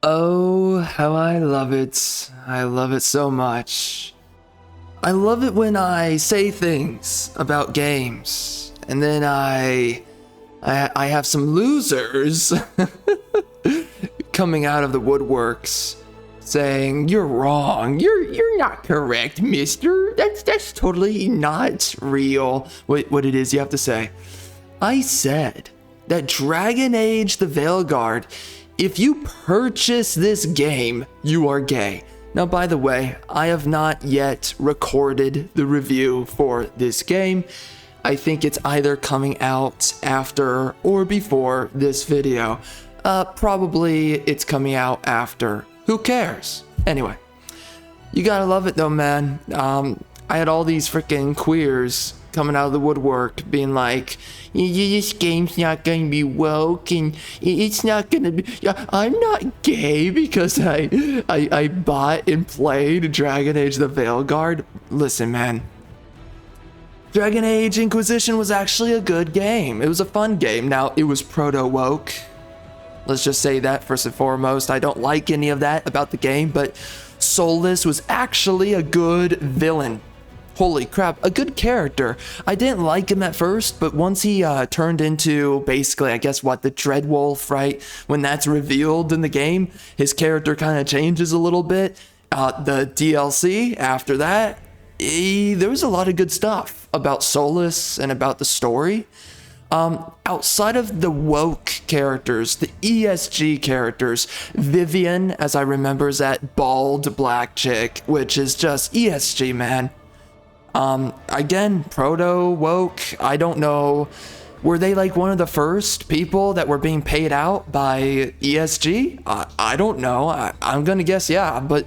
Oh, how I love it. I love it so much. I love it when I say things about games and then I have some losers coming out of the woodworks saying, "You're wrong. You're not correct, mister. That's totally not real." What it is you have to say. I said that Dragon Age the Veilguard, if you purchase this game, you are gay. Now, by the way, I have not yet recorded the review for this game. I think it's either coming out after or before this video. Probably it's coming out after. Who cares? Anyway, you gotta love it though, man. I had all these freaking queers coming out of the woodwork being like, this game's not gonna be woke and it's not gonna be. I'm not gay because I bought and played Dragon Age the Veilguard. Listen, man. Dragon Age Inquisition was actually a good game. It was a fun game. Now, it was proto-woke. Let's just say that first and foremost. I don't like any of that about the game, but Solus was actually a good villain. Holy crap, a good character. I didn't like him at first, but once he turned into basically, I guess what, the Dreadwolf, right? When that's revealed in the game, his character kind of changes a little bit. The DLC after that, there was a lot of good stuff about Solus and about the story. Outside of the woke characters, the ESG characters, Vivian, as I remember, is that bald black chick, which is just ESG, man. Again, proto-woke, I don't know, were they like one of the first people that were being paid out by ESG? I don't know, I'm gonna guess yeah, but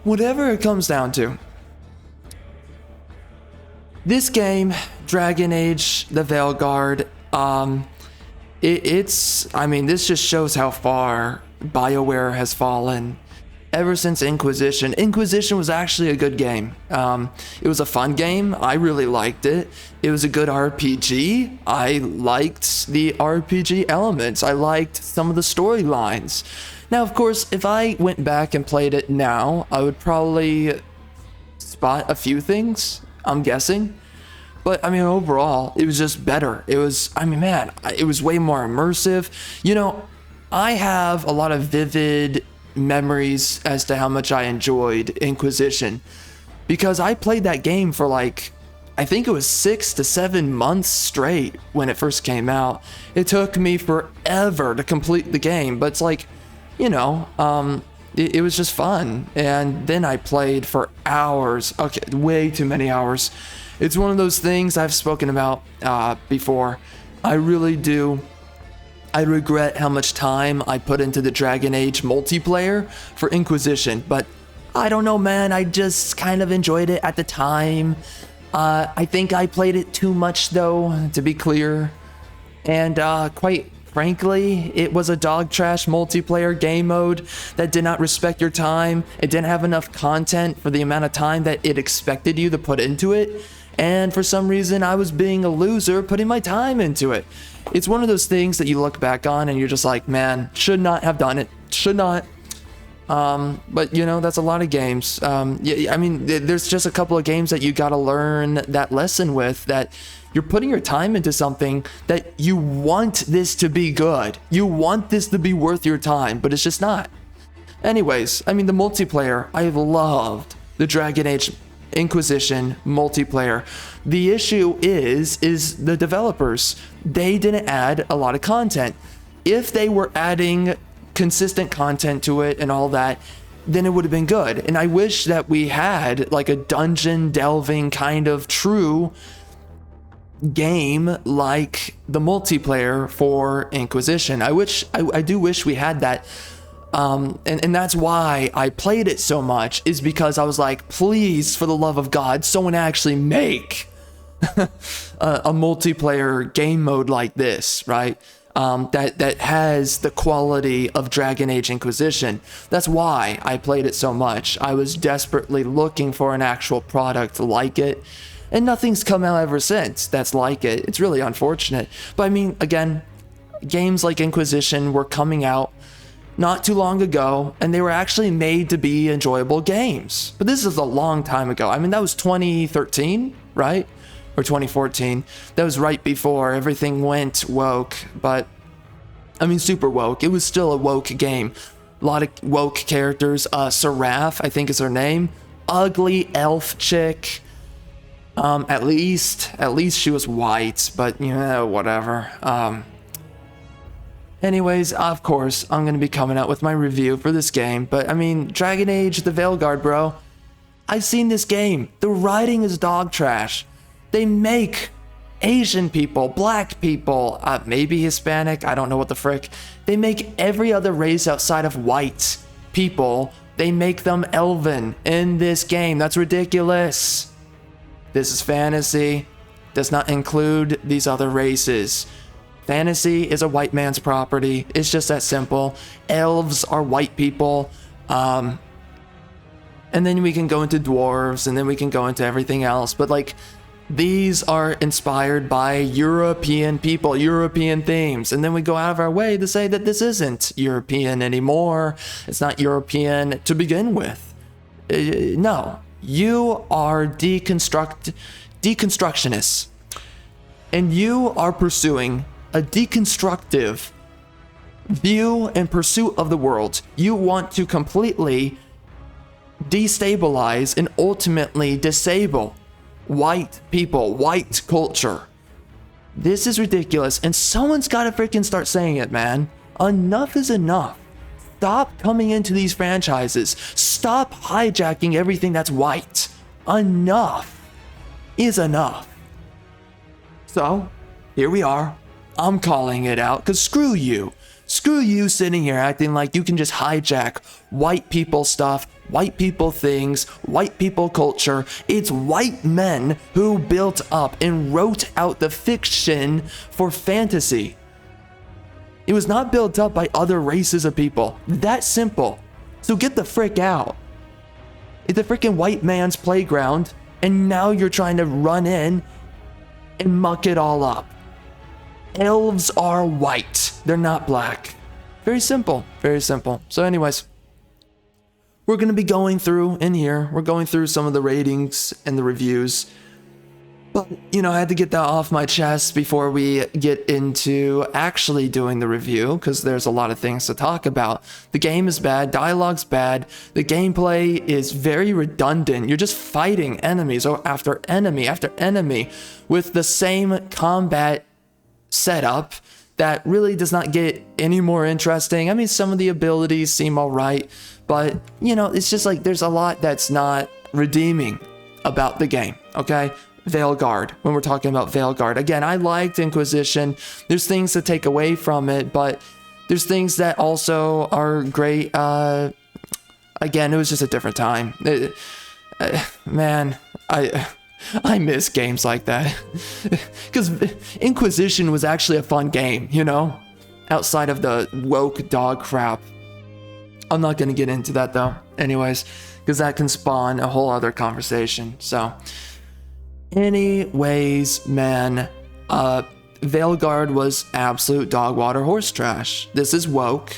whatever it comes down to. This game, Dragon Age the Veilguard, this just shows how far BioWare has fallen ever since Inquisition. Inquisition was actually a good game. It was a fun game. I really liked it. It was a good RPG. I liked the RPG elements. I liked some of the storylines. Now, of course, if I went back and played it now, I would probably spot a few things, I'm guessing. But I mean, overall, it was just better. It was, man, it was way more immersive. You know, I have a lot of vivid memories as to how much I enjoyed Inquisition because I played that game for like, I think it was 6 to 7 months straight when it first came out. It took me forever to complete the game, but it's like, you know, it was just fun. And then I played for hours, okay, way too many hours. It's one of those things I've spoken about before. I really do. I regret how much time I put into the Dragon Age multiplayer for Inquisition, but I don't know, man. I just kind of enjoyed it at the time. I think I played it too much, though, to be clear. And quite frankly, it was a dog trash multiplayer game mode that did not respect your time. It didn't have enough content for the amount of time that it expected you to put into it. And for some reason, I was being a loser putting my time into it. It's one of those things that you look back on and you're just like, man, should not have done it. Should not. But you know, that's a lot of games. Yeah, I mean, there's just a couple of games that you got to learn that lesson with, that you're putting your time into something that you want this to be good. You want this to be worth your time, but it's just not. Anyways, I mean, the multiplayer, I loved the Dragon Age Inquisition multiplayer. The issue is the developers. They didn't add a lot of content. If they were adding consistent content to it and all that, then it would have been good. And I wish that we had like a dungeon delving kind of true game like the multiplayer for Inquisition. I do wish we had that. And that's why I played it so much, is because I was like, please, for the love of God, someone actually make a multiplayer game mode like this, right? That has the quality of Dragon Age Inquisition. That's why I played it so much. I was desperately looking for an actual product like it, and nothing's come out ever since that's like it. It's really unfortunate. But I mean, again, games like Inquisition were coming out not too long ago, and they were actually made to be enjoyable games. But this is a long time ago. I mean, that was 2013, right? Or 2014. That was right before everything went woke, but I mean, super woke. It was still a woke game. A lot of woke characters. Seraph, I think is her name. Ugly elf chick. At least she was white, but you know, whatever. Anyways, of course, I'm gonna be coming out with my review for this game, but I mean, Dragon Age, the Veilguard, bro. I've seen this game. The writing is dog trash. They make Asian people, black people, maybe Hispanic, I don't know what the frick. They make every other race outside of white people, they make them elven in this game. That's ridiculous. This is fantasy. Does not include these other races. Fantasy is a white man's property. It's just that simple. Elves are white people. And then we can go into dwarves, and then we can go into everything else. But like, these are inspired by European people, European themes. And then we go out of our way to say that this isn't European anymore. It's not European to begin with. No, you are deconstructionists. And you are pursuing a deconstructive view and pursuit of the world. You want to completely destabilize and ultimately disable white people, white culture. This is ridiculous, and someone's got to freaking start saying it, man. Enough is enough. Stop coming into these franchises. Stop hijacking everything that's white. Enough is enough. So, here we are. I'm calling it out, because screw you. Screw you sitting here acting like you can just hijack white people stuff, white people things, white people culture. It's white men who built up and wrote out the fiction for fantasy. It was not built up by other races of people. That simple. So get the frick out. It's a freaking white man's playground, and now you're trying to run in and muck it all up. Elves are white. They're not black. Very simple. Very simple. So anyways, we're going to be going through in here. We're going through some of the ratings and the reviews. But, you know, I had to get that off my chest before we get into actually doing the review, because there's a lot of things to talk about. The game is bad. Dialogue's bad. The gameplay is very redundant. You're just fighting enemies after enemy with the same combat setup that really does not get any more interesting. I mean, some of the abilities seem all right, but you know, it's just like there's a lot that's not redeeming about the game. Okay, Veilguard, when we're talking about Veilguard, again, I liked Inquisition. There's things to take away from it, but there's things that also are great. Again, it was just a different time. Man, I miss games like that, because Inquisition was actually a fun game, you know, outside of the woke dog crap. I'm not going to get into that though, anyways, because that can spawn a whole other conversation. So anyways, man, Veilguard was absolute dog water horse trash. This is woke.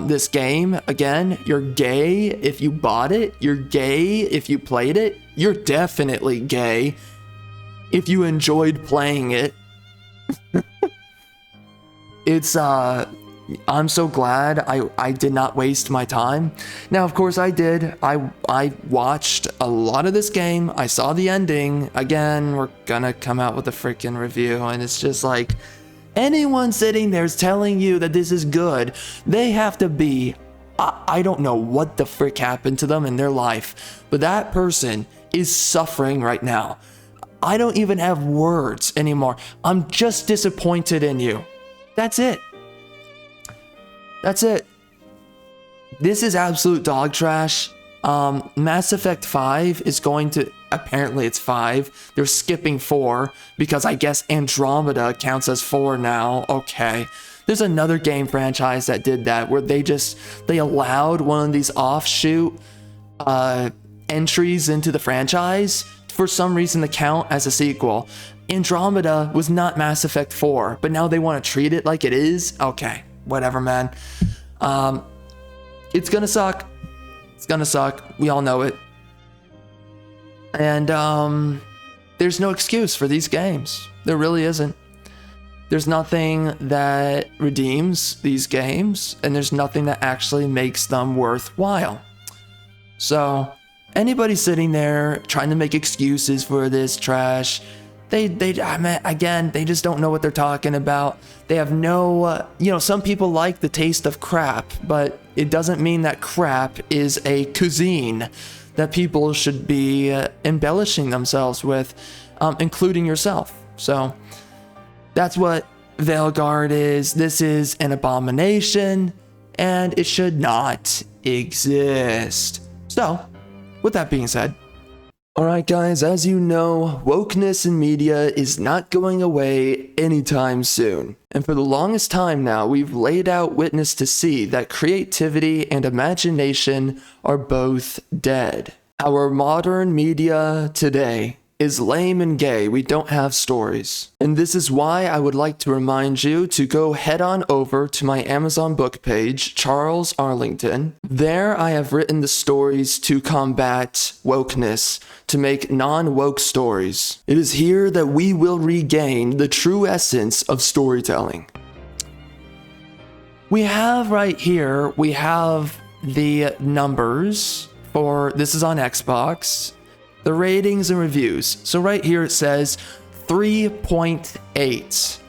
This game, again, you're gay if you bought it. You're gay if you played it. You're definitely gay if you enjoyed playing it. It's, I'm so glad I did not waste my time. Now, of course, I did. I watched a lot of this game. I saw the ending. Again, we're gonna come out with a freaking review, and it's just like, anyone sitting there is telling you that this is good, they have to be, I don't know what the frick happened to them in their life, but that person is suffering right now. I don't even have words anymore. I'm just disappointed in you. That's it. That's it. This is absolute dog trash. Mass Effect 5 is going to, apparently it's 5. They're skipping 4 because I guess Andromeda counts as 4 now. Okay. There's another game franchise that did that, where they allowed one of these offshoot entries into the franchise for some reason to count as a sequel. Andromeda was not Mass Effect 4, but now they want to treat it like it is? Okay, whatever, man. It's gonna suck. It's gonna suck. We all know it. And there's no excuse for these games. There really isn't. There's nothing that redeems these games, and there's nothing that actually makes them worthwhile. So anybody sitting there trying to make excuses for this trash, they just don't know what they're talking about. They have no, some people like the taste of crap, but it doesn't mean that crap is a cuisine that people should be embellishing themselves with, including yourself. So that's what Veilguard is. This is an abomination, and it should not exist. So, with that being said, alright guys, as you know, wokeness in media is not going away anytime soon. And for the longest time now, we've laid out witness to see that creativity and imagination are both dead. Our modern media today is lame and gay. We don't have stories. And this is why I would like to remind you to go head on over to my Amazon book page, Charles Arlington. There I have written the stories to combat wokeness, to make non-woke stories. It is here that we will regain the true essence of storytelling. We have right here, we have the numbers for, this is on Xbox, the ratings and reviews. So right here it says 3.8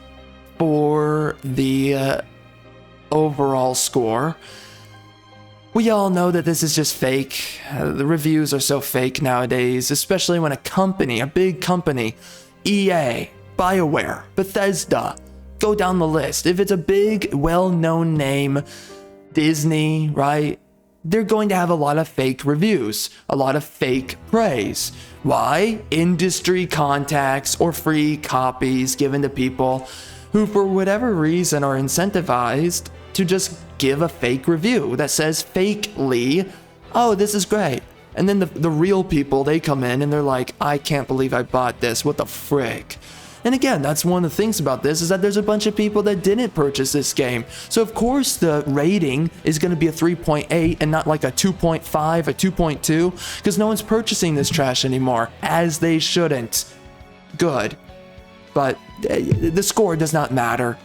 for the overall score. We all know that this is just fake. The reviews are so fake nowadays, especially when a big company, EA, BioWare, Bethesda, go down the list. If it's a big, well-known name, Disney, right? They're going to have a lot of fake reviews, a lot of fake praise. Why? Industry contacts or free copies given to people who, for whatever reason, are incentivized to just give a fake review that says fakely, oh, this is great. And then the real people, they come in and they're like, I can't believe I bought this. What the frick? And again, that's one of the things about this, is that there's a bunch of people that didn't purchase this game. So of course the rating is going to be a 3.8 and not like a 2.5, a 2.2, because no one's purchasing this trash anymore, as they shouldn't. Good. But the score does not matter,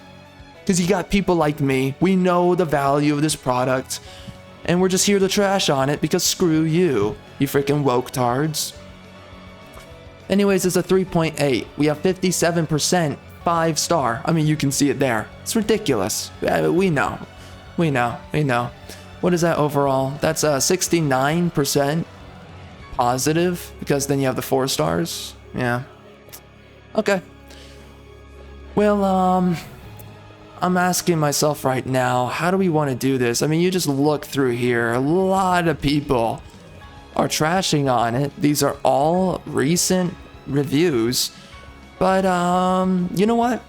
because you got people like me. We know the value of this product, and we're just here to trash on it because screw you, you freaking woke-tards. Anyways, it's a 3.8. We have 57% 5-star. I mean, you can see it there. It's ridiculous. We know. What is that overall? That's 69% positive, because then you have the 4 stars. Yeah. Okay. Well, I'm asking myself right now, how do we want to do this? I mean, you just look through here. A lot of people are trashing on it. These are all recent reviews, but you know what?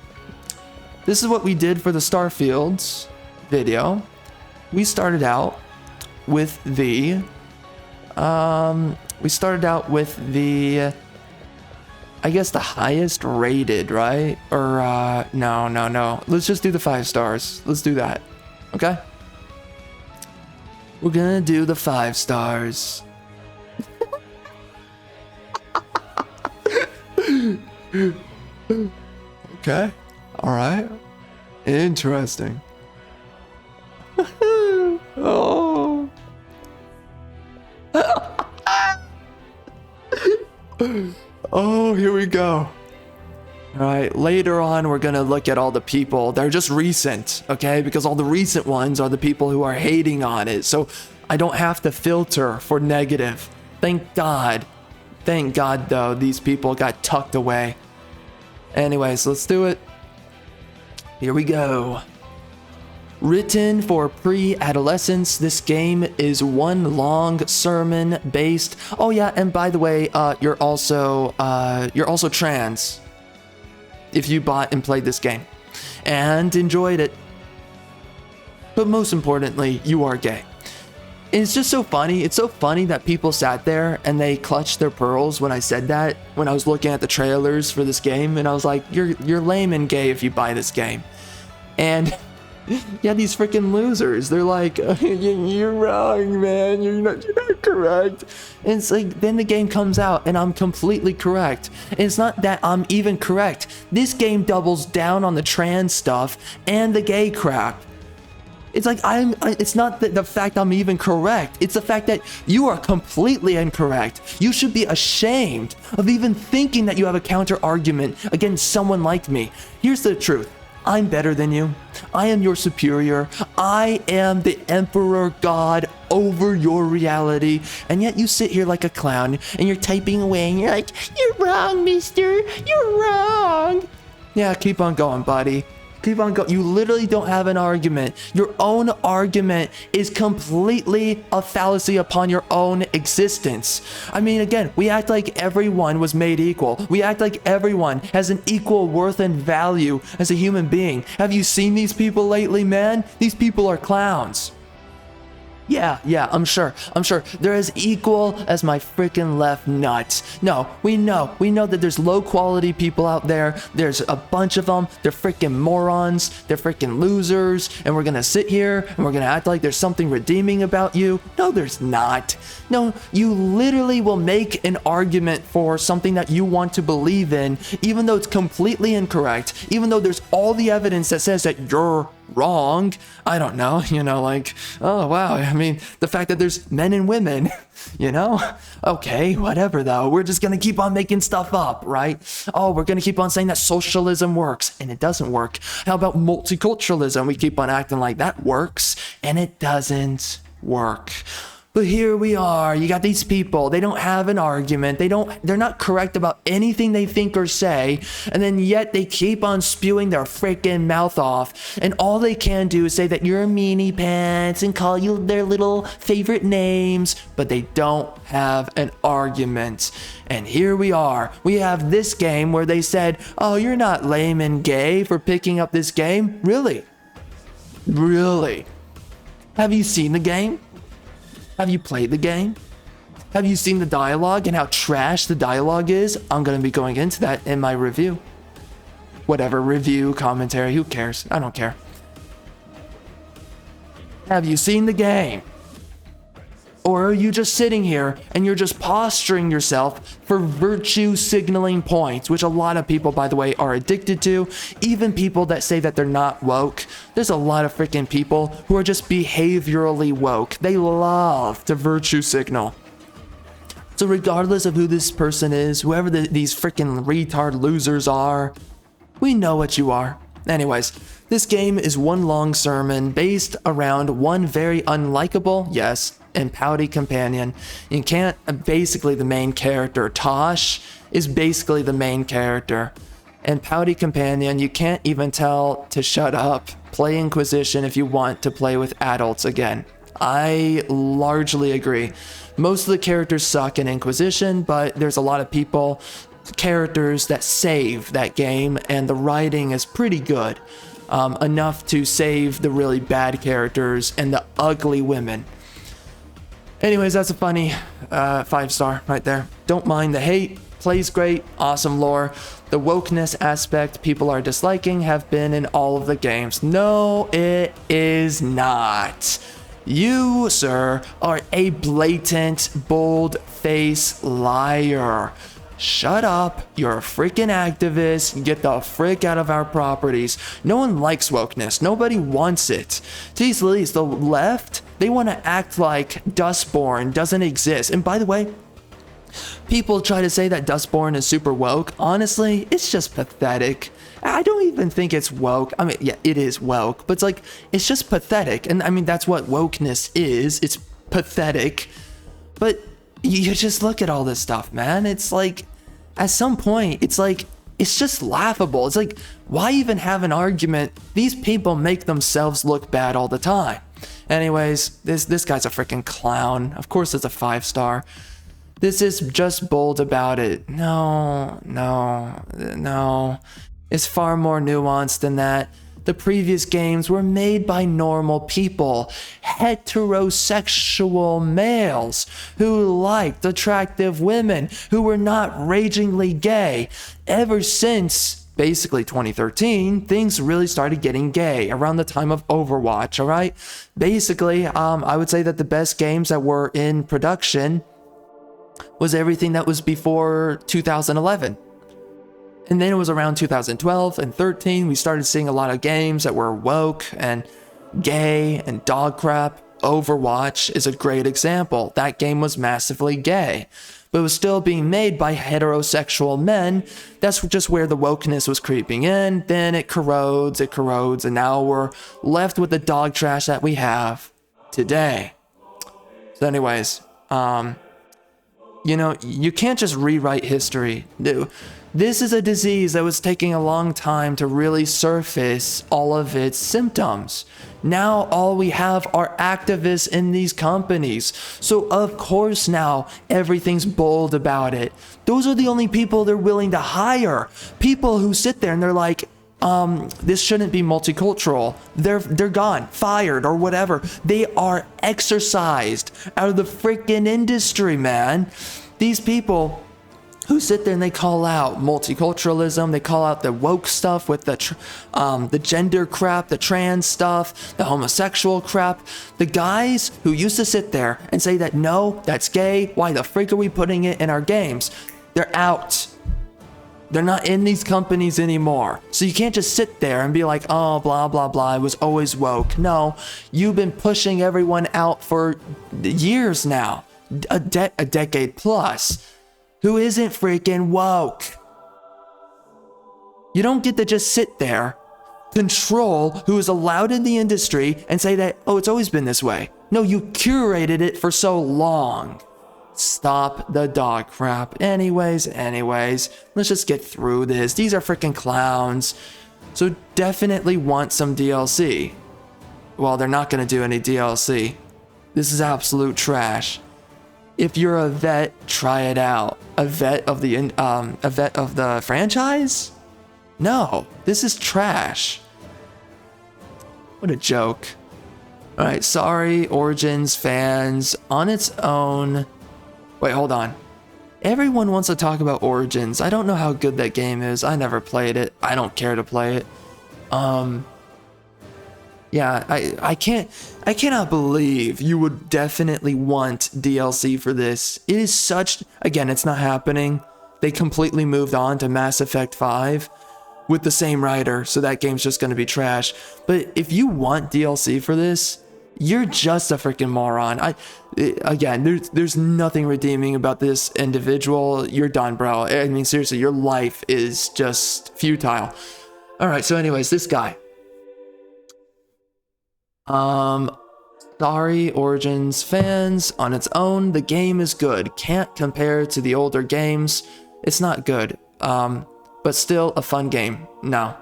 This is what we did for the Starfields video. We started out with the I guess the highest rated, right? Or no. Let's just do the 5 stars. Let's do that. Okay? We're gonna do the 5 stars. Okay. All right. Interesting. Oh. Oh, here we go. All right, later on, we're going to look at all the people. They're just recent, okay? Because all the recent ones are the people who are hating on it. So I don't have to filter for negative. Thank God. Thank God, though, these people got tucked away. Anyways, let's do it. Here we go. Written for pre-adolescents, this game is one long sermon based. Oh yeah, and by the way, you're also trans if you bought and played this game and enjoyed it. But most importantly, you are gay. And it's just so funny. It's so funny that people sat there and they clutched their pearls when I said that, when I was looking at the trailers for this game, and I was like, you're lame and gay if you buy this game. And Yeah, these freaking losers. They're like, you're wrong, man. You're not correct. And it's like, then the game comes out and I'm completely correct. And it's not that I'm even correct. This game doubles down on the trans stuff and the gay crap. It's like, it's not the fact I'm even correct. It's the fact that you are completely incorrect. You should be ashamed of even thinking that you have a counter argument against someone like me. Here's the truth. I'm better than you. I am your superior. I am the emperor god over your reality. And yet you sit here like a clown and you're typing away and you're like, you're wrong, mister. You're wrong. Yeah, keep on going, buddy. Keep on going. You literally don't have an argument. Your own argument is completely a fallacy upon your own existence. I mean, again, we act like everyone was made equal. We act like everyone has an equal worth and value as a human being. Have you seen these people lately, man? These people are clowns. Yeah, I'm sure. They're as equal as my freaking left nuts. No, we know that there's low quality people out there. There's a bunch of them. They're freaking morons. They're freaking losers. And we're gonna sit here and we're gonna act like there's something redeeming about you. No, there's not. No, you literally will make an argument for something that you want to believe in, even though it's completely incorrect, even though there's all the evidence that says that you're wrong. I don't know, like, oh wow, I mean, the fact that there's men and women, okay, whatever though, we're just gonna keep on making stuff up, right? Oh, we're gonna keep on saying that socialism works, and it doesn't work. How about multiculturalism? We keep on acting like that works, and it doesn't work. But here we are, you got these people, they don't have an argument, they're not correct about anything they think or say, and then yet they keep on spewing their freaking mouth off, and all they can do is say that you're a meanie pants and call you their little favorite names, but they don't have an argument. And here we are, we have this game where they said, oh, you're not lame and gay for picking up this game? Really? Really? Have you seen the game? Have you played the game? Have you seen the dialogue and how trash the dialogue is? I'm going to be going into that in my review. Whatever, review, commentary, who cares? I don't care. Have you seen the game? Or are you just sitting here and you're just posturing yourself for virtue signaling points, which a lot of people, by the way, are addicted to. Even people that say that they're not woke. There's a lot of freaking people who are just behaviorally woke. They love to virtue signal. So regardless of who this person is, whoever these freaking retard losers are, we know what you are. Anyways, this game is one long sermon based around one very unlikable, yes, and pouty companion. You can't, basically the main character, Tosh, is basically the main character. And pouty companion, you can't even tell to shut up. Play Inquisition if you want to play with adults again. I largely agree. Most of the characters suck in Inquisition, but there's a lot of characters that save that game, and the writing is pretty good. Enough to save the really bad characters and the ugly women. Anyways, that's a funny 5-star right there. Don't mind the hate. Plays great. Awesome lore. The wokeness aspect people are disliking have been in all of the games. No, it is not. You, sir, are a blatant, bold-faced liar. Shut up, you're a freaking activist, get the frick out of our properties. No one likes wokeness, nobody wants it. Geez Louise, the left, they want to act like Dustborn doesn't exist. And by the way, people try to say that Dustborn is super woke. Honestly, it's just pathetic. I don't even think it's woke. I mean, yeah, it is woke, but it's just pathetic. And I mean, that's what wokeness is. It's pathetic. But you just look at all this stuff, man. It's like, at some point, it's just laughable. It's like, why even have an argument? These people make themselves look bad all the time. Anyways, this guy's a freaking clown. Of course it's a 5-star. This is just bold about it. No. It's far more nuanced than that. The previous games were made by normal people, heterosexual males who liked attractive women who were not ragingly gay. Ever since basically 2013, things really started getting gay around the time of Overwatch, all right? Basically, I would say that the best games that were in production was everything that was before 2011. And then it was around 2012 and 13, we started seeing a lot of games that were woke and gay and dog crap. Overwatch is a great example. That game was massively gay, but it was still being made by heterosexual men. That's just where the wokeness was creeping in. Then it corrodes, and now we're left with the dog trash that we have today. So anyways, you know, you can't just rewrite history. This is a disease that was taking a long time to really surface all of its symptoms. Now all we have are activists in these companies. So of course now everything's bold about it. Those are the only people they're willing to hire. People who sit there and they're like, this shouldn't be multicultural. They're gone, fired, or whatever. They are exorcised out of the freaking industry, man. These people who sit there and they call out multiculturalism, they call out the woke stuff with the gender crap, the trans stuff, the homosexual crap. The guys who used to sit there and say that, no, that's gay, why the freak are we putting it in our games? They're out. They're not in these companies anymore. So you can't just sit there and be like, oh, blah, blah, blah, it was always woke. No, you've been pushing everyone out for years now, a decade plus. Who isn't freaking woke? You don't get to just sit there, control who is allowed in the industry and say that, oh, it's always been this way. No, you curated it for so long. Stop the dog crap. Anyways, let's just get through this. These are freaking clowns. So definitely want some DLC. Well, they're not going to do any DLC. This is absolute trash. If you're a vet, try it out. A vet of the franchise? No, this is trash. What a joke. All right, sorry, Origins fans. On its own. Wait, hold on. Everyone wants to talk about Origins. I don't know how good that game is. I never played it. I don't care to play it. Yeah, I cannot believe you would definitely want DLC for this. It is such, again, it's not happening. They completely moved on to Mass Effect 5 with the same writer, so that game's just gonna be trash. But if you want DLC for this, you're just a freaking moron. Again, there's nothing redeeming about this individual. You're done, bro. I mean, seriously, your life is just futile. All right, so anyways, this guy. Sorry, Origins fans. On its own, the game is good. Can't compare to the older games. It's not good. But still a fun game. No.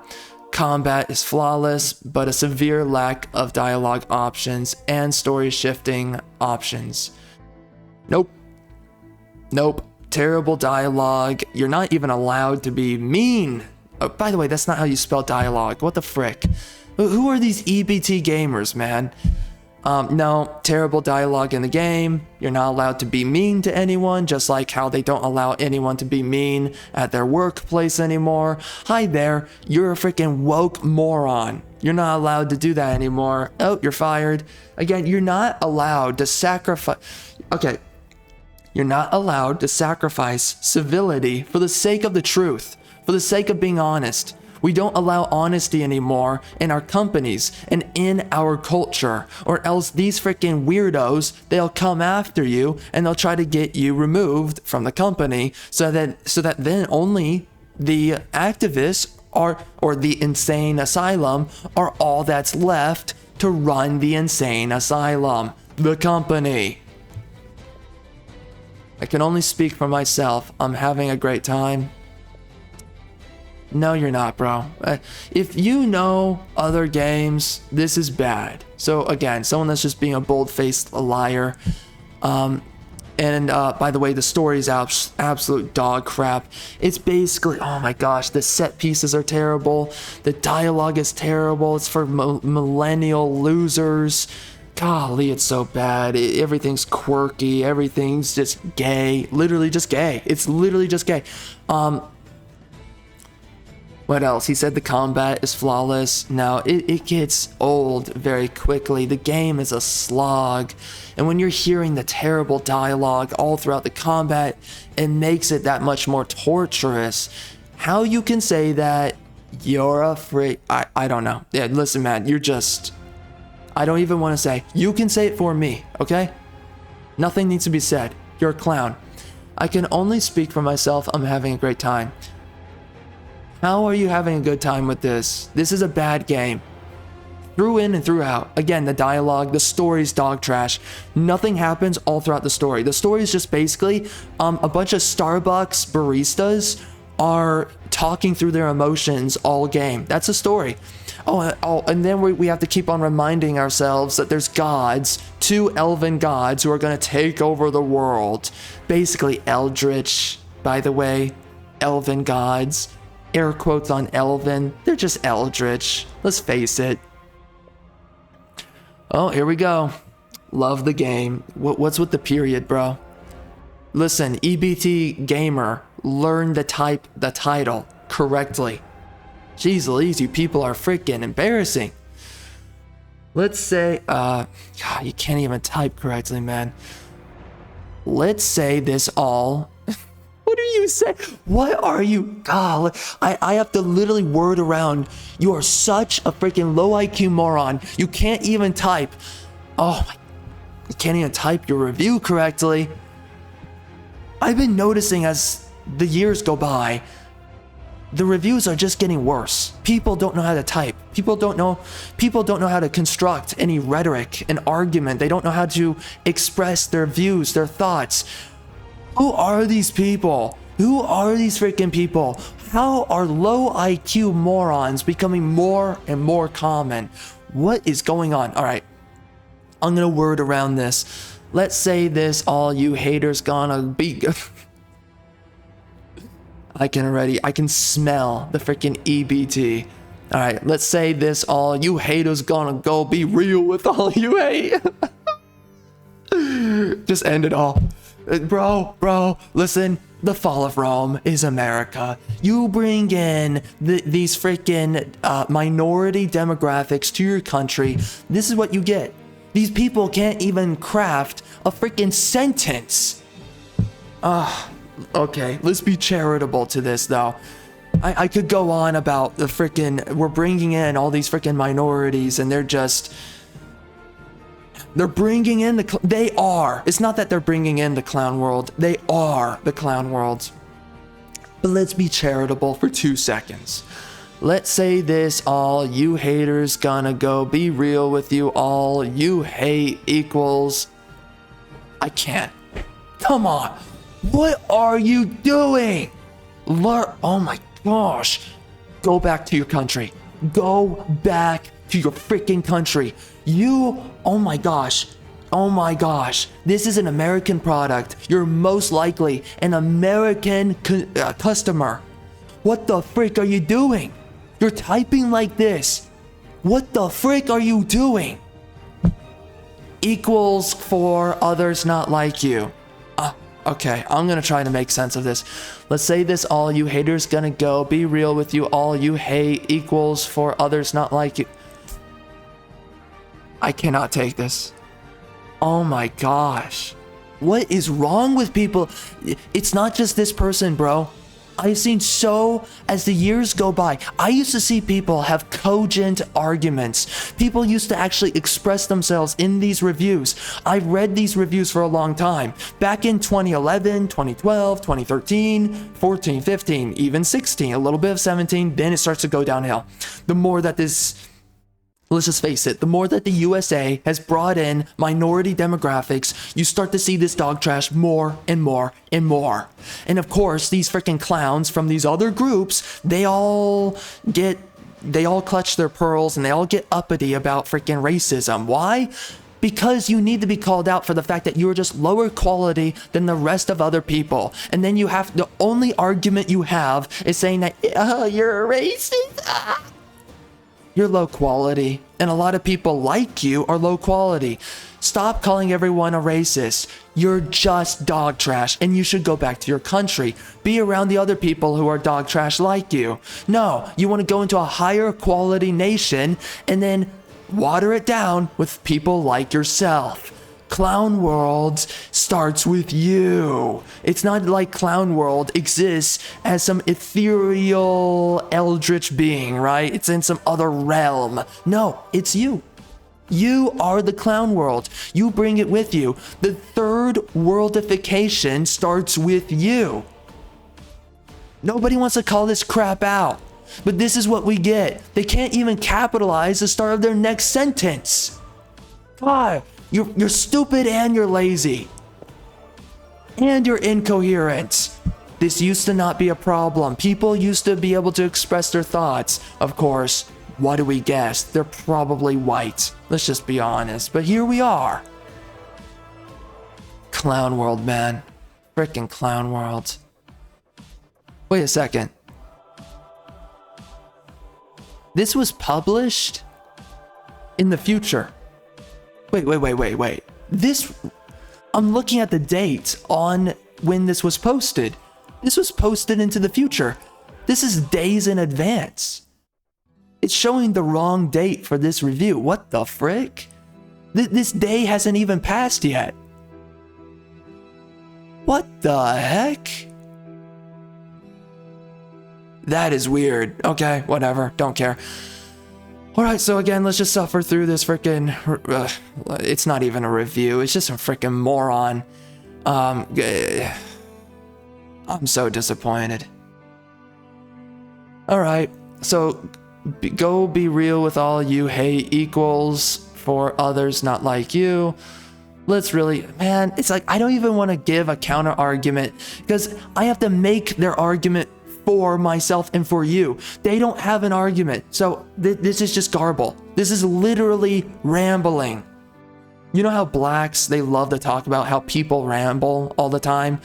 Combat is flawless, but a severe lack of dialogue options and story shifting options. Nope. Terrible dialogue. You're not even allowed to be mean. Oh, by the way, that's not how you spell dialogue. What the frick? Who are these EBT gamers, man? No, terrible dialogue in the game. You're not allowed to be mean to anyone, just like how they don't allow anyone to be mean at their workplace anymore. Hi there, you're a freaking woke moron. You're not allowed to do that anymore. Oh, you're fired. Again, you're not allowed to sacrifice... Okay. You're not allowed to sacrifice civility for the sake of the truth, for the sake of being honest. We don't allow honesty anymore in our companies and in our culture, or else these freaking weirdos, they'll come after you and they'll try to get you removed from the company so that then only the activists or the insane asylum are all that's left to run the insane asylum, the company. I can only speak for myself. I'm having a great time. No, you're not, bro. If you know other games, this is bad. So again, someone that's just being a bold-faced liar. By the way, the story is absolute dog crap. It's basically, oh my gosh, the set pieces are terrible. The dialogue is terrible. It's for millennial losers. Golly, it's so bad. Everything's quirky. Everything's just gay. Literally just gay. It's literally just gay. What else? He said the combat is flawless. No, it gets old very quickly. The game is a slog. And when you're hearing the terrible dialogue all throughout the combat, it makes it that much more torturous. How you can say that you're a freak, I don't know. Yeah, listen, man, you're just, I don't even want to say. You can say it for me, okay? Nothing needs to be said. You're a clown. I can only speak for myself. I'm having a great time. How are you having a good time with this? This is a bad game. Through in and through out. Again, the dialogue, the story's dog trash. Nothing happens all throughout the story. The story is just basically a bunch of Starbucks baristas are talking through their emotions all game. That's a story. Oh, and then we have to keep on reminding ourselves that there's gods, 2 elven gods who are going to take over the world. Basically eldritch, by the way. Elven gods. Air quotes on elven. They're just eldritch. Let's face it. Oh, here we go. Love the game. What's with the period, bro? Listen, EBT gamer, learn to type the title correctly. Jeez Louise, you people are freaking embarrassing. Let's say, God, you can't even type correctly, man. Let's say this all. What do you say? What are you? God, I have to literally word around. You are such a freaking low IQ moron. You can't even type. Oh my, you can't even type your review correctly. I've been noticing as the years go by, the reviews are just getting worse. People don't know how to type. People don't know how to construct any rhetoric, an argument. They don't know how to express their views, their thoughts. Who are these people? Who are these freaking people? How are low IQ morons becoming more and more common? What is going on? All right, I'm gonna word around this. Let's say this, all you haters gonna be. I can smell the freaking EBT. All right, let's say this, all you haters gonna go be real with all you hate. Just end it all. Bro, listen, the fall of Rome is America. You bring in these freaking minority demographics to your country. This is what you get. These people can't even craft a freaking sentence. Okay, let's be charitable to this though. I could go on about the freaking, we're bringing in all these freaking minorities and they're bringing in they are. It's not that they're bringing in the clown world. They are the clown world. But let's be charitable for 2 seconds. Let's say this, all you haters gonna go be real with you, all you hate equals. I can't. Come on. What are you doing? Oh my gosh. Go back to your country. Go back to your freaking country. Oh my gosh. This is an American product. You're most likely an American customer. What the frick are you doing? You're typing like this. What the frick are you doing? Equals for others not like you. Okay, I'm gonna try to make sense of this. Let's say this, all you haters gonna go be real with you, all you hate equals for others not like you. I cannot take this. Oh my gosh. What is wrong with people? It's not just this person, bro. I've seen as the years go by, I used to see people have cogent arguments. People used to actually express themselves in these reviews. I've read these reviews for a long time. Back in 2011, 2012, 2013, 14, 15, even 16, a little bit of 17, then it starts to go downhill. The more that let's just face it, the more that the USA has brought in minority demographics, you start to see this dog trash more and more and more. And of course, these freaking clowns from these other groups, they all clutch their pearls and they all get uppity about freaking racism. Why? Because you need to be called out for the fact that you're just lower quality than the rest of other people. And then the only argument you have is saying that, you're a racist. you're low quality. And a lot of people like you are low quality. Stop calling everyone a racist. You're just dog trash and you should go back to your country. Be around the other people who are dog trash like you. No, you want to go into a higher quality nation and then water it down with people like yourself. Clown World starts with you. It's not like Clown World exists as some ethereal eldritch being, right? It's in some other realm. No, it's you. You are the Clown World. You bring it with you. The third worldification starts with you. Nobody wants to call this crap out, but this is what we get. They can't even capitalize the start of their next sentence. God. You're stupid and you're lazy. And you're incoherent. This used to not be a problem. People used to be able to express their thoughts. Of course, what do we guess? They're probably white. Let's just be honest. But here we are. Clown World, man. Frickin' Clown World. Wait a second. This was published in the future. Wait. This, I'm looking at the date on when this was posted. This was posted into the future. This is days in advance. It's showing the wrong date for this review. What the frick? This day hasn't even passed yet. What the heck? That is weird. Okay, whatever. Don't care. Alright, so again, let's just suffer through this frickin'... it's not even a review, it's just a frickin' moron. I'm so disappointed. Alright, so go be real with all you hate equals for others not like you. Let's really... Man, it's like I don't even want to give a counter argument because I have to make their argument for myself and for you. They don't have an argument. So this is just garble. This is literally rambling. You know how blacks, they love to talk about how people ramble all the time?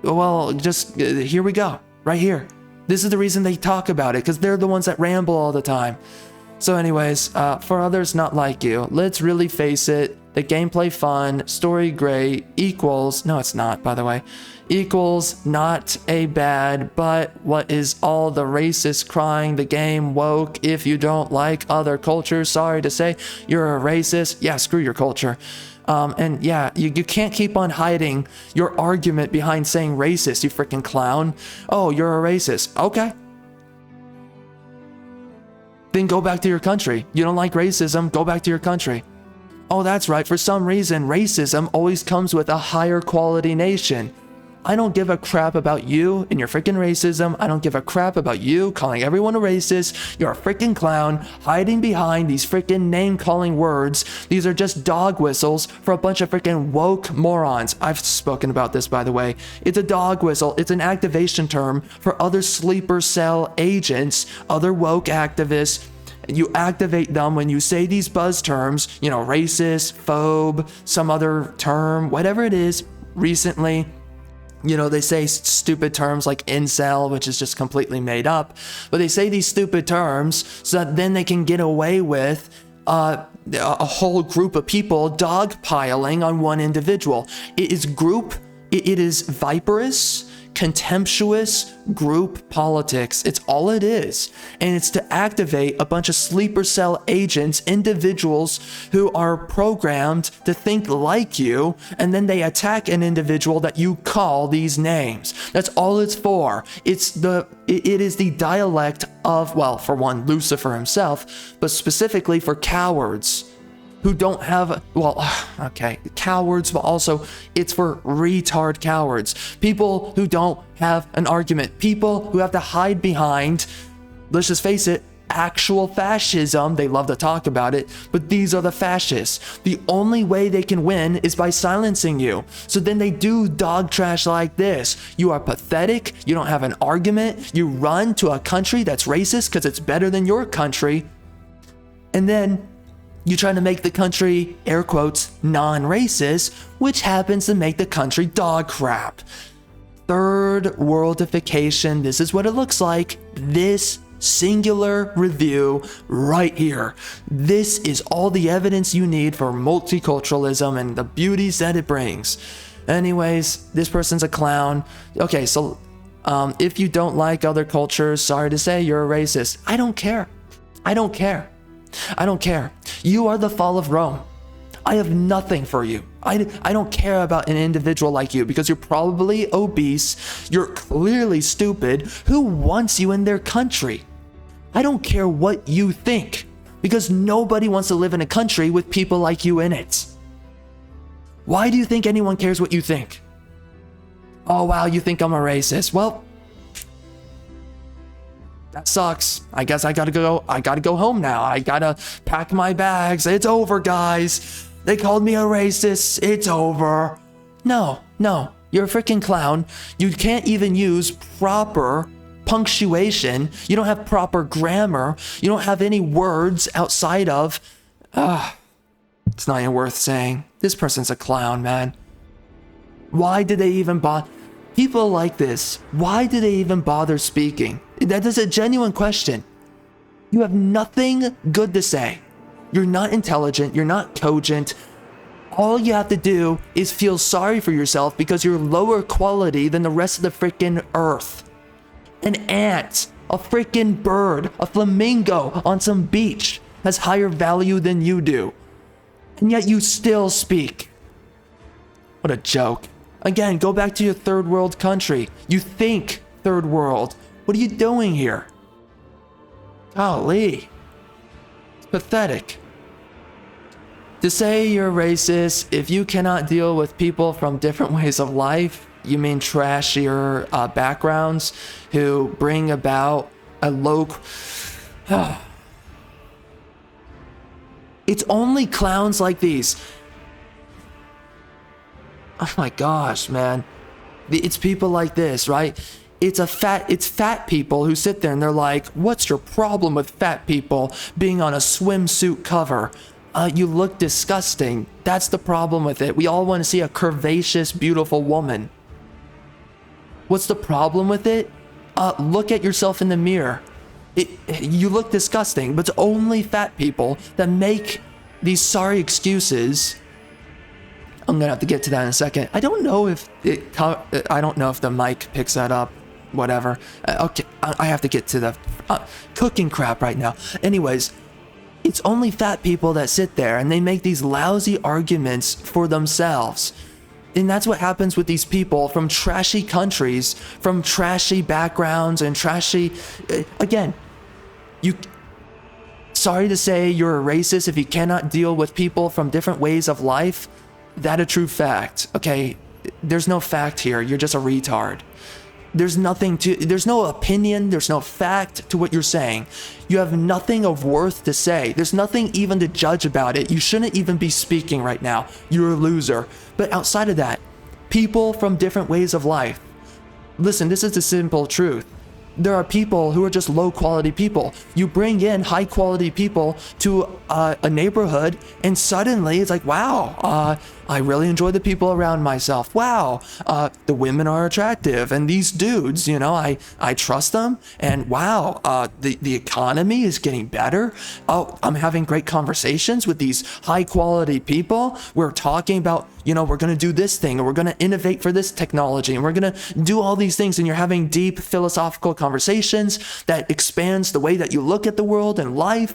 Well, just here we go. Right here. This is the reason they talk about it, because they're the ones that ramble all the time. So anyways, for others not like you, let's really face it. The gameplay fun, story great, equals... No, it's not, by the way. Equals not a bad, but what is all the racist crying? The game woke. If you don't like other cultures, sorry to say, you're a racist. Yeah, screw your culture. And yeah, you can't keep on hiding your argument behind saying racist, you freaking clown. Oh, you're a racist. Okay. Then go back to your country. You don't like racism, go back to your country. Oh, that's right. For some reason, racism always comes with a higher quality nation. I don't give a crap about you and your freaking racism. I don't give a crap about you calling everyone a racist. You're a freaking clown hiding behind these freaking name-calling words. These are just dog whistles for a bunch of freaking woke morons. I've spoken about this, by the way. It's a dog whistle. It's an activation term for other sleeper cell agents, other woke activists. You activate them when you say these buzz terms, you know, racist, phobe, some other term, whatever it is. Recently, you know, they say stupid terms like incel, which is just completely made up. But they say these stupid terms so that then they can get away with a whole group of people dogpiling on one individual. It is viperous, contemptuous group politics. It's all it is. And it's to activate a bunch of sleeper cell agents, individuals who are programmed to think like you, and then they attack an individual that you call these names. That's all it's for. It is the dialect of, well, for one, Lucifer himself, but specifically for cowards who don't have, well, okay, cowards, but also it's for retard cowards. People who don't have an argument. People who have to hide behind, let's just face it, actual fascism. They love to talk about it, but these are the fascists. The only way they can win is by silencing you. So then they do dog trash like this. You are pathetic. You don't have an argument. You run to a country that's racist because it's better than your country. And then you try to make the country, air quotes, non-racist, which happens to make the country dog crap. Third worldification, this is what it looks like. This singular review right here. This is all the evidence you need for multiculturalism and the beauties that it brings. Anyways, this person's a clown. Okay, so if you don't like other cultures, sorry to say, you're a racist. I don't care. I don't care. I don't care. You are the fall of Rome. I have nothing for you. I don't care about an individual like you because you're probably obese. You're clearly stupid. Who wants you in their country? I don't care what you think because nobody wants to live in a country with people like you in it. Why do you think anyone cares what you think? Oh, wow, you think I'm a racist. Well, that sucks. I guess I gotta go home now. I gotta pack my bags. It's over, guys. They called me a racist. It's over. No, you're a freaking clown. You can't even use proper punctuation. You don't have proper grammar. You don't have any words outside of, it's not even worth saying. This person's a clown, man. Why did they even bother? People like this, why do they even bother speaking? That is a genuine question. You have nothing good to say. You're not intelligent. You're not cogent. All you have to do is feel sorry for yourself because you're lower quality than the rest of the freaking earth. An ant, a freaking bird, a flamingo on some beach has higher value than you do. And yet you still speak. What a joke. Again, go back to your third world country. You think third world. What are you doing here? Golly. It's pathetic. To say you're racist, if you cannot deal with people from different ways of life, you mean trashier backgrounds who bring about a low... It's only clowns like these. Oh my gosh, man. It's people like this, right? It's fat people who sit there and they're like, what's your problem with fat people being on a swimsuit cover? You look disgusting. That's the problem with it. We all want to see a curvaceous, beautiful woman. What's the problem with it? Look at yourself in the mirror. You look disgusting, but it's only fat people that make these sorry excuses. I'm gonna have to get to that in a second. I don't know if the mic picks that up. Whatever. Okay, I have to get to the cooking crap right now. Anyways, it's only fat people that sit there and they make these lousy arguments for themselves. And that's what happens with these people from trashy countries, from trashy backgrounds and trashy... Again, sorry to say you're a racist if you cannot deal with people from different ways of life. That a true fact, okay? There's no fact here. You're just a retard. There's no opinion, there's no fact to what you're saying. You have nothing of worth to say. There's nothing even to judge about it. You shouldn't even be speaking right now. You're a loser. But outside of that, people from different ways of life. Listen, this is the simple truth. There are people who are just low quality people. You bring in high quality people to a neighborhood and suddenly it's like, wow, I really enjoy the people around myself. Wow, the women are attractive and these dudes, I trust them. And wow, the economy is getting better. Oh, I'm having great conversations with these high quality people. We're talking about, we're going to do this thing and we're going to innovate for this technology and we're going to do all these things. And you're having deep philosophical conversations that expands the way that you look at the world and life.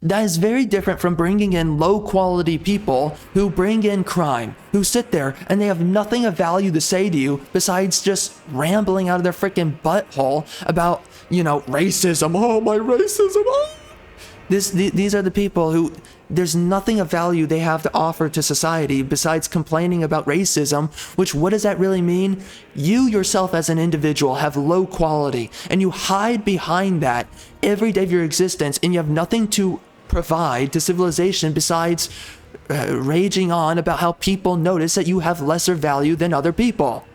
That is very different from bringing in low quality people who bring in crime, who sit there and they have nothing of value to say to you besides just rambling out of their freaking butthole about, racism. Oh, my racism. Oh. These are the people who there's nothing of value they have to offer to society besides complaining about racism, which what does that really mean? You yourself as an individual have low quality and you hide behind that every day of your existence and you have nothing to provide to civilization besides raging on about how people notice that you have lesser value than other people.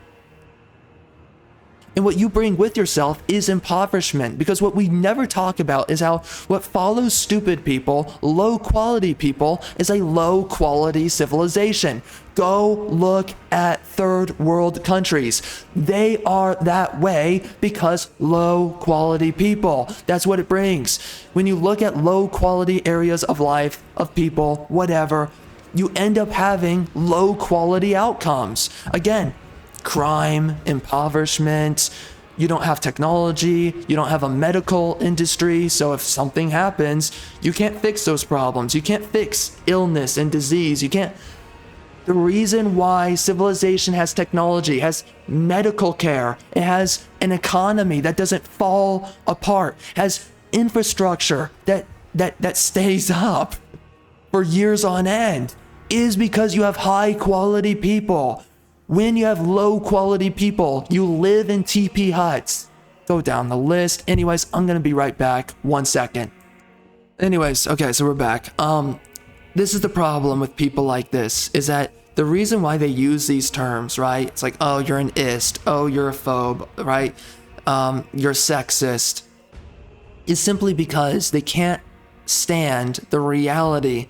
And what you bring with yourself is impoverishment, because what we never talk about is how what follows stupid people, low quality people, is a low quality civilization. Go look at third world countries. They are that way because low quality people. That's what it brings. When you look at low quality areas of life, of people, whatever, you end up having low quality outcomes. Again, crime, impoverishment, you don't have technology, you don't have a medical industry, so if something happens, you can't fix those problems. You can't fix illness and disease. You can't. The reason why civilization has technology, has medical care, it has an economy that doesn't fall apart, has infrastructure that stays up for years on end, is because you have high quality people. When you have low quality people, you live in TP huts. Go down the list. Anyways, I'm gonna be right back. 1 second. Anyways, okay, so we're back. This is the problem with people like this, is that the reason why they use these terms, right? It's like, oh, you're an ist. Oh, you're a phobe, right? You're sexist. Is simply because they can't stand the reality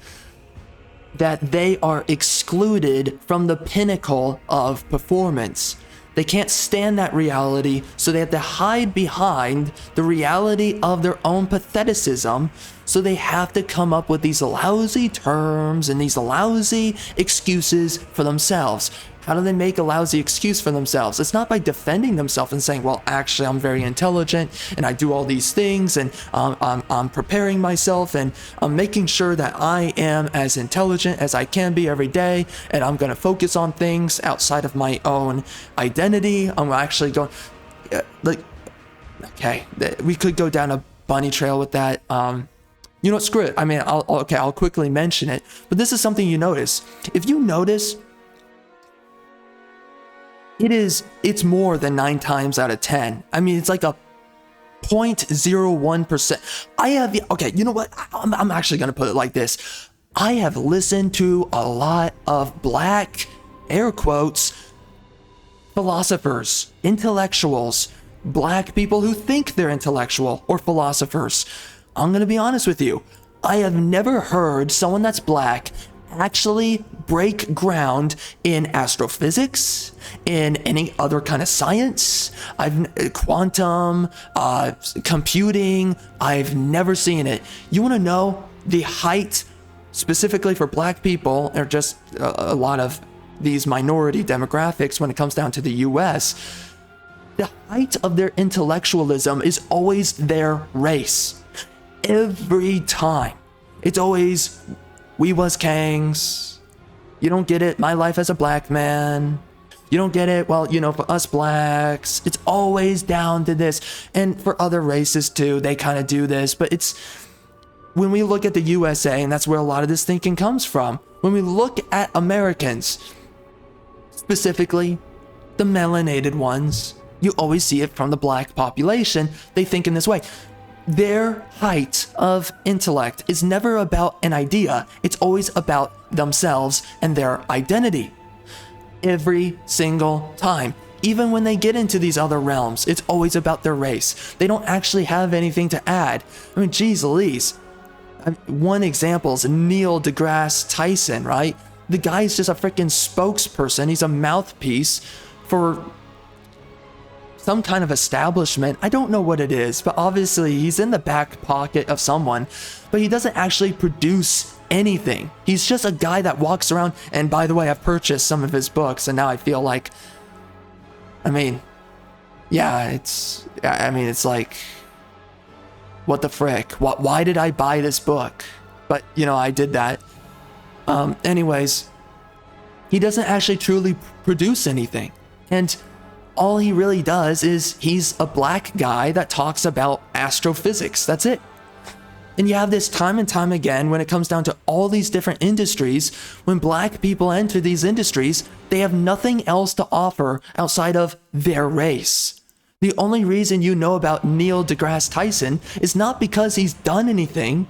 that they are excluded from the pinnacle of performance. They can't stand that reality, so they have to hide behind the reality of their own patheticism, so they have to come up with these lousy terms and these lousy excuses for themselves. How do they make a lousy excuse for themselves? It's not by defending themselves and saying, well, actually, I'm very intelligent and I do all these things and I'm preparing myself and I'm making sure that I am as intelligent as I can be every day, and I'm going to focus on things outside of my own identity. I'm actually going, okay, we could go down a bunny trail with that. You know what, screw it. I mean, I'll quickly mention it, but this is something you notice. If you notice, it's more than 9 times out of 10. I mean, it's like a 0.01%. Okay, you know what? I'm actually going to put it like this. I have listened to a lot of black, air quotes, philosophers, intellectuals, black people who think they're intellectual or philosophers. I'm going to be honest with you. I have never heard someone that's black actually break ground in astrophysics, in any other kind of science. Quantum, computing, I've never seen it. You want to know the height, specifically for black people, or just a lot of these minority demographics when it comes down to the US, the height of their intellectualism is always their race. Every time. It's always, we was kangs. You don't get it, my life as a black man. You don't get it, well, you know, for us blacks, it's always down to this. And for other races too, they kind of do this, but it's, when we look at the USA, and that's where a lot of this thinking comes from, when we look at Americans, specifically the melanated ones, you always see it from the black population. They think in this way. Their height of intellect is never about an idea. It's always about themselves and their identity. Every single time. Even when they get into these other realms, it's always about their race. They don't actually have anything to add. I mean, geez Louise. One example is Neil deGrasse Tyson, right? The guy's just a freaking spokesperson. He's a mouthpiece for some kind of establishment. I don't know what it is, but obviously he's in the back pocket of someone, but he doesn't actually produce anything. He's just a guy that walks around, and by the way, I've purchased some of his books, and now I feel like, I mean, yeah, it's like, what the frick? Why did I buy this book? But, you know, I did that. Anyways, he doesn't actually truly produce anything. And all he really does is he's a black guy that talks about astrophysics. That's it. And you have this time and time again when it comes down to all these different industries. When black people enter these industries, they have nothing else to offer outside of their race. The only reason you know about Neil deGrasse Tyson is not because he's done anything.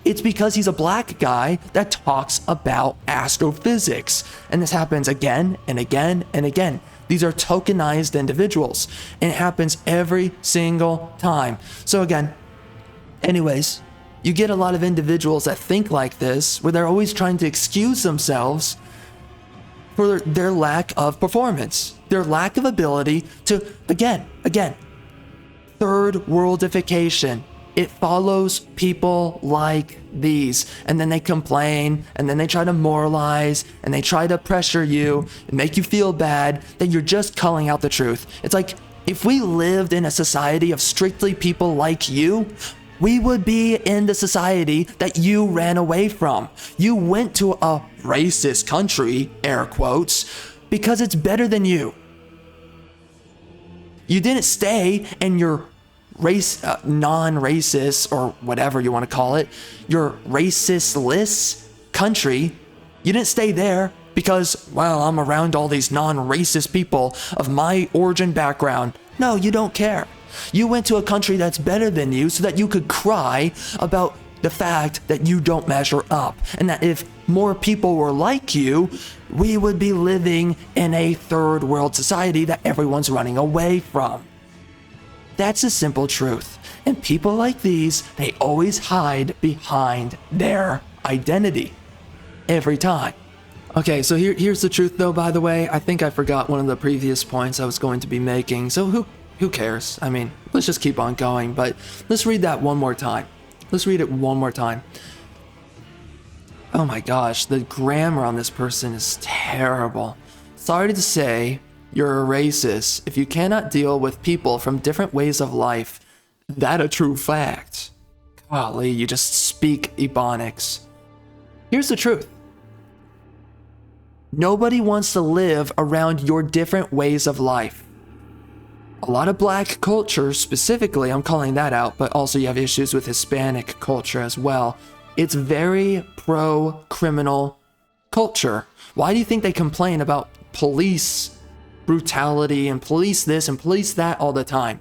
It's because he's a black guy that talks about astrophysics. And this happens again and again and again. These are tokenized individuals, and it happens every single time. So again, anyways, you get a lot of individuals that think like this, where they're always trying to excuse themselves for their lack of performance, their lack of ability to, again, third worldification. It follows people like these, and then they complain, and then they try to moralize, and they try to pressure you and make you feel bad that you're just calling out the truth. It's like, if we lived in a society of strictly people like you, we would be in the society that you ran away from. You went to a racist country, air quotes, because it's better than you. You didn't stay in your non-racist, or whatever you want to call it, your racist-less country. You didn't stay there because, well, I'm around all these non-racist people of my origin background. No, you don't care. You went to a country that's better than you so that you could cry about the fact that you don't measure up, and that if more people were like you, we would be living in a third world society that everyone's running away from. That's a simple truth. And people like these, they always hide behind their identity. Every time. Okay, so here's the truth though, by the way. I think I forgot one of the previous points I was going to be making. So who cares? I mean, let's just keep on going. But let's read that one more time. Let's read it one more time. Oh my gosh, the grammar on this person is terrible. Sorry to say, you're a racist if you cannot deal with people from different ways of life. That a true fact. Golly, you just speak Ebonics. Here's the truth. Nobody wants to live around your different ways of life. A lot of black culture specifically, I'm calling that out, but also you have issues with Hispanic culture as well. It's very pro-criminal culture. Why do you think they complain about police brutality and police this and police that all the time?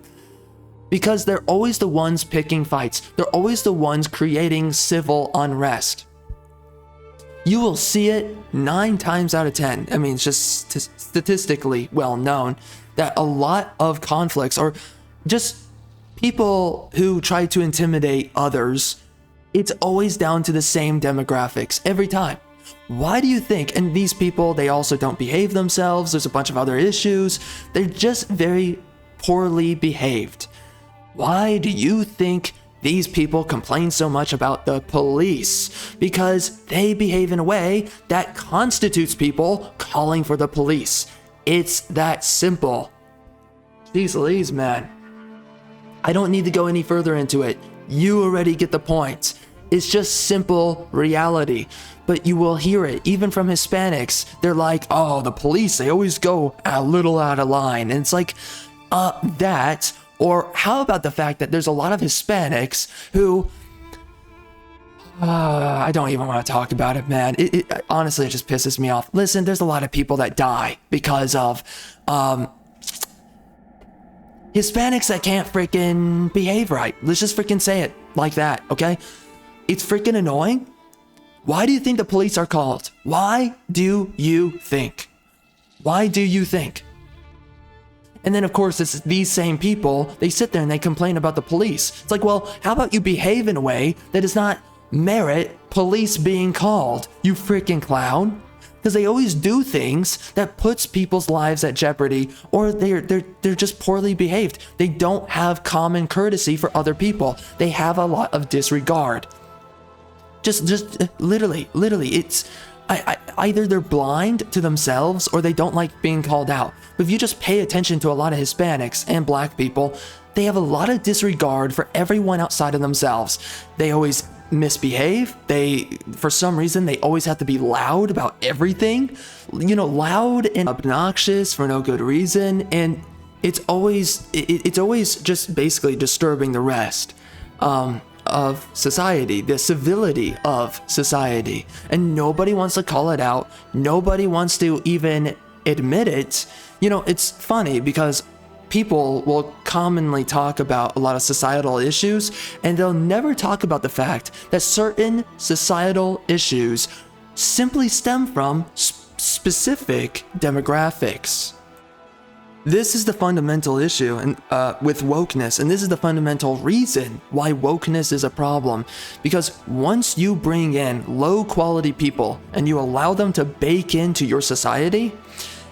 Because they're always the ones picking fights. They're always the ones creating civil unrest. You will see it 9 times out of 10. I mean, it's just statistically well known that a lot of conflicts, or just people who try to intimidate others, it's always down to the same demographics every time. Why do you think? And these people, they also don't behave themselves. There's a bunch of other issues. They're just very poorly behaved. Why do you think these people complain so much about the police? Because they behave in a way that constitutes people calling for the police. It's that simple. Jeez Louise, man. I don't need to go any further into it. You already get the point. It's just simple reality. But you will hear it, even from Hispanics. They're like, oh, the police, they always go a little out of line. And it's like, that, or how about the fact that there's a lot of Hispanics who, I don't even want to talk about it, man. Honestly, it just pisses me off. Listen, there's a lot of people that die because of, Hispanics that can't freaking behave right. Let's just freaking say it like that, okay? It's freaking annoying. Why do you think the police are called? Why do you think? Why do you think? And then, of course, it's these same people, they sit there and they complain about the police. It's like, well, how about you behave in a way that does not merit police being called, you freaking clown? Because they always do things that puts people's lives at jeopardy, or they're just poorly behaved. They don't have common courtesy for other people. They have a lot of disregard. Just literally, it's either they're blind to themselves or they don't like being called out. But if you just pay attention to a lot of Hispanics and black people, they have a lot of disregard for everyone outside of themselves. They always misbehave. For some reason, they always have to be loud about everything. You know, loud and obnoxious for no good reason. And it's always just basically disturbing the rest of society, the civility of society. And nobody wants to call it out. Nobody wants to even admit it. You know, it's funny because people will commonly talk about a lot of societal issues, and they'll never talk about the fact that certain societal issues simply stem from specific demographics. This is the fundamental issue and with wokeness, and this is the fundamental reason why wokeness is a problem. Because once you bring in low quality people and you allow them to bake into your society,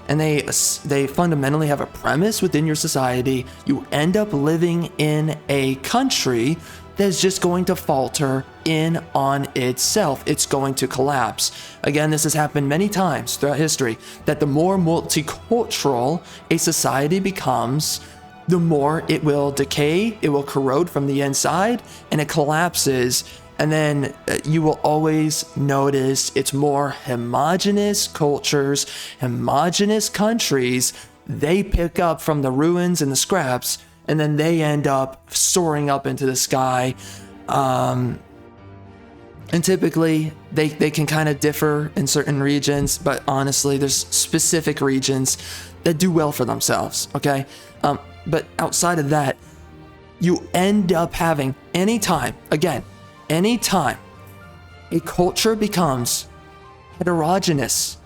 and they fundamentally have a premise within your society, you end up living in a country that's just going to falter in on itself. It's going to collapse. Again, this has happened many times throughout history, that the more multicultural a society becomes, the more it will decay, it will corrode from the inside, and it collapses. And then you will always notice it's more homogenous cultures, homogenous countries. They pick up from the ruins and the scraps, and then they end up soaring up into the sky. And typically, they can kind of differ in certain regions, but honestly, there's specific regions that do well for themselves, okay? But outside of that, you end up having anytime a culture becomes heterogeneous,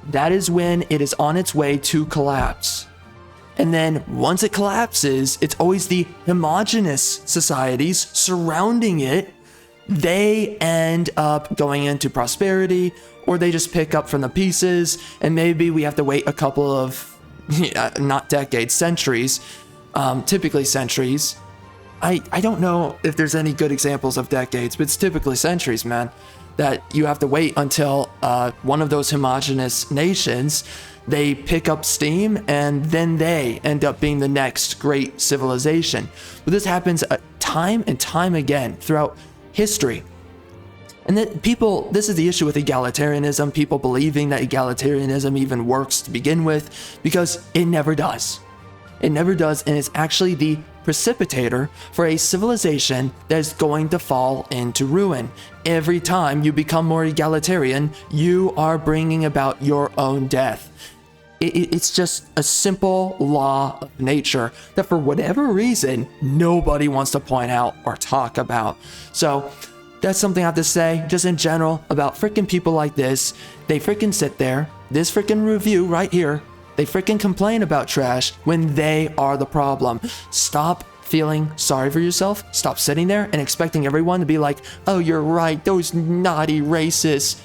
that is when it is on its way to collapse. And then once it collapses, it's always the homogenous societies surrounding it. They end up going into prosperity, or they just pick up from the pieces, and maybe we have to wait a couple of, not decades, centuries, typically centuries. I don't know if there's any good examples of decades, but it's typically centuries, man, that you have to wait until one of those homogenous nations, they pick up steam, and then they end up being the next great civilization. But this happens time and time again throughout history. And that this is the issue with egalitarianism, people believing that egalitarianism even works to begin with, because it never does. It never does, and it's actually the precipitator for a civilization that is going to fall into ruin. Every time you become more egalitarian, you are bringing about your own death. It's just a simple law of nature that for whatever reason, nobody wants to point out or talk about. So that's something I have to say just in general about freaking people like this. They freaking sit there, this freaking review right here, they freaking complain about trash when they are the problem. Stop feeling sorry for yourself. Stop sitting there and expecting everyone to be like, oh, you're right, those naughty racists.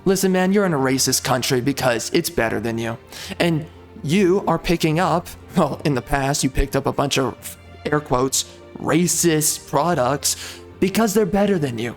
Listen, man, you're in a racist country because it's better than you. And you are picking up, well, in the past, you picked up a bunch of, air quotes, racist products because they're better than you.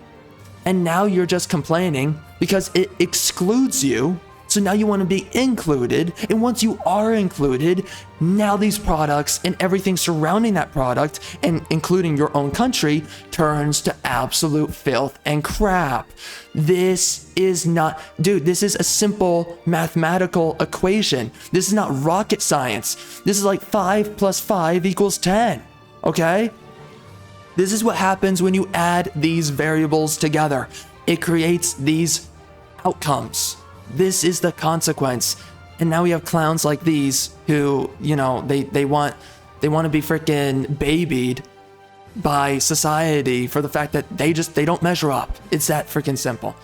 And now you're just complaining because it excludes you. So now you want to be included. And once you are included, now these products and everything surrounding that product, and including your own country, turns to absolute filth and crap. This is not, dude, this is a simple mathematical equation. This is not rocket science. This is like 5 + 5 = 10, okay? This is what happens when you add these variables together. It creates these outcomes. This is the consequence. And now we have clowns like these who, you know, they want to be freaking babied by society for the fact that they don't measure up. It's that freaking simple.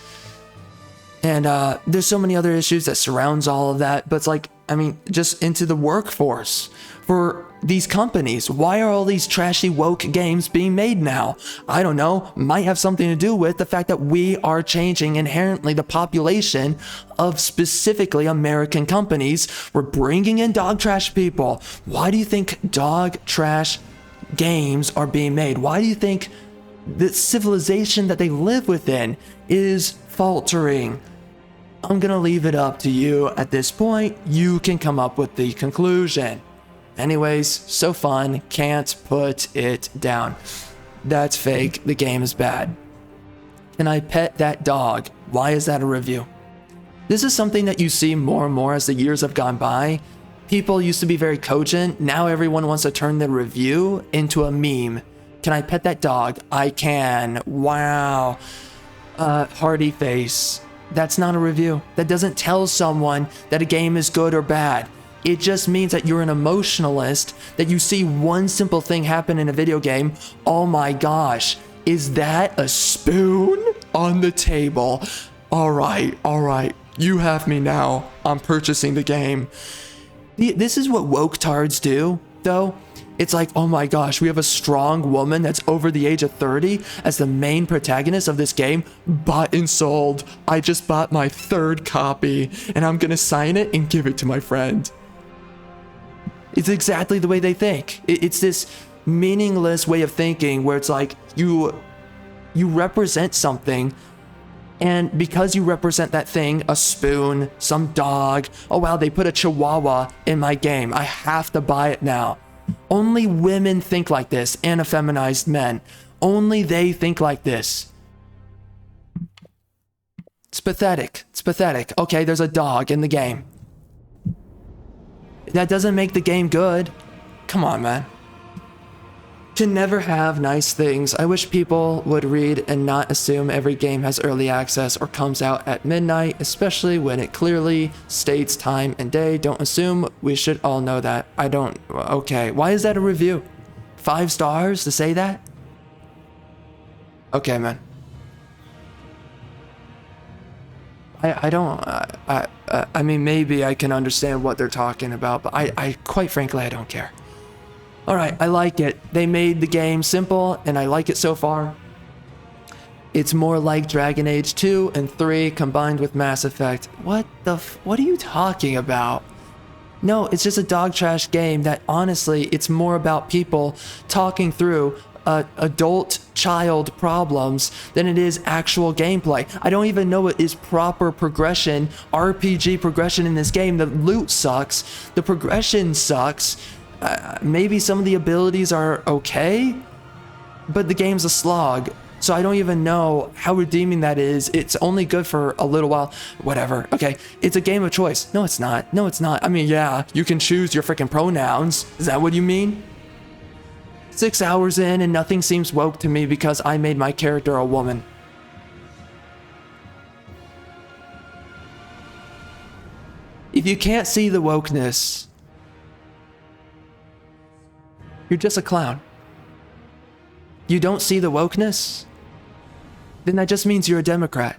And there's so many other issues that surrounds all of that, but it's like, I mean, just into the workforce for these companies. Why are all these trashy woke games being made now? I don't know. Might have something to do with the fact that we are changing inherently the population of specifically American companies. We're bringing in dog trash people. Why do you think dog trash games are being made? Why do you think the civilization that they live within is faltering? I'm gonna leave it up to you at this point. You can come up with the conclusion. Anyways, so fun, can't put it down. That's fake, the game is bad. Can I pet that dog? Why is that a review? This is something that you see more and more as the years have gone by. People used to be very cogent, now everyone wants to turn the review into a meme. Can I pet that dog? I can. Wow. Hardy face. That's not a review. That doesn't tell someone that a game is good or bad. It just means that you're an emotionalist, that you see one simple thing happen in a video game. Oh my gosh, is that a spoon on the table? All right, you have me now. I'm purchasing the game. This is what woke tards do, though. It's like, oh my gosh, we have a strong woman that's over the age of 30 as the main protagonist of this game. Bought and sold. I just bought my 3rd copy, and I'm gonna sign it and give it to my friend. It's exactly the way they think. It's this meaningless way of thinking where it's like, you represent something, and because you represent that thing, a spoon, some dog, oh wow, they put a chihuahua in my game, I have to buy it now. Only women think like this, and effeminized men. Only they think like this. It's pathetic. It's pathetic. Okay, there's a dog in the game. That doesn't make the game good. Come on, man. Can never have nice things. I wish people would read and not assume every game has early access or comes out at midnight, especially when it clearly states time and day. Don't assume. We should all know that. I don't. Okay, why is that a review? 5 stars to say that? Okay, man. I mean, maybe I can understand what they're talking about, but I quite frankly, I don't care. Alright, I like it. They made the game simple, and I like it so far. It's more like Dragon Age 2 and 3 combined with Mass Effect. What are you talking about? No, it's just a dog trash game that honestly, it's more about people talking through adult child problems than it is actual gameplay. I don't even know what is proper progression, RPG progression in this game. The loot sucks. The progression sucks. Maybe some of the abilities are okay, but the game's a slog. So I don't even know how redeeming that is. It's only good for a little while. Whatever. Okay, it's a game of choice. No, it's not. No, it's not. I mean, yeah, you can choose your freaking pronouns. Is that what you mean? 6 hours in and nothing seems woke to me because I made my character a woman. If you can't see the wokeness, you're just a clown. You don't see the wokeness? Then that just means you're a Democrat.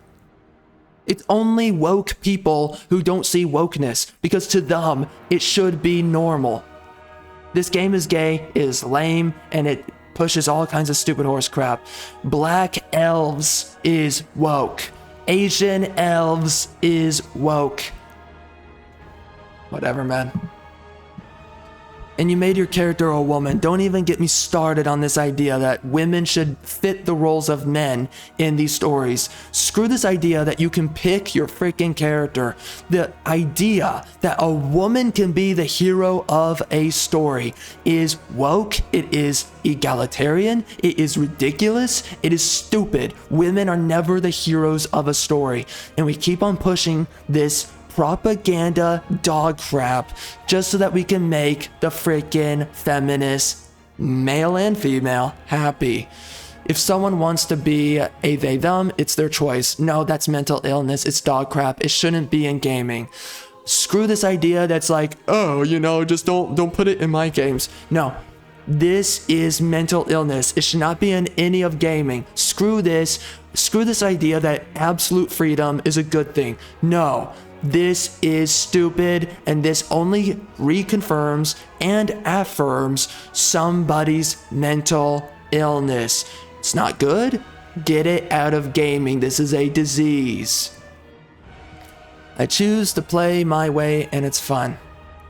It's only woke people who don't see wokeness, because to them, it should be normal. This game is gay, it is lame, and it pushes all kinds of stupid horse crap. Black elves is woke. Asian elves is woke. Whatever, man. And you made your character a woman. Don't even get me started on this idea that women should fit the roles of men in these stories. Screw this idea that you can pick your freaking character. The idea that a woman can be the hero of a story is woke. It is egalitarian. It is ridiculous. It is stupid. Women are never the heroes of a story. And we keep on pushing this propaganda dog crap just so that we can make the freaking feminists, male and female, happy. If someone wants to be a they them, it's their choice. No, that's mental illness. It's dog crap. It shouldn't be in gaming. Screw this idea that's like, oh, you know, just don't put it in my games. No. This is mental illness. It should not be in any of gaming. Screw this. Screw this idea that absolute freedom is a good thing. No. This is stupid, and this only reconfirms and affirms somebody's mental illness. It's not good. Get it out of gaming. This is a disease. I choose to play my way, and it's fun.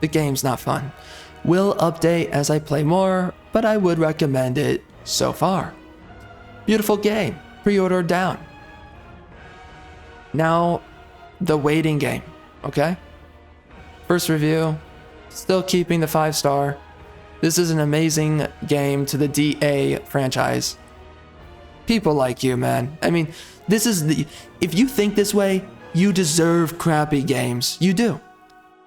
The game's not fun. Will update as I play more, but I would recommend it so far. Beautiful game. Pre-order down. Now, the waiting game, okay? First review, still keeping the 5-star. This is an amazing game to the DA franchise. People like you, man. I mean, this is the... If you think this way, you deserve crappy games. You do.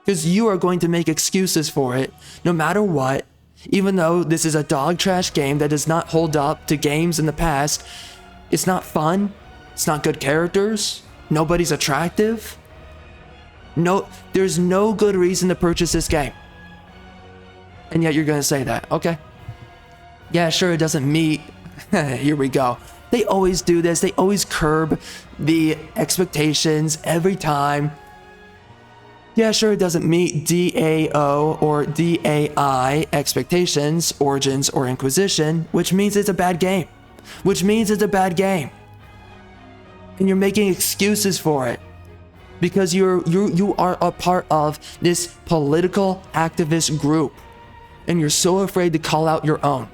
Because you are going to make excuses for it, no matter what. Even though this is a dog trash game that does not hold up to games in the past, it's not fun. It's not good characters. Nobody's attractive. No, there's no good reason to purchase this game. And yet you're gonna say that, okay? Yeah, sure, it doesn't meet. Here we go. They always do this. They always curb the expectations every time. Yeah, sure, it doesn't meet DAO or DAI expectations, Origins, or Inquisition, which means it's a bad game. Which means it's a bad game. And you're making excuses for it. Because you are a part of this political activist group. And you're so afraid to call out your own.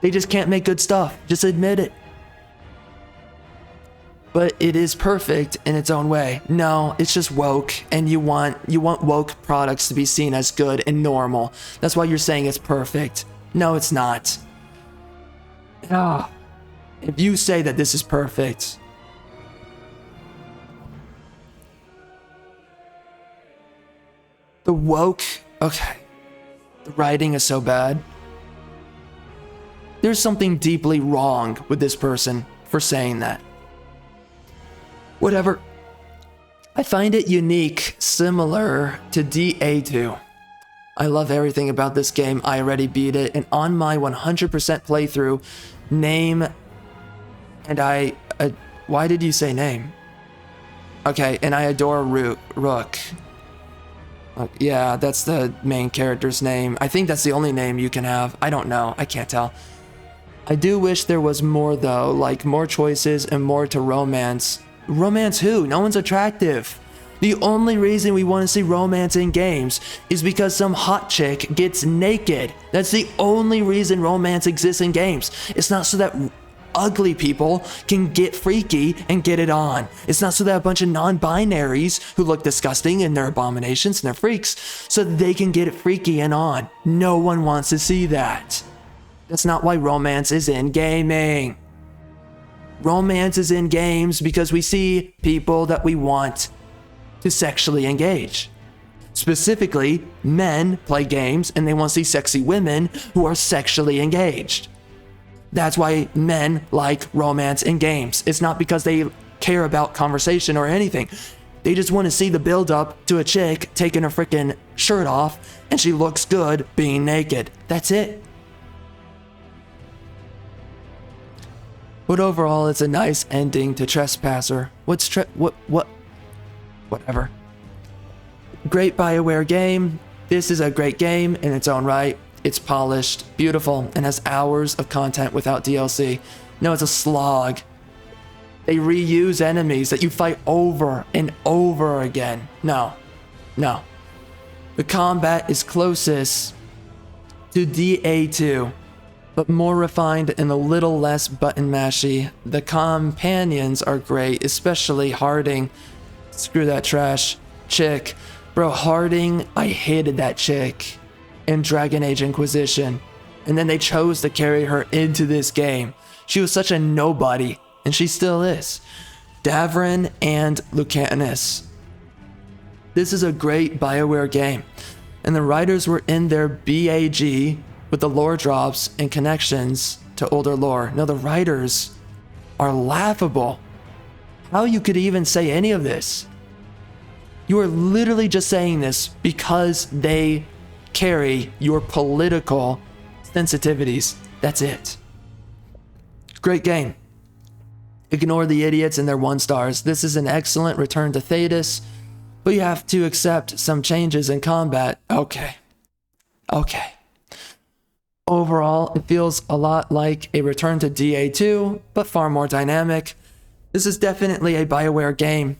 They just can't make good stuff. Just admit it. But it is perfect in its own way. No, it's just woke, and you want woke products to be seen as good and normal. That's why you're saying it's perfect. No, it's not. Ah, if you say that this is perfect, the woke, okay, the writing is so bad. There's something deeply wrong with this person for saying that. Whatever. I find it unique, similar to DA2. I love everything about this game. I already beat it, and on my 100% playthrough, name, and why did you say name? Okay, and I adore Rook. Yeah, that's the main character's name. I think that's the only name you can have. I don't know. I can't tell. I do wish there was more, though, like more choices and more to romance. Romance who? No one's attractive. The only reason we want to see romance in games is because some hot chick gets naked. That's the only reason romance exists in games. It's not so that ugly people can get freaky and get it on. It's not so that a bunch of non-binaries who look disgusting and they're abominations and they're freaks, so that they can get it freaky and on. No one wants to see that. That's not why romance is in gaming. Romance is in games because we see people that we want to sexually engage. Specifically, men play games and they want to see sexy women who are sexually engaged. That's why men like romance in games. It's not because they care about conversation or anything. They just want to see the build up to a chick taking her freaking shirt off and she looks good being naked. That's it. But overall, it's a nice ending to Trespasser. Whatever. Great BioWare game. This is a great game in its own right. It's polished, beautiful, and has hours of content without DLC. No, it's a slog. They reuse enemies that you fight over and over again. No. The combat is closest to DA2. But more refined and a little less button mashy. The companions are great, especially Harding. Screw that trash chick. Bro, Harding, I hated that chick in Dragon Age Inquisition. And then they chose to carry her into this game. She was such a nobody, and she still is. Davrin and Lucanus. This is a great BioWare game. And the writers were in their BAG with the lore drops and connections to older lore. Now the writers are laughable. How you could even say any of this? You are literally just saying this because they carry your political sensitivities. That's it. Great game. Ignore the idiots and their 1 stars. This is an excellent return to Thedas, but you have to accept some changes in combat. Okay. Overall, it feels a lot like a return to DA2, but far more dynamic. This is definitely a BioWare game,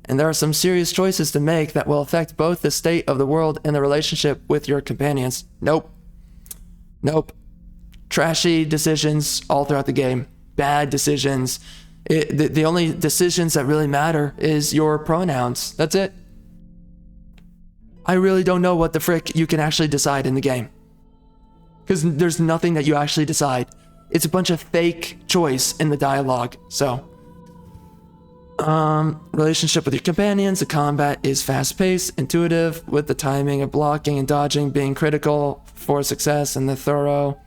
and there are some serious choices to make that will affect both the state of the world and the relationship with your companions. Nope. Trashy decisions all throughout the game. Bad decisions. The only decisions that really matter is your pronouns. That's it. I really don't know what the frick you can actually decide in the game. Because there's nothing that you actually decide. It's a bunch of fake choice in the dialogue. So, relationship with your companions. The combat is fast-paced, intuitive, with the timing of blocking and dodging being critical for success, and the thorough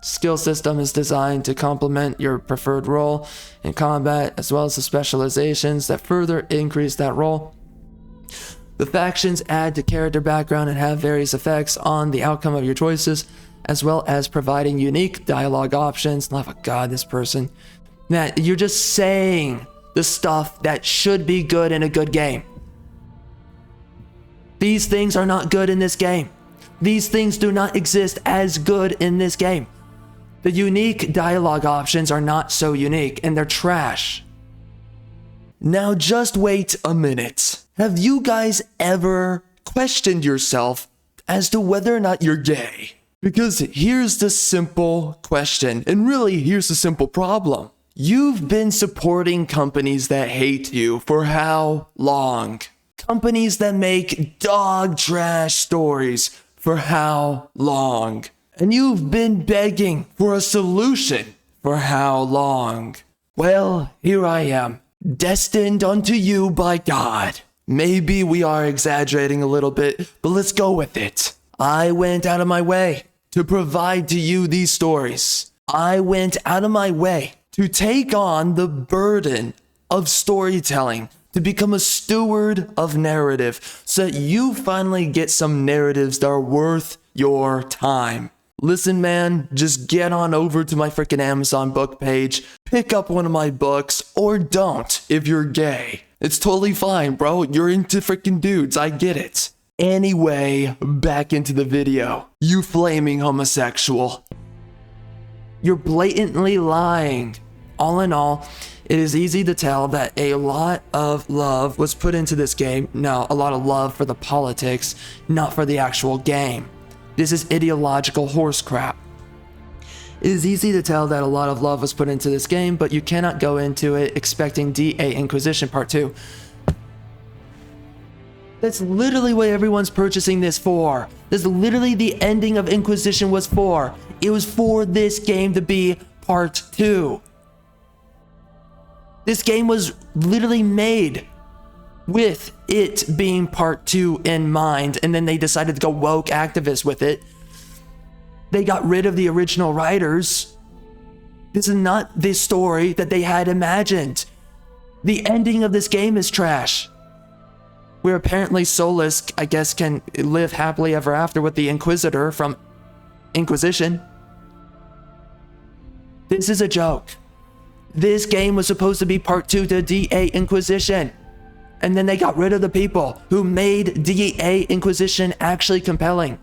skill system is designed to complement your preferred role in combat, as well as the specializations that further increase that role. The factions add to character background and have various effects on the outcome of your choices, as well as providing unique dialogue options. Love of God, this person. Man, you're just saying the stuff that should be good in a good game. These things are not good in this game. These things do not exist as good in this game. The unique dialogue options are not so unique, and they're trash. Now just wait a minute. Have you guys ever questioned yourself as to whether or not you're gay? Because here's the simple question, and really here's the simple problem. You've been supporting companies that hate you for how long? Companies that make dog trash stories for how long? And you've been begging for a solution for how long? Well, here I am, destined unto you by God. Maybe we are exaggerating a little bit, but let's go with it. I went out of my way to provide to you these stories. I went out of my way to take on the burden of storytelling, to become a steward of narrative, so that you finally get some narratives that are worth your time. Listen, man, just get on over to my freaking Amazon book page, pick up one of my books, or don't if you're gay. It's totally fine, bro. You're into freaking dudes. I get it. Anyway, back into the video. You flaming homosexual. You're blatantly lying. All in all, it is easy to tell that a lot of love was put into this game. No, a lot of love for the politics, not for the actual game. This is ideological horse crap. It is easy to tell that a lot of love was put into this game, but you cannot go into it expecting DA Inquisition Part 2. That's literally what everyone's purchasing this for. That's literally the ending of Inquisition was for. It was for this game to be Part 2. This game was literally made with it being Part 2 in mind, and then they decided to go woke activist with it. They got rid of the original writers. This is not the story that they had imagined. The ending of this game is trash. Where apparently Solus, I guess, can live happily ever after with the Inquisitor from Inquisition. This is a joke. This game was supposed to be Part 2 to DA Inquisition. And then they got rid of the people who made DA Inquisition actually compelling.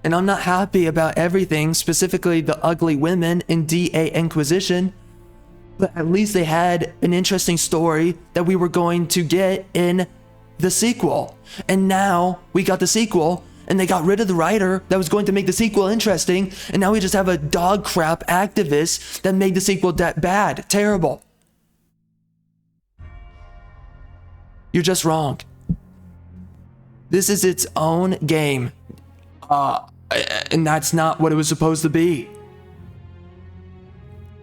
And I'm not happy about everything, specifically the ugly women in DA Inquisition. But at least they had an interesting story that we were going to get in the sequel. And now we got the sequel, and they got rid of the writer that was going to make the sequel interesting, and now we just have a dog crap activist that made the sequel that bad, terrible. You're just wrong. This is its own game. And that's not what it was supposed to be.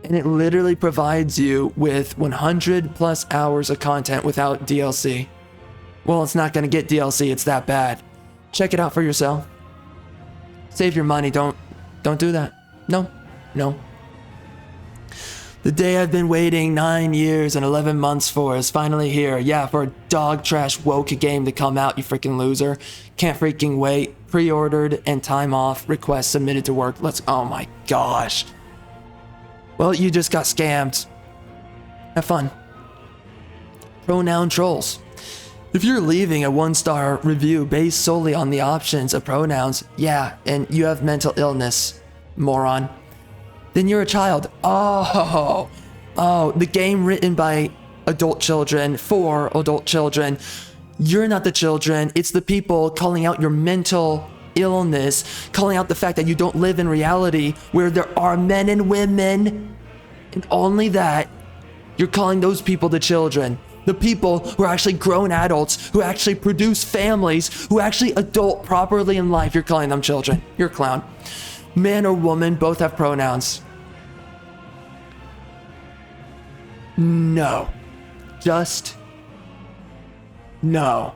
And it literally provides you with 100 plus hours of content without DLC. Well, it's not gonna get DLC, it's that bad. Check it out for yourself. Save your money, don't do that. No. The day I've been waiting 9 years and 11 months for is finally here. Yeah, for a dog trash woke game to come out, you freaking loser. Can't freaking wait. Pre-ordered and time off. Request submitted to work. Oh my gosh. Well, you just got scammed. Have fun. Pronoun trolls. If you're leaving a 1-star review based solely on the options of pronouns, yeah, and you have mental illness, moron, then you're a child. Oh, the game written by adult children for adult children. You're not the children. It's the people calling out your mental illness, calling out the fact that you don't live in reality where there are men and women, and only that. You're calling those people the children. The people who are actually grown adults, who actually produce families, who actually adult properly in life, you're calling them children. You're a clown. Man or woman, both have pronouns. No. Just no.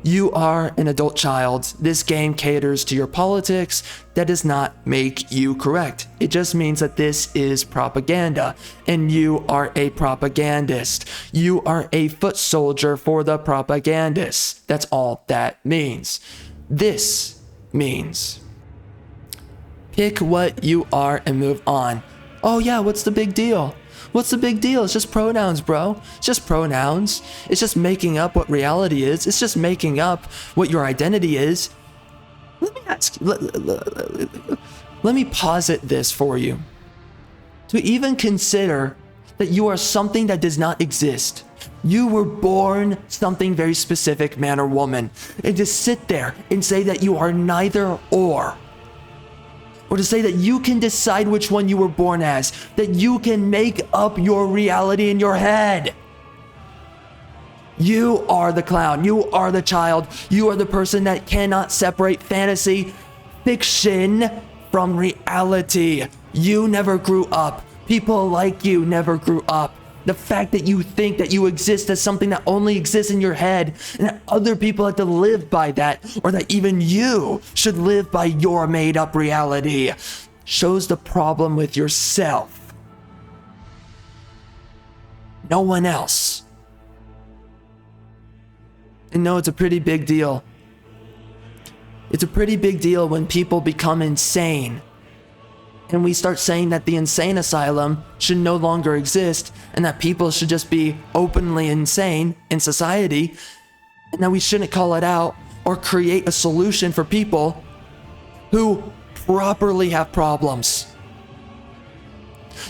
You are an adult child. This game caters to your politics. That does not make you correct. It just means that this is propaganda, and you are a propagandist. You are a foot soldier for the propagandists. That's all that means. This means pick what you are and move on. Oh yeah, what's the big deal? What's the big deal? It's just pronouns, bro. It's just pronouns. It's just making up what reality is. It's just making up what your identity is. Let me ask you, let me posit this for you. To even consider that you are something that does not exist. You were born something very specific, man or woman. And to sit there and say that you are neither or to say that you can decide which one you were born as, that you can make up your reality in your head. You are the clown. You are the child. You are the person that cannot separate fantasy, fiction from reality. You never grew up. People like you never grew up. The fact that you think that you exist as something that only exists in your head and that other people have to live by that, or that even you should live by your made-up reality, shows the problem with yourself. No one else. And no, it's a pretty big deal. It's a pretty big deal when people become insane. And we start saying that the insane asylum should no longer exist and that people should just be openly insane in society, and that we shouldn't call it out or create a solution for people who properly have problems.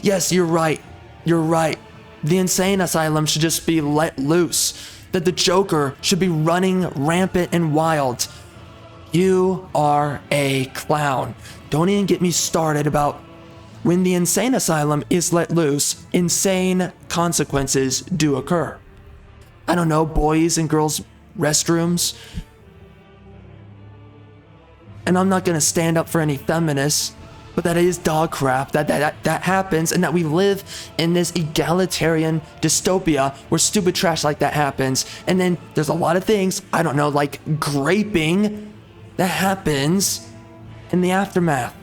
Yes, you're right. You're right. The insane asylum should just be let loose. That the Joker should be running rampant and wild. You are a clown. Don't even get me started about when the insane asylum is let loose, insane consequences do occur. I don't know, boys and girls restrooms. And I'm not gonna stand up for any feminists, but that is dog crap that happens, and that we live in this egalitarian dystopia where stupid trash like that happens. And then there's a lot of things, I don't know, like graping that happens in the aftermath.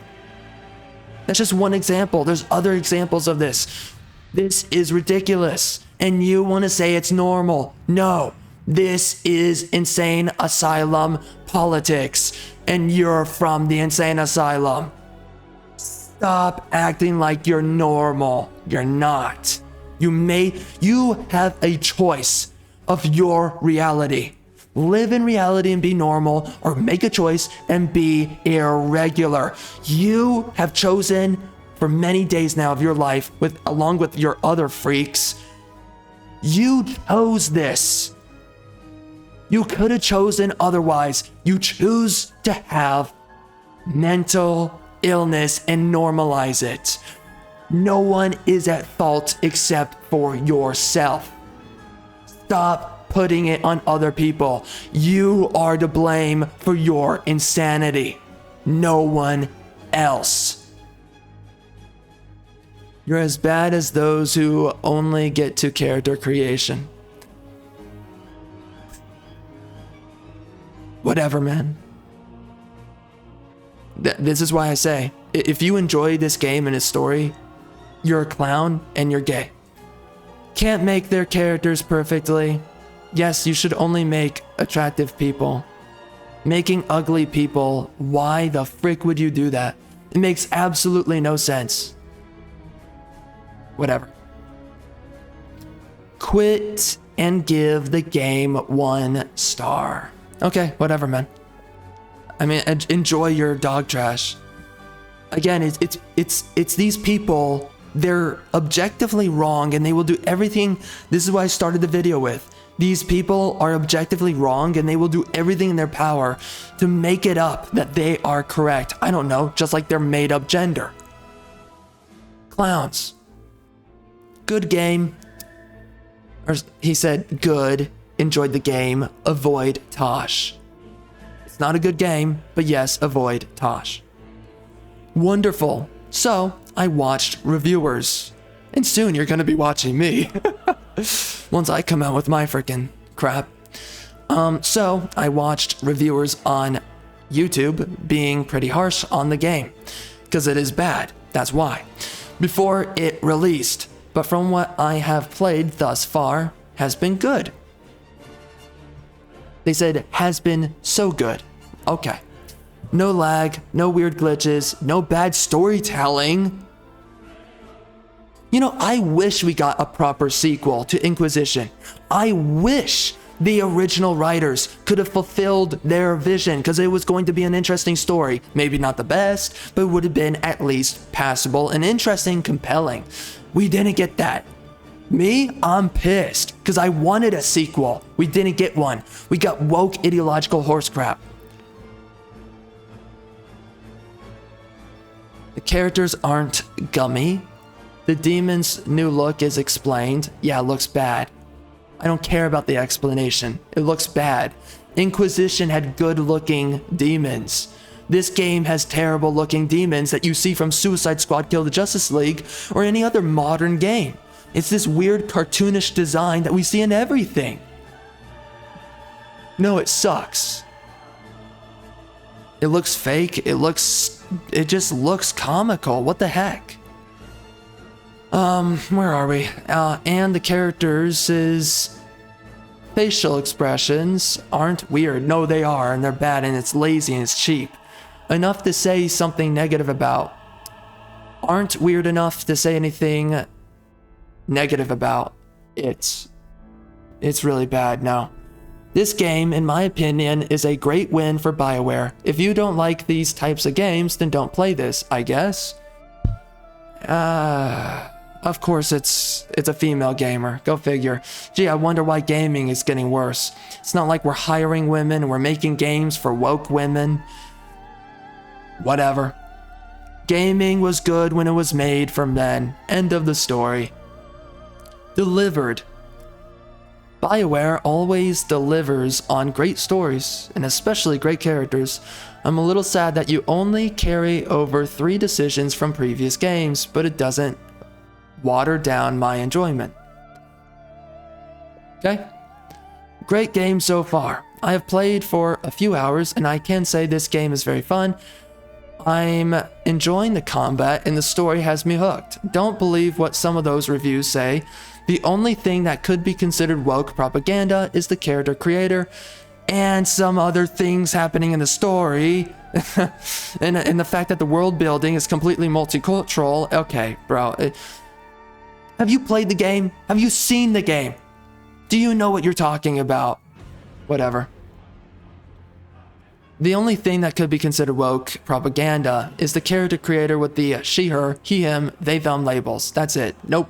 That's just one example. There's other examples of this. This is ridiculous. And you want to say it's normal. No, this is insane asylum politics. And you're from the insane asylum. Stop acting like you're normal. You're not. You have a choice of your reality. Live in reality and be normal, or make a choice and be irregular. You have chosen for many days now of your life, along with your other freaks. You chose this. You could have chosen otherwise. You choose to have mental illness and normalize it. No one is at fault except for yourself. Stop putting it on other people. You are to blame for your insanity. No one else. You're as bad as those who only get to character creation. Whatever, man. This is why I say, if you enjoy this game and its story, you're a clown and you're gay. Can't make their characters perfectly. Yes, you should only make attractive people. Making ugly people, why the frick would you do that? It makes absolutely no sense. Whatever. Quit and give the game 1 star. Okay, whatever, man. I mean, enjoy your dog trash. Again, it's these people, they're objectively wrong and they will do everything. This is what I started the video with. These people are objectively wrong and they will do everything in their power to make it up that they are correct. I don't know, just like their made up gender. Clowns. Good game. Or he said good, enjoyed the game, avoid Tosh. It's not a good game, but yes, avoid Tosh. Wonderful. So, I watched reviewers. And soon you're gonna be watching me. Once I come out with my freaking crap. So I watched reviewers on YouTube being pretty harsh on the game. Because it is bad. That's why. Before it released. But from what I have played thus far, has been good. They said, has been so good. Okay. No lag, no weird glitches, no bad storytelling. You know, I wish we got a proper sequel to Inquisition. I wish the original writers could have fulfilled their vision, because it was going to be an interesting story. Maybe not the best, but it would have been at least passable and interesting, compelling. We didn't get that. Me, I'm pissed, because I wanted a sequel. We didn't get one. We got woke ideological horse crap. The characters aren't gummy. The demon's new look is explained. Yeah, it looks bad. I don't care about the explanation. It looks bad. Inquisition had good-looking demons. This game has terrible-looking demons that you see from Suicide Squad Kill the Justice League or any other modern game. It's this weird cartoonish design that we see in everything. No, it sucks. It looks fake. It just looks comical. What the heck? Where are we? And the characters' facial expressions aren't weird. No, they are, and they're bad, and it's lazy, and it's cheap. Enough to say something negative about. Aren't weird enough to say anything negative about. It's really bad, no. This game, in my opinion, is a great win for BioWare. If you don't like these types of games, then don't play this, I guess. Of course it's a female gamer. Go figure. Gee, I wonder why gaming is getting worse. It's not like we're hiring women and we're making games for woke women. Whatever. Gaming was good when it was made for men. End of the story. Delivered. BioWare always delivers on great stories, and especially great characters. I'm a little sad that you only carry over 3 decisions from previous games, but it doesn't water down my enjoyment. Okay? Great game so far. I have played for a few hours, and I can say this game is very fun. I'm enjoying the combat, and the story has me hooked. Don't believe what some of those reviews say. The only thing that could be considered woke propaganda is the character creator and some other things happening in the story. and the fact that the world building is completely multicultural. Okay, bro. Have you played the game? Have you seen the game? Do you know what you're talking about? Whatever. The only thing that could be considered woke propaganda is the character creator with the she, her, he, him, they, them labels. That's it. Nope.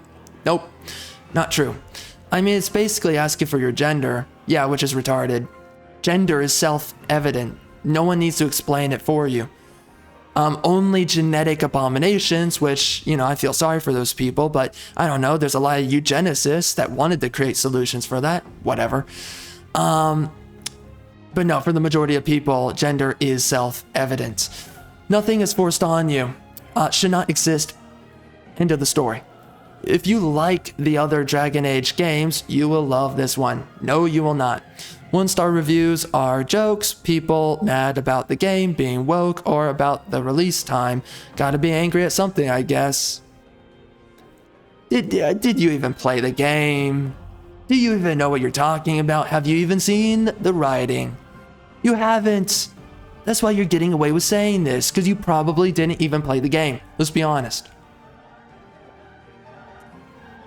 Not true. I mean, it's basically asking for your gender. Yeah, which is retarded. Gender is self-evident. No one needs to explain it for you. Only genetic abominations, which, you know, I feel sorry for those people, but I don't know, there's a lot of eugenicists that wanted to create solutions for that. Whatever. But no, for the majority of people, gender is self-evident. Nothing is forced on you. Should not exist. End of the story. If you like the other Dragon Age games, you will love this one. No, you will not. 1-star reviews are jokes, people mad about the game being woke or about the release time. Gotta be angry at something, I guess. Did you even play the game? Do you even know what you're talking about? Have you even seen the writing? You haven't. That's why you're getting away with saying this, because you probably didn't even play the game. Let's be honest.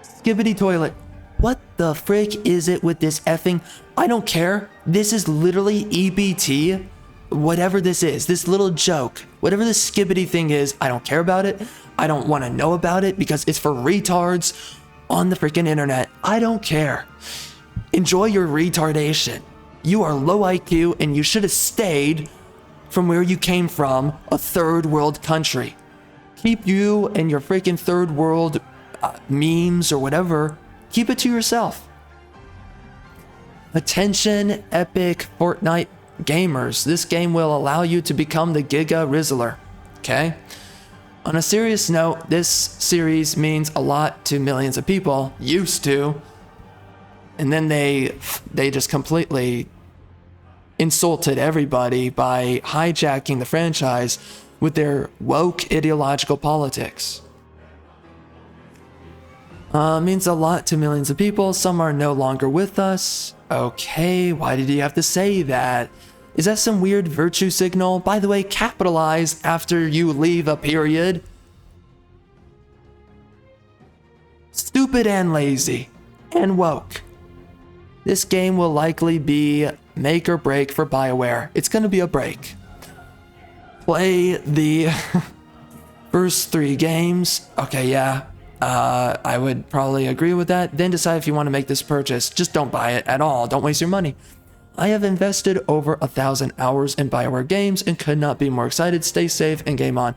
Skibbity toilet. What the frick is it with this effing? I don't care. This is literally EBT. Whatever this is, this little joke, whatever this skibbity thing is, I don't care about it. I don't want to know about it because it's for retards on the freaking internet. I don't care. Enjoy your retardation. You are low IQ and you should have stayed from where you came from, a third world country. Keep you and your freaking third world memes or whatever, keep it to yourself. Attention, epic Fortnite gamers. This game will allow you to become the Giga Rizzler. Okay? On a serious note, this series means a lot to millions of people. Used to. And then they just completely insulted everybody by hijacking the franchise with their woke ideological politics. Means a lot to millions of people. Some are no longer with us. Okay, why did you have to say that? Is that some weird virtue signal? By the way, capitalize after you leave a period. Stupid and lazy. And woke. This game will likely be make or break for BioWare. It's gonna be a break. Play the first 3 games. Okay, yeah. I would probably agree with that. Then decide if you want to make this purchase. Just don't buy it at all. Don't waste your money. I have invested over 1,000 hours in BioWare games and could not be more excited. Stay safe and game on.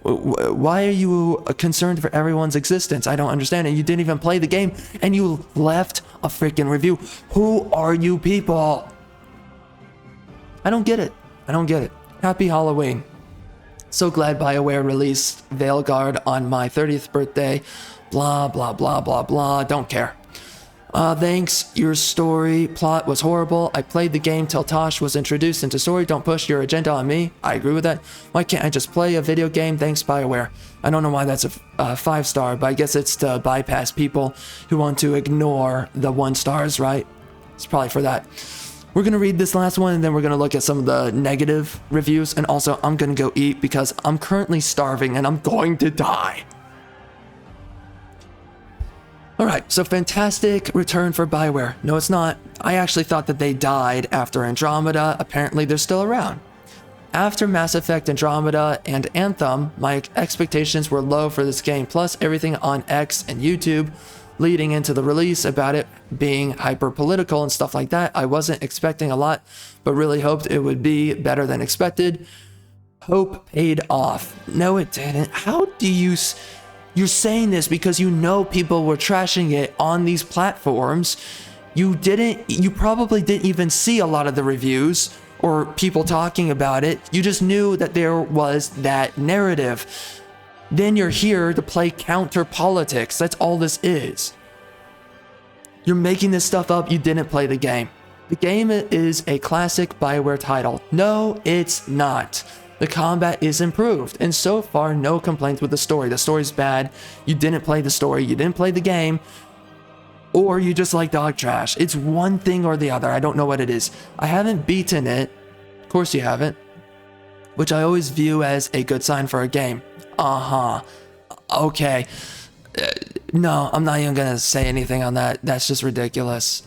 Why are you concerned for everyone's existence? I don't understand it. You didn't even play the game and you left a freaking review. Who are you people? I don't get it. I don't get it. Happy Halloween. So glad BioWare released Veilguard on my 30th birthday. Blah, blah, blah, blah, blah. Don't care. Thanks. Your story plot was horrible. I played the game till Tosh was introduced into story. Don't push your agenda on me. I agree with that. Why can't I just play a video game? Thanks, BioWare. I don't know why that's a 5-star, but I guess it's to bypass people who want to ignore the 1 stars, right? It's probably for that. We're going to read this last one, and then we're going to look at some of the negative reviews. And also, I'm going to go eat because I'm currently starving and I'm going to die. All right, so fantastic return for BioWare. No, it's not. I actually thought that they died after Andromeda. Apparently, they're still around. After Mass Effect Andromeda and Anthem, my expectations were low for this game. Plus, everything on X and YouTube leading into the release about it being hyper-political and stuff like that. I wasn't expecting a lot, but really hoped it would be better than expected. Hope paid off. No, it didn't. How do you... You're saying this because you know people were trashing it on these platforms. You probably didn't even see a lot of the reviews or people talking about it. You just knew that there was that narrative. Then you're here to play counter politics. That's all this is. You're making this stuff up. You didn't play the game. The game is a classic BioWare title. No, it's not. The combat is improved, and so far, no complaints with the story. The story's bad. You didn't play the story. You didn't play the game. Or you just like dog trash. It's one thing or the other. I don't know what it is. I haven't beaten it. Of course you haven't. Which I always view as a good sign for a game. Okay. No, I'm not even gonna say anything on that. That's just ridiculous.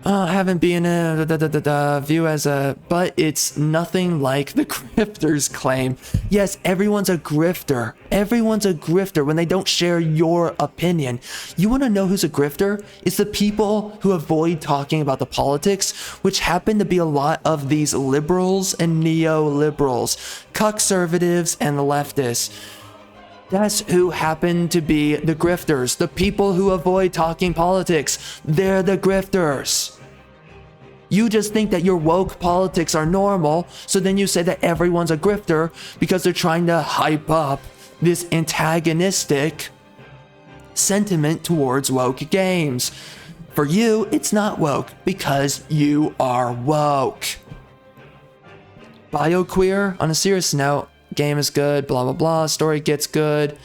Haven't been a view as a, but it's nothing like the grifters claim. Yes, everyone's a grifter. Everyone's a grifter when they don't share your opinion. You want to know who's a grifter? It's the people who avoid talking about the politics, which happen to be a lot of these liberals and neoliberals, cuckservatives and the leftists. That's who happen to be the grifters. The people who avoid talking politics. They're the grifters. You just think that your woke politics are normal, so then you say that everyone's a grifter because they're trying to hype up this antagonistic sentiment towards woke games. For you, it's not woke because you are woke. BioQueer, on a serious note, game is good, blah, blah, blah. Story gets good.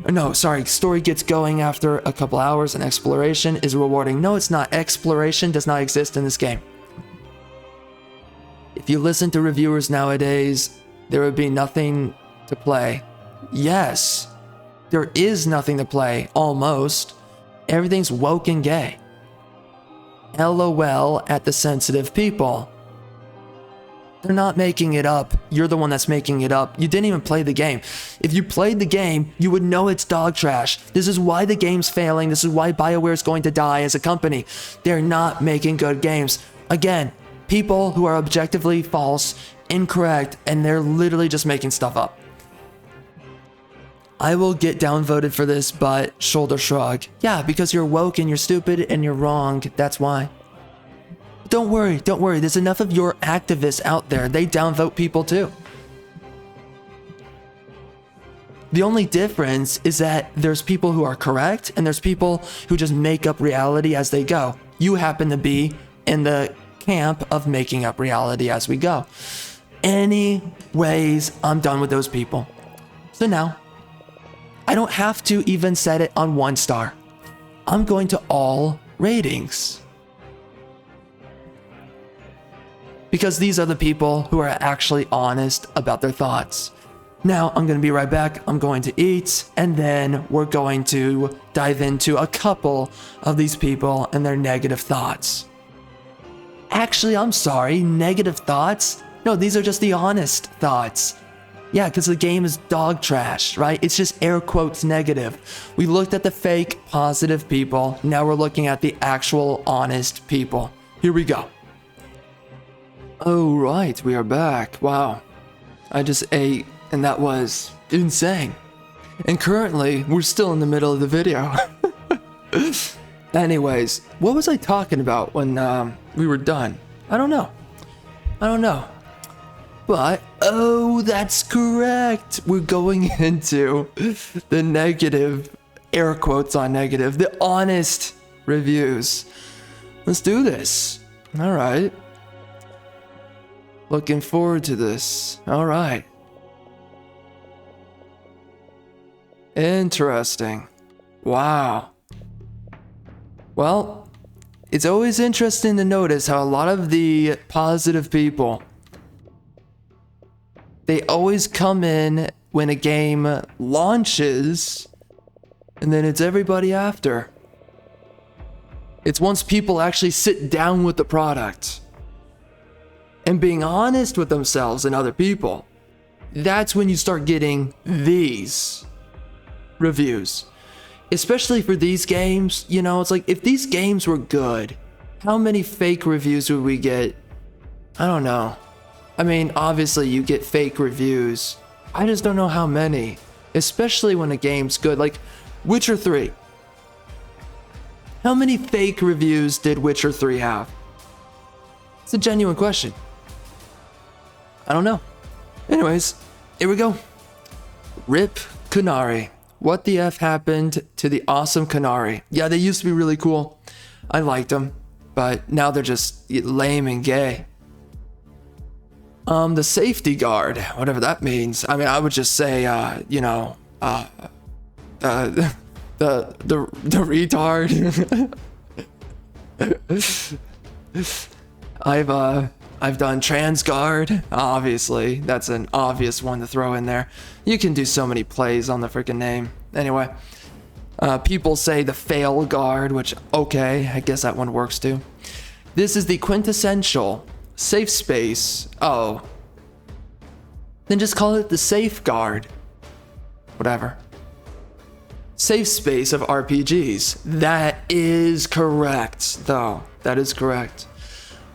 No, sorry. Story gets going after a couple hours and exploration is rewarding. No, it's not. Exploration does not exist in this game. If you listen to reviewers nowadays, there would be nothing to play. Yes, there is nothing to play, almost. Everything's woke and gay. LOL at the sensitive people. They're not making it up. You're the one that's making it up. You didn't even play the game. If you played the game, you would know it's dog trash. This is why the game's failing. This is why BioWare is going to die as a company. They're not making good games. Again, people who are objectively false, incorrect, and they're literally just making stuff up. I will get downvoted for this, but shoulder shrug. Yeah, because you're woke and you're stupid and you're wrong. That's why. Don't worry, don't worry. There's enough of your activists out there. They downvote people too. The only difference is that there's people who are correct and there's people who just make up reality as they go. You happen to be in the camp of making up reality as we go. Anyways, I'm done with those people. So now, I don't have to even set it on 1 star. I'm going to all ratings. Because these are the people who are actually honest about their thoughts. Now, I'm going to be right back. I'm going to eat, and then we're going to dive into a couple of these people and their negative thoughts. Actually, I'm sorry, negative thoughts? No, these are just the honest thoughts. Yeah, because the game is dog trash, right? It's just air quotes negative. We looked at the fake positive people. Now we're looking at the actual honest people. Here we go. Oh, right, we are back. Wow. I just ate, and that was insane. And currently, we're still in the middle of the video. Anyways, what was I talking about when we were done? I don't know. But, oh, that's correct. We're going into the negative, air quotes on negative, the honest reviews. Let's do this. All right. Looking forward to this. All right. Interesting. Wow. Well, it's always interesting to notice how a lot of the positive people, they always come in when a game launches, and then it's everybody after. It's once people actually sit down with the product and being honest with themselves and other people, that's when you start getting these reviews. Especially for these games, you know, it's like, if these games were good, how many fake reviews would we get? I don't know. I mean, obviously you get fake reviews. I just don't know how many. Especially when a game's good. Like, Witcher 3. How many fake reviews did Witcher 3 have? It's a genuine question. I don't know. Anyways, here we go. Rip Kunari. What the F happened to the awesome Kunari? Yeah, they used to be really cool. I liked them, but now they're just lame and gay. The safety guard, whatever that means. I mean, I would just say, you know, the retard. I've done trans guard. Obviously, that's an obvious one to throw in there. You can do so many plays on the freaking name. Anyway, people say the fail guard, which, okay, I guess that one works too. This is the quintessential safe space. Oh, then just call it the safeguard. Whatever. Safe space of RPGs. That is correct, though. That is correct.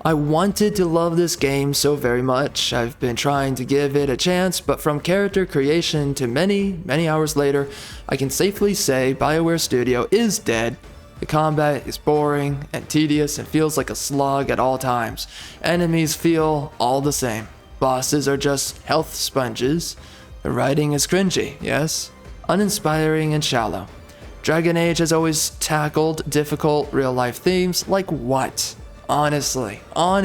I wanted to love this game so very much. I've been trying to give it a chance, but from character creation to many, many hours later, I can safely say BioWare Studio is dead. The combat is boring and tedious and feels like a slog at all times. Enemies feel all the same. Bosses are just health sponges. The writing is cringy, yes, uninspiring and shallow. Dragon Age has always tackled difficult real-life themes. Like what? Honestly. And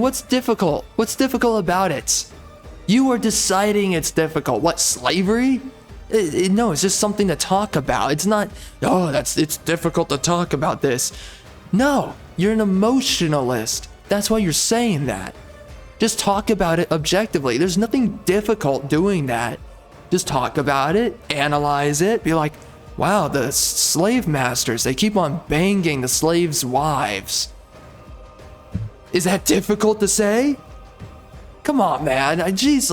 what's difficult? What's difficult about it? You are deciding it's difficult. What, slavery? No, it's just something to talk about. It's not, oh, it's difficult to talk about this. No, you're an emotionalist. That's why you're saying that. Just talk about it objectively. There's nothing difficult doing that. Just talk about it, analyze it, be like, wow, the slave masters, they keep on banging the slaves' wives. Is that difficult to say? Come on, man. Jeez,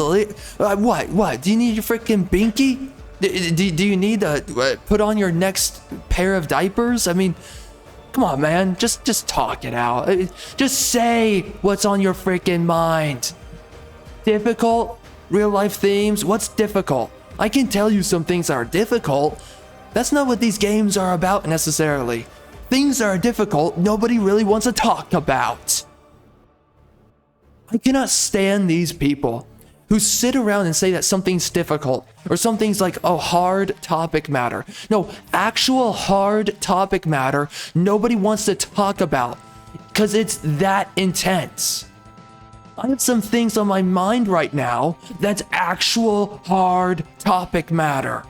what? Do you need your freaking binky? Do you need to put on your next pair of diapers? I mean, come on, man. Just talk it out. Just say what's on your freaking mind. Difficult? Real life themes? What's difficult? I can tell you some things that are difficult. That's not what these games are about necessarily. Things that are difficult, nobody really wants to talk about. I cannot stand these people who sit around and say that something's difficult or something's like a hard topic matter. No, actual hard topic matter, nobody wants to talk about because it's that intense. I have some things on my mind right now that's actual hard topic matter.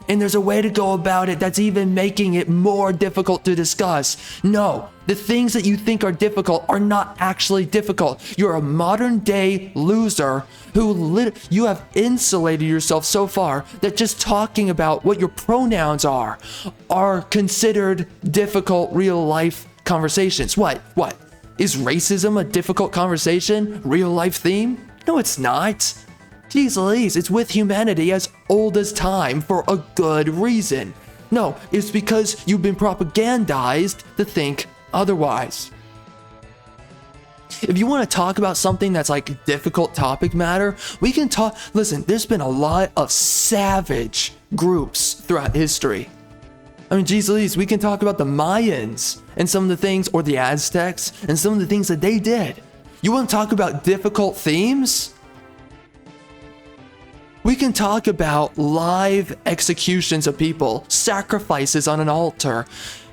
And there's a way to go about it that's even making it more difficult to discuss. No, the things that you think are difficult are not actually difficult. You're a modern day loser who you have insulated yourself so far that just talking about what your pronouns are considered difficult real life conversations. What? Is racism a difficult conversation? Real life theme? No, it's not. Jeez Louise, it's with humanity as old as time for a good reason. No, it's because you've been propagandized to think otherwise. If you want to talk about something that's like difficult topic matter, we can talk. Listen, there's been a lot of savage groups throughout history. I mean, geez Louise, we can talk about the Mayans and some of the things, or the Aztecs, and some of the things that they did. You want to talk about difficult themes? We can talk about live executions of people, sacrifices on an altar,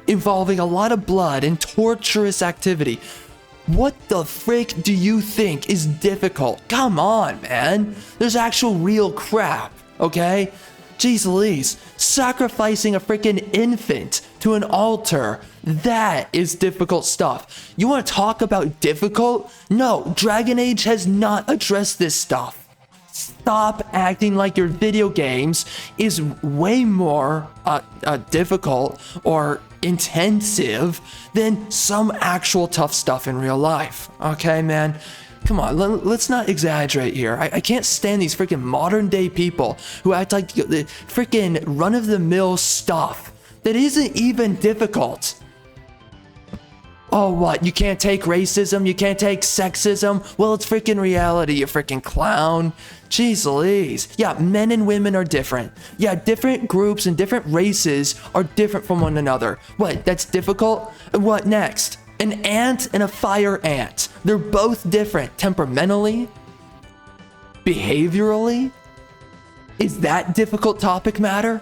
involving a lot of blood and torturous activity. What the frick do you think is difficult? Come on, man. There's actual real crap, okay? Jeez Louise, sacrificing a freaking infant to an altar, that is difficult stuff. You want to talk about difficult? No, Dragon Age has not addressed this stuff. Stop acting like your video games is way more difficult or intensive than some actual tough stuff in real life. Okay, man? Come on, let's not exaggerate here. I can't stand these freaking modern day people who act like the freaking run-of-the-mill stuff that isn't even difficult. Oh, what? You can't take racism? You can't take sexism? Well, it's freaking reality, you freaking clown. Jeez Louise. Yeah, men and women are different. Yeah, different groups and different races are different from one another. What? That's difficult? What next? An ant and a fire ant. They're both different temperamentally, behaviorally. Is that difficult topic matter?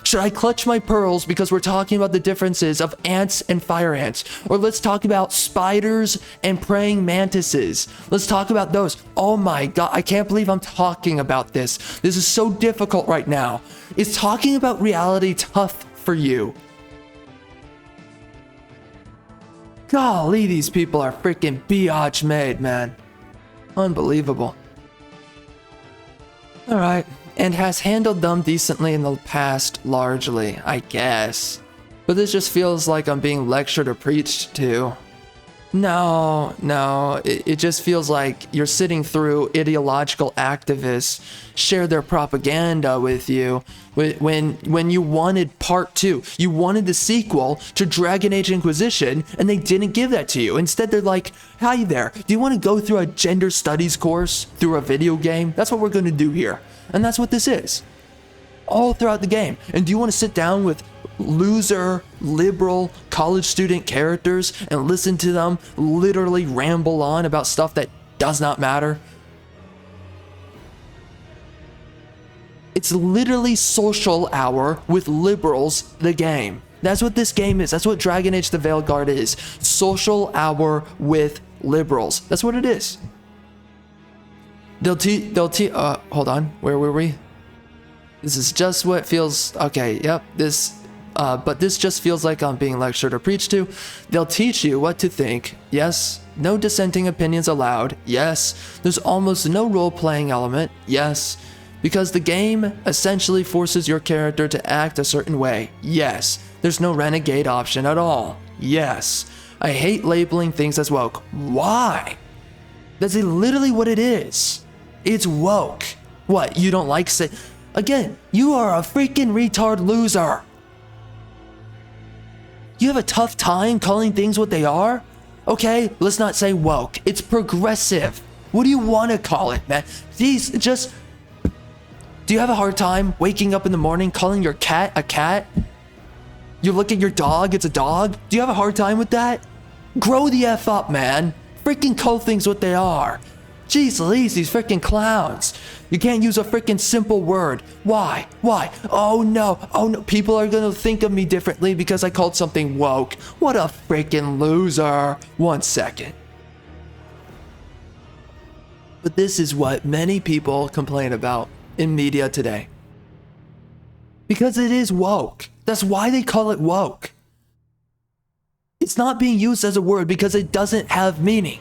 Should I clutch my pearls because we're talking about the differences of ants and fire ants? Or let's talk about spiders and praying mantises. Let's talk about those. Oh my God, I can't believe I'm talking about this. This is so difficult right now. Is talking about reality tough for you? Golly, these people are freaking biatch made, man. Unbelievable. All right. And has handled them decently in the past, largely, I guess. But this just feels like I'm being lectured or preached to. No, it just feels like you're sitting through ideological activists share their propaganda with you when you wanted part 2. You wanted the sequel to Dragon Age Inquisition, and they didn't give that to you. Instead, they're like, hi there, do you want to go through a gender studies course through a video game? That's what we're going to do here. And that's what this is. All throughout the game. And do you want to sit down with loser, liberal, college student characters and listen to them literally ramble on about stuff that does not matter? It's literally social hour with liberals, the game. That's what this game is. That's what Dragon Age the Veilguard is. Social hour with liberals. That's what it is. Hold on, where were we? This is just what feels, okay, yep, but this just feels like I'm being lectured or preached to. They'll teach you what to think, yes. No dissenting opinions allowed, yes. There's almost no role-playing element, yes. Because the game essentially forces your character to act a certain way, yes. There's no renegade option at all, yes. I hate labeling things as woke. Why? That's literally what it is. It's woke. What, you don't like say? Again, you are a freaking retard loser. You have a tough time calling things what they are? Okay, let's not say woke. It's progressive. What do you want to call it, man? These just... Do you have a hard time waking up in the morning calling your cat a cat? You look at your dog, it's a dog? Do you have a hard time with that? Grow the F up, man. Freaking call things what they are. Jeez Louise, these freaking clowns. You can't use a freaking simple word. Why? Why? Oh no. People are gonna think of me differently because I called something woke. What a freaking loser. 1 second. But this is what many people complain about in media today. Because it is woke. That's why they call it woke. It's not being used as a word because it doesn't have meaning.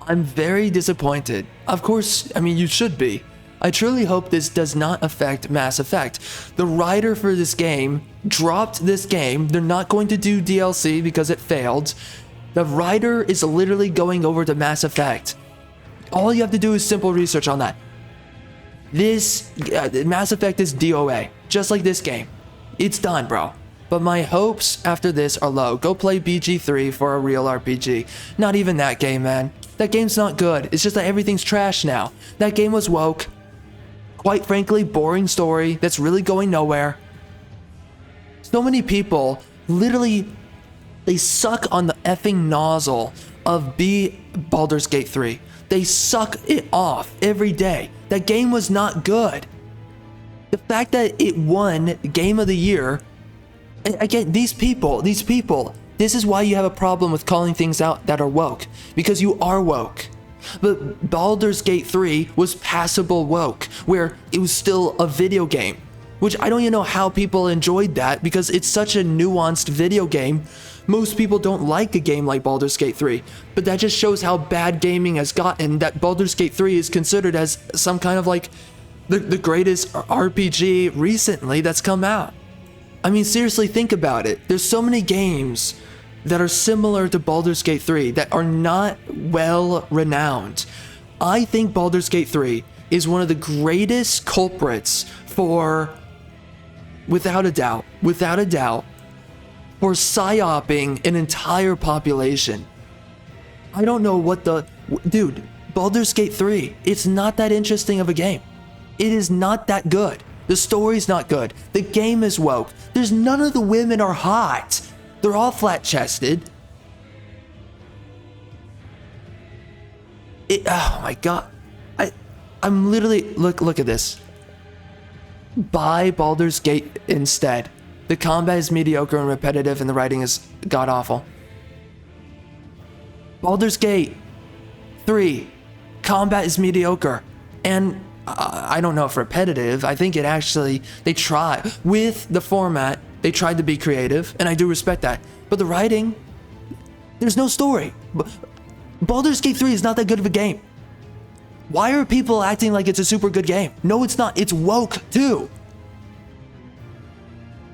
I'm very disappointed. Of course, I mean, you should be. I truly hope this does not affect Mass Effect. The writer for this game dropped this game. They're not going to do DLC because it failed. The writer is literally going over to Mass Effect. All you have to do is simple research on that. This Mass Effect is DOA, just like this game. It's done, bro. But my hopes after this are low. Go play BG3 for a real RPG. Not even that game, man. That game's not good. It's just that everything's trash now. That game was woke. Quite frankly, boring story that's really going nowhere. So many people literally, they suck on the effing nozzle of Baldur's Gate 3. They suck it off every day. That game was not good. The fact that it won Game of the Year, again, these people, this is why you have a problem with calling things out that are woke, because you are woke. But Baldur's Gate 3 was passable woke, where it was still a video game, which I don't even know how people enjoyed that because it's such a nuanced video game. Most people don't like a game like Baldur's Gate 3, but that just shows how bad gaming has gotten, that Baldur's Gate 3 is considered as some kind of like the greatest RPG recently that's come out. I mean, seriously, think about it. There's so many games that are similar to Baldur's Gate 3 that are not well renowned. I think Baldur's Gate 3 is one of the greatest culprits for, without a doubt, for psyoping an entire population. I don't know what dude, Baldur's Gate 3, it's not that interesting of a game. It is not that good. The story's not good. The game is woke. There's none of the women are hot. They're all flat-chested. Oh my god. I'm literally, look at this. Buy Baldur's Gate instead. The combat is mediocre and repetitive and the writing is god-awful. Baldur's Gate 3. Combat is mediocre. And I don't know if repetitive. I think it actually, they try. With the format, they tried to be creative, and I do respect that. But the writing, there's no story. Baldur's Gate 3 is not that good of a game. Why are people acting like it's a super good game? No, it's not. It's woke too.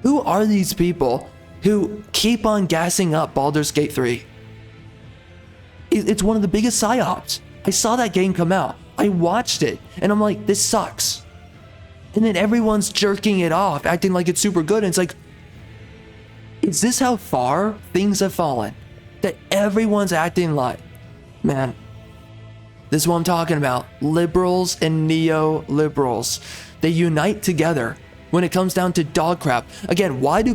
Who are these people who keep on gassing up Baldur's Gate 3? It's one of the biggest psyops. I saw that game come out. I watched it, and I'm like, this sucks. And then everyone's jerking it off, acting like it's super good, and it's like, is this how far things have fallen? That everyone's acting like, man, this is what I'm talking about. Liberals and neo-liberals. They unite together when it comes down to dog crap. Again, why are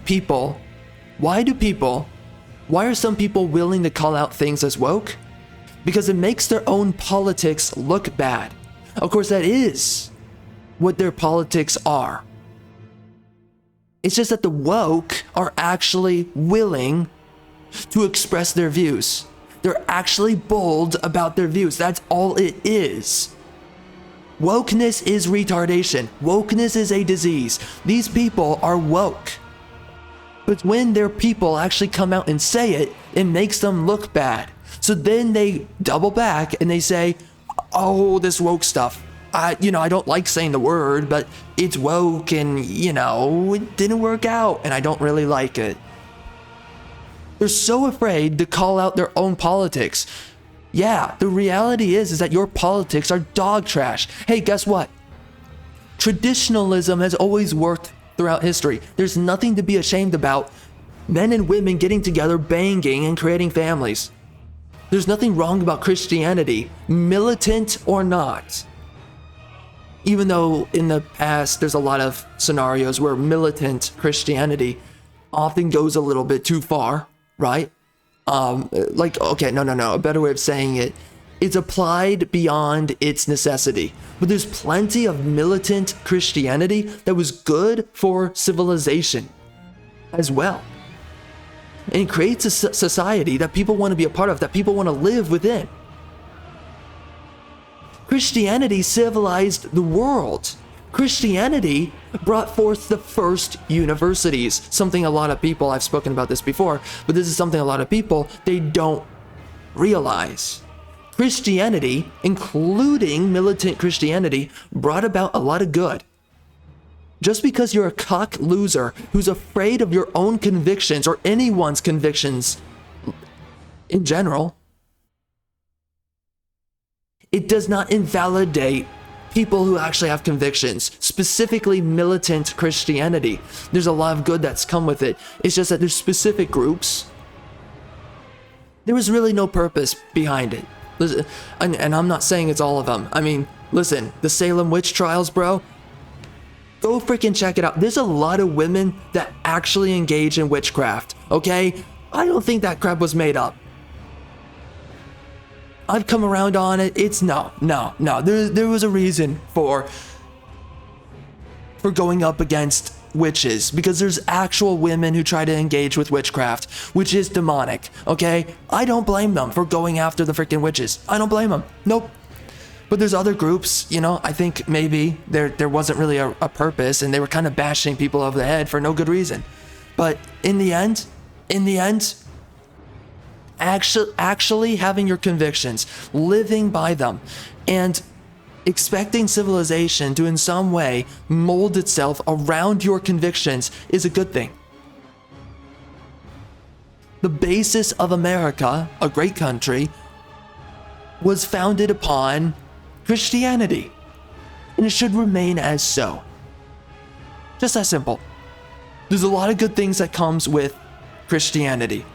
some people willing to call out things as woke? Because it makes their own politics look bad. Of course, that is what their politics are. It's just that the woke are actually willing to express their views. They're actually bold about their views. That's all it is. Wokeness is retardation. Wokeness is a disease. These people are woke. But when their people actually come out and say it, it makes them look bad. So then they double back and they say, oh, this woke stuff. I don't like saying the word, but it's woke and, it didn't work out and I don't really like it. They're so afraid to call out their own politics. Yeah, the reality is that your politics are dog trash. Hey, guess what? Traditionalism has always worked throughout history. There's nothing to be ashamed about. Men and women getting together, banging, and creating families. There's nothing wrong about Christianity, militant or not. Even though in the past there's a lot of scenarios where militant Christianity often goes a little bit too far, right? Okay, no. A better way of saying it, it's applied beyond its necessity. But there's plenty of militant Christianity that was good for civilization as well. And it creates a society that people want to be a part of, that people want to live within. Christianity civilized the world. Christianity brought forth the first universities. Something a lot of people, I've spoken about this before, but this is something a lot of people, they don't realize. Christianity, including militant Christianity, brought about a lot of good. Just because you're a cock loser who's afraid of your own convictions or anyone's convictions in general, it does not invalidate people who actually have convictions, specifically militant Christianity. There's a lot of good that's come with it. It's just that there's specific groups. There was really no purpose behind it. Listen, and I'm not saying it's all of them. I mean, listen, the Salem witch trials, bro, go freaking check it out. There's a lot of women that actually engage in witchcraft, okay? I don't think that crap was made up. I've come around on it. It's no. There was a reason for going up against witches, because there's actual women who try to engage with witchcraft, which is demonic, okay? I don't blame them for going after the freaking witches. I don't blame them. Nope. But there's other groups, you know, I think maybe there wasn't really a purpose, and they were kind of bashing people over the head for no good reason. But in the end, actually having your convictions, living by them, and expecting civilization to in some way mold itself around your convictions is a good thing. The basis of America, a great country, was founded upon Christianity, and it should remain as so. Just that simple. There's a lot of good things that comes with Christianity,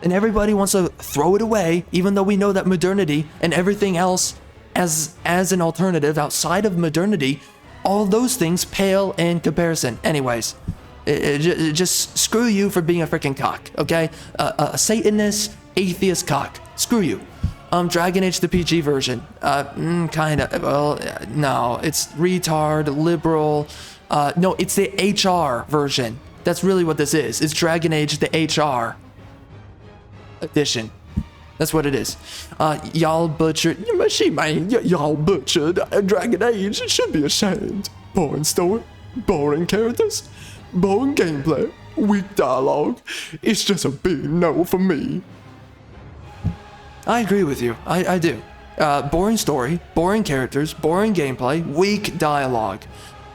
and everybody wants to throw it away, even though we know that modernity and everything else as an alternative outside of modernity, all those things pale in comparison. Anyways, just screw you for being a freaking cock, okay? A Satanist, atheist cock. Screw you. Dragon Age the PG version. Kinda. Well, no, it's retard, liberal. No, it's the HR version. That's really what this is. It's Dragon Age the HR edition. That's what it is. Y'all butchered. Y'all butchered Dragon Age. It should be ashamed. Boring story, boring characters, boring gameplay, weak dialogue. It's just a big no for me. I agree with you. I do. Boring story, boring characters, boring gameplay, weak dialogue.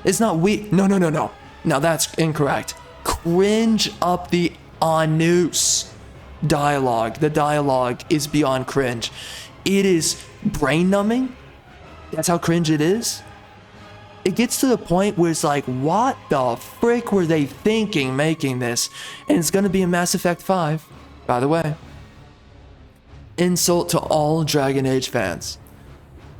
It's not weak. No. Now that's incorrect. Cringe up the anus. Dialogue. The dialogue is beyond cringe. It is brain numbing. That's how cringe it is. It gets to the point where it's like, what the frick were they thinking making this? And it's going to be a Mass Effect 5, by the way. Insult to all Dragon Age fans.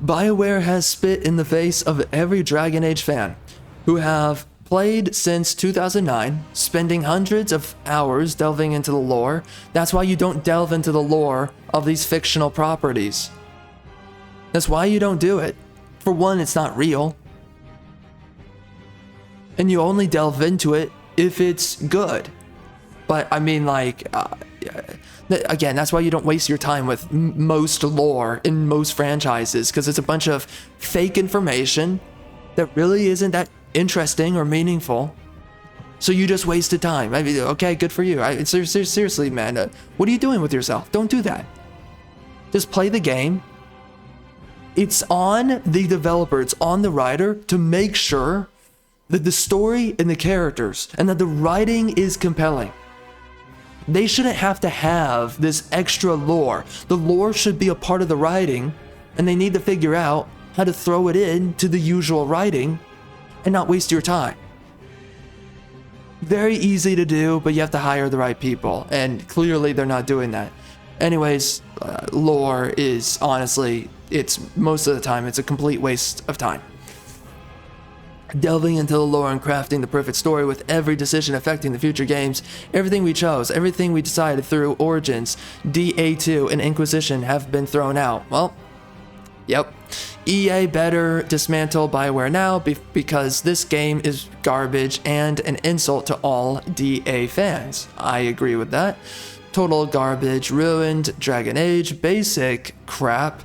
BioWare has spit in the face of every Dragon Age fan who have played since 2009, spending hundreds of hours delving into the lore. That's why you don't delve into the lore of these fictional properties. That's why you don't do it. For one, it's not real. And you only delve into it if it's good. But I mean, like, again, that's why you don't waste your time with most lore in most franchises, because it's a bunch of fake information that really isn't that interesting or meaningful. So you just wasted time. I mean, okay, good for you. Seriously, man, what are you doing with yourself? Don't do that. Just play the game. It's on the developer, it's on the writer to make sure that the story and the characters and that the writing is compelling. They shouldn't have to have this extra lore. The lore should be a part of the writing, and they need to figure out how to throw it in to the usual writing and not waste your time. Very easy to do, but you have to hire the right people, and clearly they're not doing that. Anyways, lore is honestly, it's most of the time, it's a complete waste of time. Delving into the lore and crafting the perfect story with every decision affecting the future games, everything we chose, everything we decided through Origins, DA2, and Inquisition have been thrown out. Well, yep. EA better dismantle BioWare now because this game is garbage and an insult to all DA fans. I agree with that. Total garbage, ruined Dragon Age, basic crap.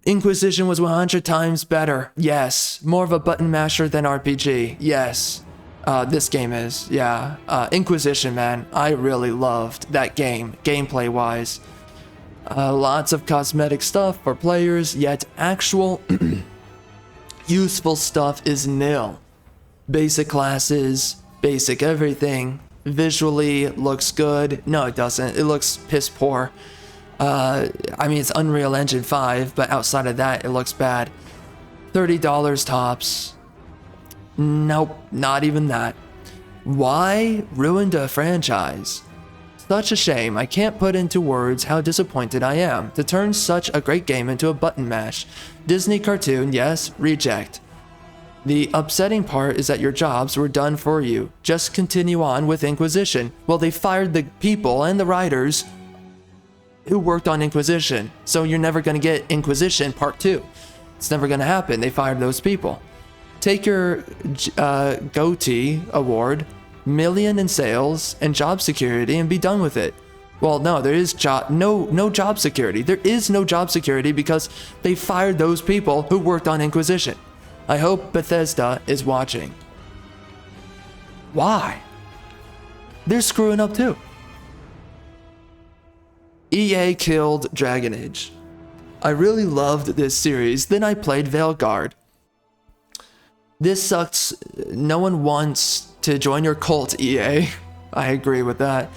Inquisition was 100 times better. Yes. More of a button masher than RPG. Yes. This game is. Yeah. Inquisition, man. I really loved that game, gameplay-wise. Lots of cosmetic stuff for players, yet actual useful stuff is nil. Basic classes, basic everything. Visually, it looks good. No, it doesn't. It looks piss poor. I mean, it's Unreal Engine 5, but outside of that, it looks bad. $30 tops. Nope, not even that. Why ruined a franchise? Such a shame. I can't put into words how disappointed I am to turn such a great game into a button mash. Disney cartoon, yes, reject. The upsetting part is that your jobs were done for you. Just continue on with Inquisition. Well, they fired the people and the writers who worked on Inquisition, so you're never going to get Inquisition Part 2. It's never going to happen. They fired those people. Take your GOTY award, million in sales and job security, and be done with it. Well, no, there is no job security. There is no job security because they fired those people who worked on Inquisition. I hope Bethesda is watching. Why? They're screwing up too. EA killed Dragon Age. I really loved this series, then I played Veilguard. This sucks. No one wants to join your cult, EA. I agree with that.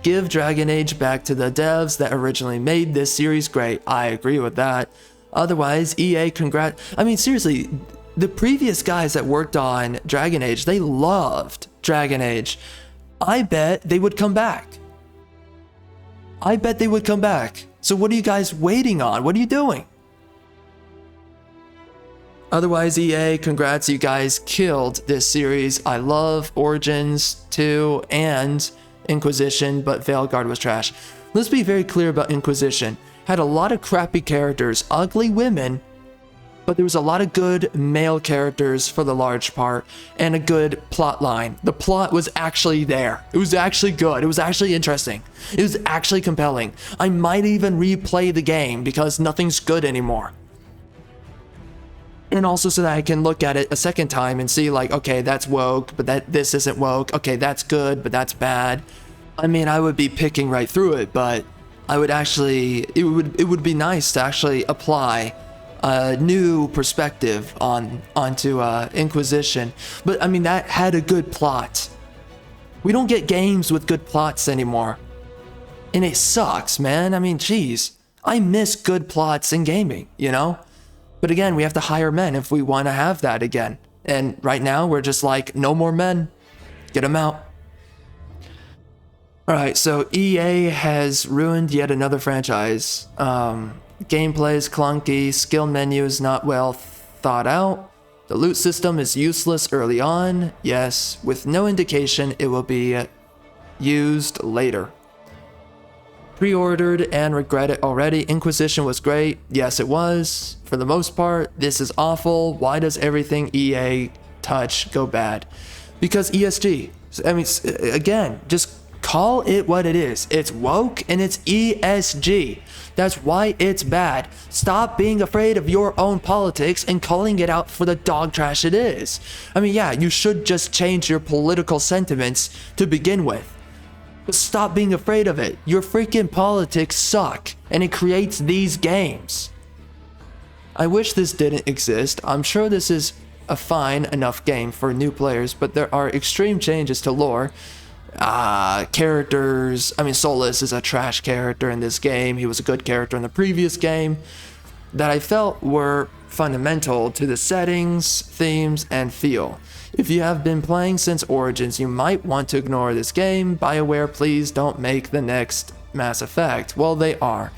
Give Dragon Age back to the devs that originally made this series great. I agree with that. Otherwise, EA I mean, seriously, the previous guys that worked on Dragon Age, they loved Dragon Age. I bet they would come back. I bet they would come back. So what are you guys waiting on? What are you doing? Otherwise, EA, congrats, you guys killed this series. I love Origins 2 and Inquisition, but Veilguard was trash. Let's be very clear about Inquisition. Had a lot of crappy characters, ugly women, but there was a lot of good male characters for the large part, and a good plot line. The plot was actually there. It was actually good. It was actually interesting. It was actually compelling. I might even replay the game because nothing's good anymore. And also so that I can look at it a second time and see like, okay, that's woke, but this isn't woke. Okay, that's good, but that's bad. I mean, I would be picking right through it, but I would actually, it would be nice to actually apply a new perspective onto Inquisition. But I mean, that had a good plot. We don't get games with good plots anymore. And it sucks, man. I mean, geez, I miss good plots in gaming, you know? But again, we have to hire men if we want to have that again. And right now, we're just like, no more men. Get them out. Alright, so EA has ruined yet another franchise. Gameplay is clunky, skill menu is not well thought out. The loot system is useless early on. Yes, with no indication it will be used later. Pre-ordered and regret it already. Inquisition was great. Yes, it was. For the most part, this is awful. Why does everything EA touch go bad? Because ESG. I mean, again, just call it what it is. It's woke and it's ESG. That's why it's bad. Stop being afraid of your own politics and calling it out for the dog trash it is. I mean, yeah, you should just change your political sentiments to begin with. But stop being afraid of it. Your freaking politics suck, and it creates these games. I wish this didn't exist. I'm sure this is a fine enough game for new players, but there are extreme changes to lore. Characters. I mean, Solus is a trash character in this game. He was a good character in the previous game that I felt were fundamental to the settings, themes, and feel. If you have been playing since Origins, you might want to ignore this game. BioWare, please don't make the next Mass Effect. Well, they are.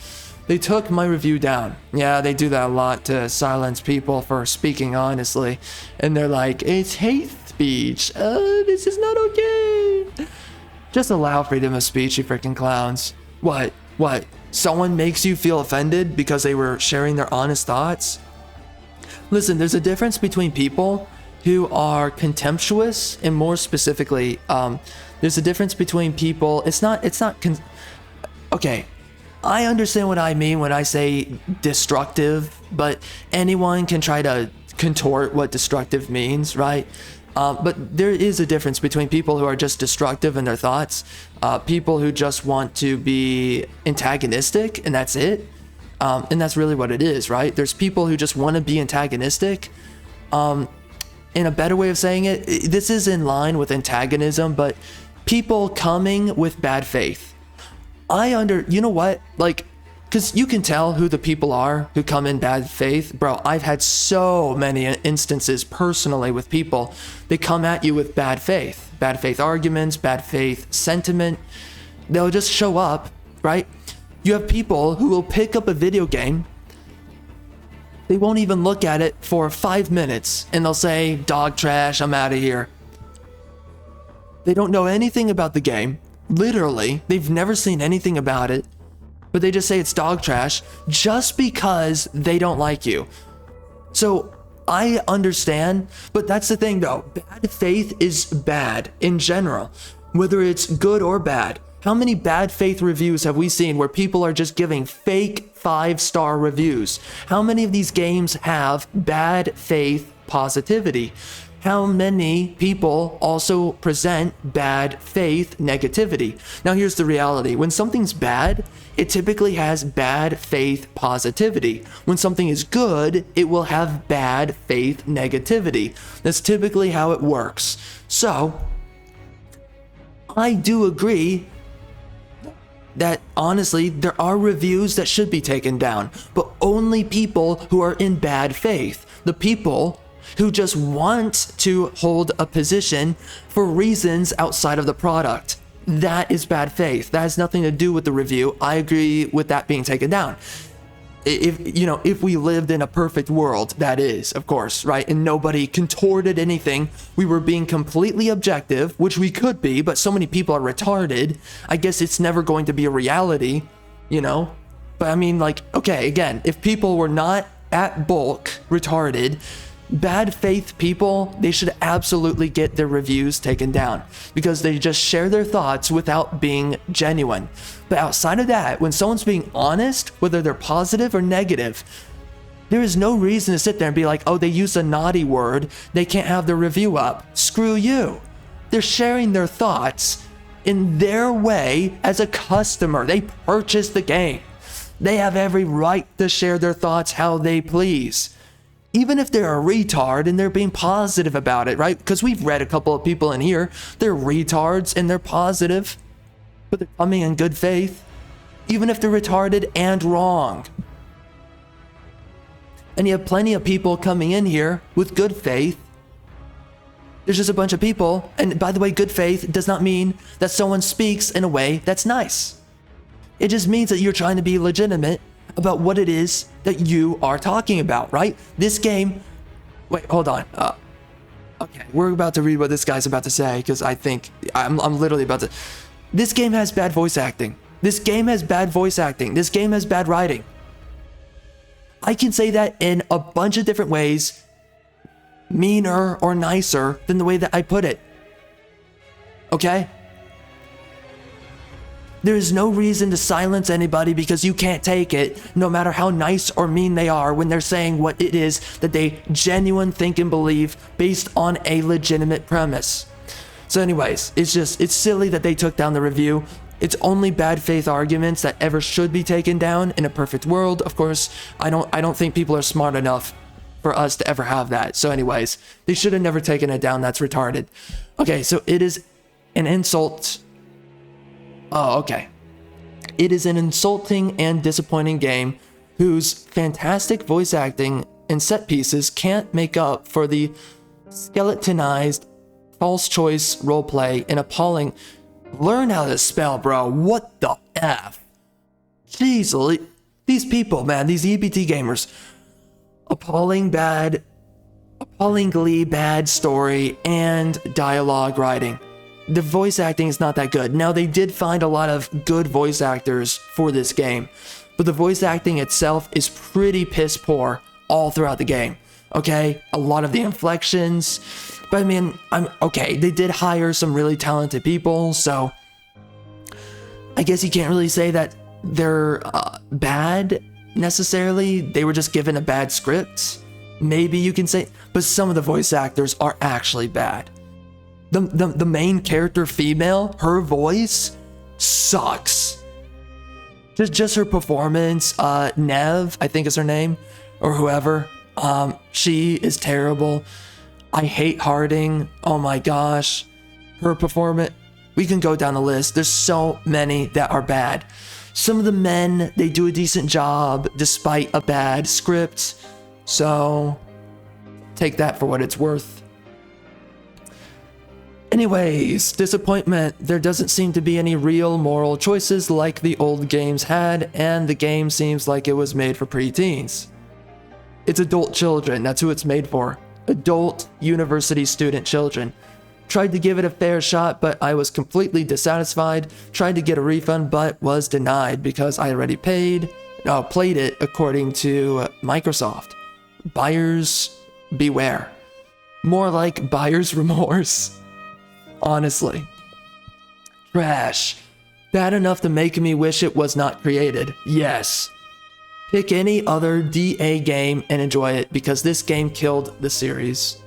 They took my review down. Yeah, they do that a lot to silence people for speaking honestly. And they're like, it's hate speech. This is not okay. Just allow freedom of speech, you freaking clowns. What? Someone makes you feel offended because they were sharing their honest thoughts? Listen, there's a difference between people who are contemptuous, and more specifically, there's a difference between people. Okay, I understand what I mean when I say destructive, but anyone can try to contort what destructive means, right? But there is a difference between people who are just destructive in their thoughts, people who just want to be antagonistic, and that's it. And that's really what it is, right? There's people who just want to be antagonistic. In a better way of saying it, this is in line with antagonism, but people coming with bad faith. You know what? Like, because you can tell who the people are who come in bad faith. Bro, I've had so many instances personally with people. They come at you with bad faith arguments, bad faith sentiment. They'll just show up, right? You have people who will pick up a video game. They won't even look at it for 5 minutes and they'll say, dog trash, I'm out of here. They don't know anything about the game. Literally, they've never seen anything about it, but they just say it's dog trash just because they don't like you. So I understand, but that's the thing though. Bad faith is bad in general, whether it's good or bad. How many bad faith reviews have we seen where people are just giving fake 5-star reviews? How many of these games have bad faith positivity? How many people also present bad faith negativity? Now here's the reality. When something's bad, it typically has bad faith positivity. When something is good, it will have bad faith negativity. That's typically how it works. So, I do agree that honestly, there are reviews that should be taken down, but only people who are in bad faith. The people who just want to hold a position for reasons outside of the product. That is bad faith. That has nothing to do with the review. I agree with that being taken down. If we lived in a perfect world, that is, of course, right? And nobody contorted anything. We were being completely objective, which we could be, but so many people are retarded. I guess it's never going to be a reality, But I mean, like, okay, again, if people were not at bulk retarded, bad faith people, they should absolutely get their reviews taken down because they just share their thoughts without being genuine. But outside of that, when someone's being honest, whether they're positive or negative, there is no reason to sit there and be like, oh, they used a naughty word, they can't have their review up. Screw you. They're sharing their thoughts in their way as a customer. They purchased the game. They have every right to share their thoughts how they please. Even if they're a retard and they're being positive about it, right? Because we've read a couple of people in here, they're retards and they're positive, but they're coming in good faith, even if they're retarded and wrong. And you have plenty of people coming in here with good faith. There's just a bunch of people, and by the way, good faith does not mean that someone speaks in a way that's nice. It just means that you're trying to be legitimate about what it is that you are talking about, right? This game, wait, hold on. Okay, we're about to read what this guy's about to say because I think I'm literally about to. This game has bad voice acting. This game has bad voice acting. This game has bad writing. I can say that in a bunch of different ways, meaner or nicer than the way that I put it. Okay? There is no reason to silence anybody because you can't take it, no matter how nice or mean they are when they're saying what it is that they genuinely think and believe based on a legitimate premise. So anyways, it's silly that they took down the review. It's only bad faith arguments that ever should be taken down in a perfect world. Of course, I don't think people are smart enough for us to ever have that. So anyways, they should have never taken it down. That's retarded. Okay, so it is an insult. Oh, okay. It is an insulting and disappointing game whose fantastic voice acting and set pieces can't make up for the skeletonized false choice roleplay and appalling. Learn how to spell, bro. What the F? Jeez, these people, man, these EBT gamers. Appallingly bad story and dialogue writing. The voice acting is not that good. Now, they did find a lot of good voice actors for this game, but the voice acting itself is pretty piss poor all throughout the game. Okay? A lot of the inflections. But I mean, okay, they did hire some really talented people, so I guess you can't really say that they're bad necessarily. They were just given a bad script. Maybe you can say, but some of the voice actors are actually bad. The main character female, her voice sucks. Just her performance, Nev, I think is her name, or whoever. She is terrible. I hate Harding. Oh my gosh. Her performance. We can go down the list. There's so many that are bad. Some of the men, they do a decent job despite a bad script. So take that for what it's worth. Anyways, disappointment. There doesn't seem to be any real moral choices like the old games had, and the game seems like it was made for preteens. It's adult children. That's who it's made for. Adult university student children. Tried to give it a fair shot, but I was completely dissatisfied. Tried to get a refund, but was denied because I already played it according to Microsoft. Buyer's beware. More like buyer's remorse. Honestly. Trash. Bad enough to make me wish it was not created. Yes. Pick any other DA game and enjoy it because this game killed the series.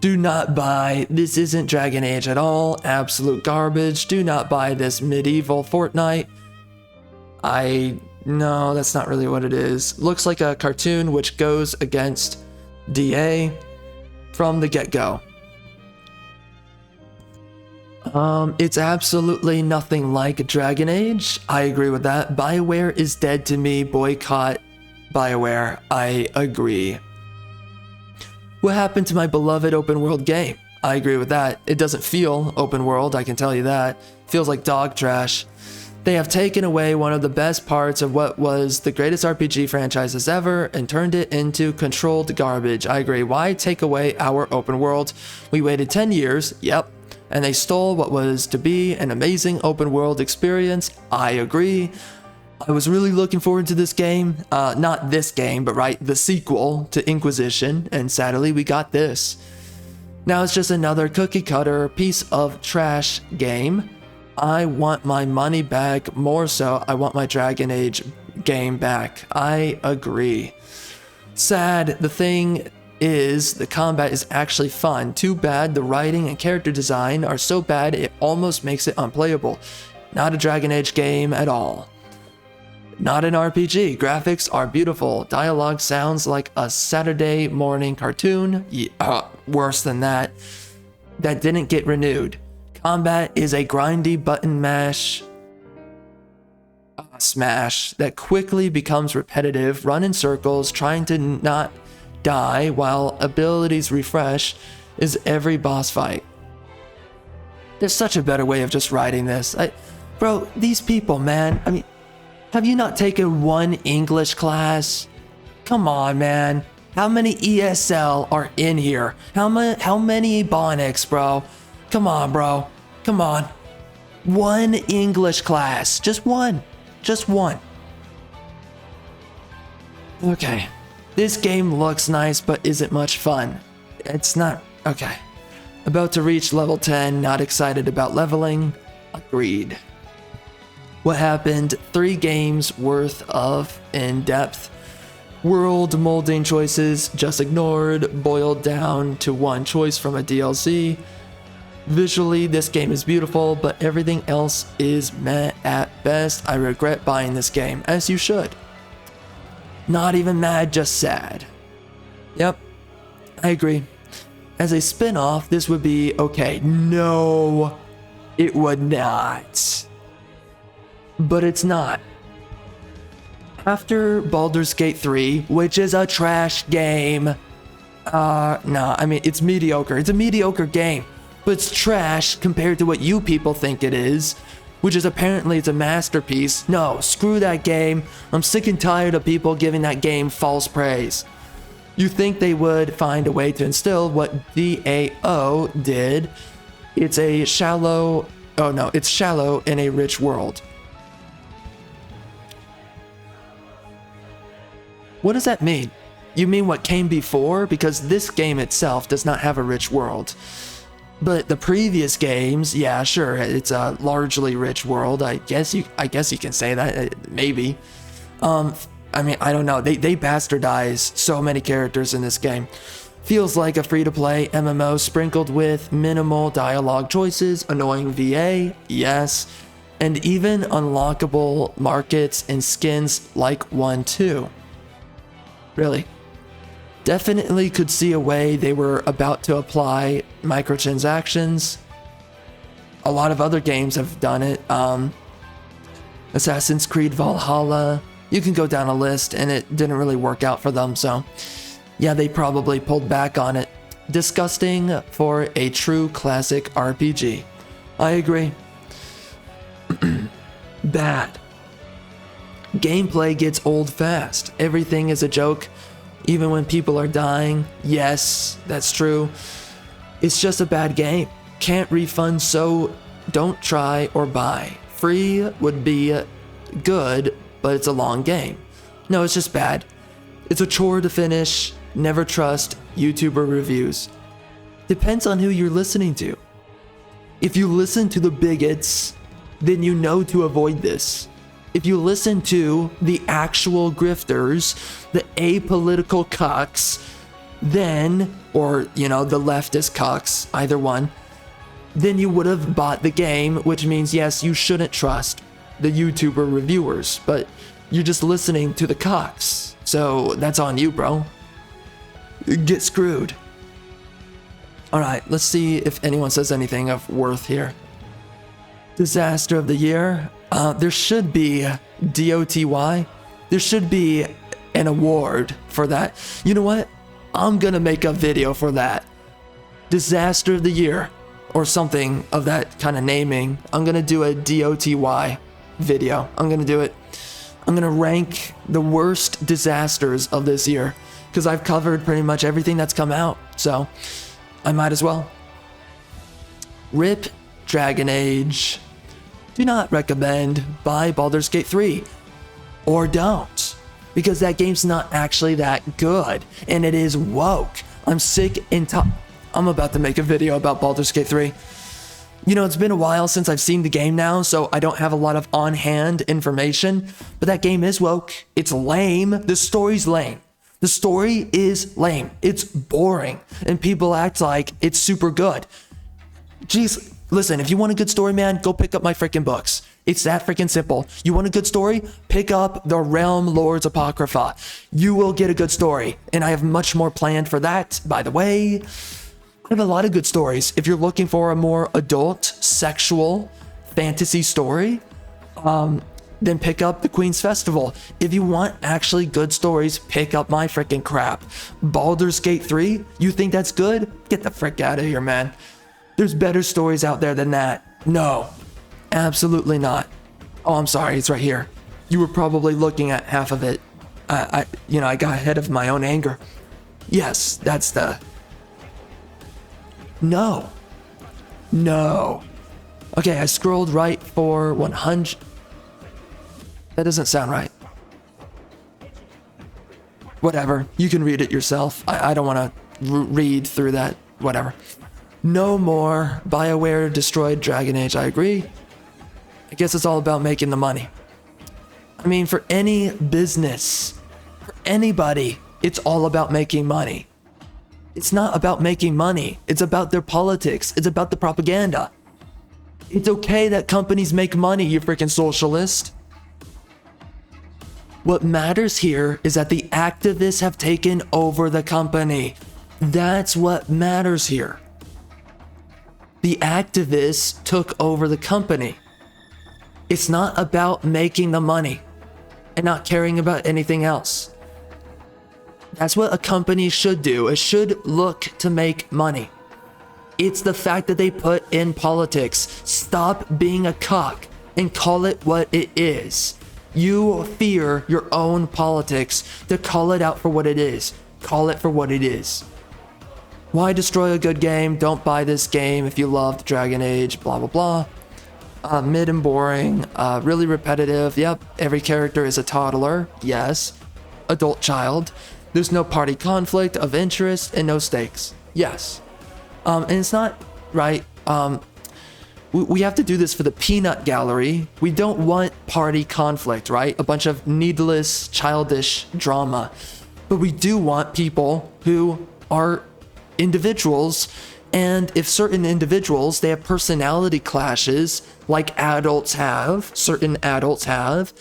Do not buy. This isn't Dragon Age at all. Absolute garbage. Do not buy this medieval Fortnite. No, that's not really what it is. Looks like a cartoon which goes against DA from the get-go. It's absolutely nothing like Dragon Age. I agree with that. BioWare is dead to me. Boycott BioWare. I agree. What happened to my beloved open world game? I agree with that. It doesn't feel open world, I can tell you that. Feels like dog trash. They have taken away one of the best parts of what was the greatest RPG franchises ever and turned it into controlled garbage. I agree. Why take away our open world? We waited 10 years, yep, and they stole what was to be an amazing open world experience. I agree. I was really looking forward to this game. Not this game, but the sequel to Inquisition, and sadly we got this. Now it's just another cookie cutter piece of trash game. I want my money back. More so, I want my Dragon Age game back. I agree. Sad. The thing is, the combat is actually fun. Too bad the writing and character design are so bad it almost makes it unplayable. Not a Dragon Age game at all. Not an RPG. Graphics are beautiful. Dialogue sounds like a Saturday morning cartoon. Worse than that. That didn't get renewed. Combat is a grindy button smash that quickly becomes repetitive. Run in circles, trying to not die while abilities refresh is every boss fight. There's such a better way of just writing this. Bro, these people, man. I mean, have you not taken one English class? Come on, man. How many ESL are in here? How many Ebonics, bro? Come on, bro. Come on. One English class. Just one. Just one. Okay. This game looks nice, but isn't much fun. It's not... Okay. About to reach level 10. Not excited about leveling. Agreed. What happened? 3 games worth of in-depth world molding choices just ignored, boiled down to one choice from a DLC. Visually, this game is beautiful, but everything else is meh at best. I regret buying this game, as you should. Not even mad, just sad. Yep, I agree. As a spin-off, this would be okay. No, it would not. But it's not. After Baldur's Gate 3, which is a trash game. I mean, it's mediocre. It's a mediocre game. But it's trash compared to what you people think it is, which is apparently it's a masterpiece. No, screw that game. I'm sick and tired of people giving that game false praise. You think they would find a way to instill what DAO did. It's shallow in a rich world. What does that mean? You mean what came before? Because this game itself does not have a rich world. But the previous games, yeah, sure, it's a largely rich world. I guess you can say that, maybe. I mean, I don't know. They bastardize so many characters in this game. Feels like a free-to-play MMO sprinkled with minimal dialogue choices, annoying VA, yes, and even unlockable markets and skins like 1-2. Really. Definitely could see a way they were about to apply microtransactions. A lot of other games have done it. Assassin's Creed Valhalla. You can go down a list, and it didn't really work out for them, so yeah, they probably pulled back on it. Disgusting for a true classic RPG. I agree. Bad. Gameplay gets old fast. Everything is a joke. Even when people are dying, yes, that's true. It's just a bad game. Can't refund, so don't try or buy. Free would be good, but it's a long game. No, it's just bad. It's a chore to finish. Never trust YouTuber reviews. Depends on who you're listening to. If you listen to the bigots, then you know to avoid this. If you listen to the actual grifters, the apolitical cucks, then, or, you know, the leftist cucks, either one, then you would have bought the game, which means, yes, you shouldn't trust the YouTuber reviewers, but you're just listening to the cucks. So that's on you, bro. Get screwed. All right, let's see if anyone says anything of worth here. Disaster of the year. There should be DOTY. There should be an award for that. You know what? I'm gonna make a video for that. Disaster of the year, or something of that kind of naming. I'm gonna do a DOTY video. I'm gonna do it. I'm gonna rank the worst disasters of this year, because I've covered pretty much everything that's come out, so I might as well. RIP Dragon Age. Do not recommend buy Baldur's Gate 3. Or don't. Because that game's not actually that good. And it is woke. I'm sick and I'm about to make a video about Baldur's Gate 3. You know, it's been a while since I've seen the game now, so I don't have a lot of on-hand information. But that game is woke. It's lame. The story's lame. The story is lame. It's boring. And people act like it's super good. Jeez. Listen, if you want a good story, man, go pick up my freaking books. It's that freaking simple. You want a good story? Pick up the Realm Lords Apocrypha. You will get a good story. And I have much more planned for that, by the way. I have a lot of good stories. If you're looking for a more adult, sexual, fantasy story, then pick up the Queen's Festival. If you want actually good stories, pick up my freaking crap. Baldur's Gate 3? You think that's good? Get the frick out of here, man. There's better stories out there than that. No, absolutely not. Oh, I'm sorry, it's right here. You were probably looking at half of it. I got ahead of my own anger. Yes, that's the... No. Okay, I scrolled right for 100... That doesn't sound right. Whatever, you can read it yourself. I don't want to read through that, whatever. No more. BioWare destroyed Dragon Age. I agree. I guess it's all about making the money. I mean, for any business, for anybody, it's all about making money. It's not about making money. It's about their politics. It's about the propaganda. It's okay that companies make money, you freaking socialist. What matters here is that the activists have taken over the company. That's what matters here. The activists took over the company. It's not about making the money and not caring about anything else. That's what a company should do. It should look to make money. It's the fact that they put in politics. Stop being a cock and call it what it is. You fear your own politics to call it out for what it is. Call it for what it is. Why destroy a good game? Don't buy this game if you loved Dragon Age, blah, blah, blah. Mid and boring, really repetitive. Yep, every character is a toddler. Yes. Adult child. There's no party conflict of interest and no stakes. Yes. And it's not right? We have to do this for the peanut gallery. We don't want party conflict, right? A bunch of needless, childish drama. But we do want people who are individuals, and if certain individuals, they have personality clashes like adults have, certain adults have,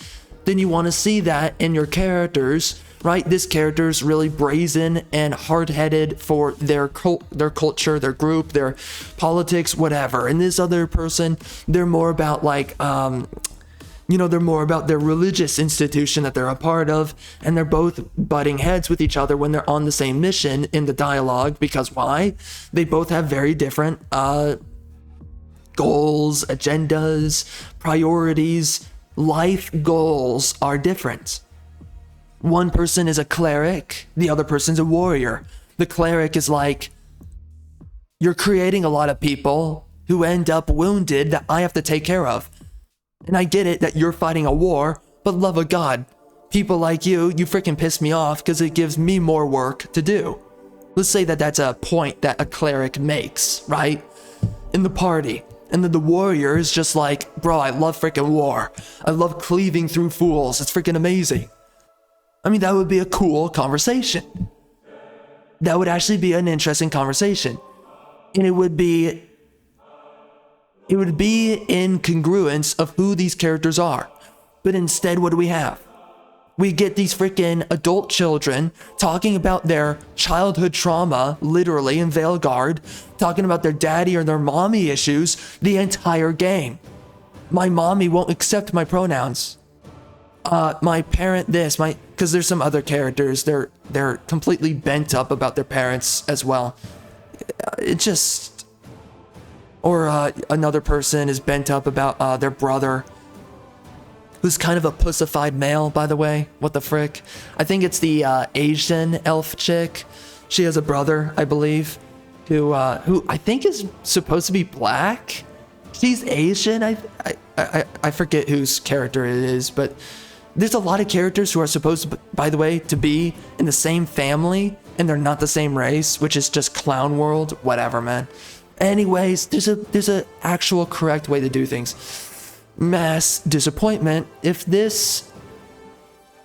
then you want to see that in your characters, right? This character's really brazen and hard-headed for their culture, their group, their politics, whatever. And this other person, they're more about like, they're more about their religious institution that they're a part of, and they're both butting heads with each other when they're on the same mission in the dialogue, because why? They both have very different goals, agendas, priorities. Life goals are different. One person is a cleric, the other person's a warrior. The cleric is like, you're creating a lot of people who end up wounded that I have to take care of. And I get it that you're fighting a war, but love of God, people like you freaking piss me off because it gives me more work to do. Let's say that that's a point that a cleric makes, right? In the party. And then the warrior is just like, bro, I love freaking war. I love cleaving through fools. It's freaking amazing. I mean, that would be a cool conversation. That would actually be an interesting conversation. And it would be in congruence of who these characters are. But instead, what do we have? We get these freaking adult children talking about their childhood trauma, literally, in Veilguard, talking about their daddy or their mommy issues the entire game. My mommy won't accept my pronouns. My parent this, because there's some other characters, they're completely bent up about their parents as well. It just, or another person is bent up about their brother, who's kind of a pussified male, by the way. What the frick? I think it's the Asian elf chick. She has a brother, I believe, who I think is supposed to be black. She's Asian. I forget whose character it is, but there's a lot of characters who are supposed to, by the way, to be in the same family, and they're not the same race, which is just clown world. Whatever, man. Anyways, there's a actual correct way to do things. Mass disappointment if this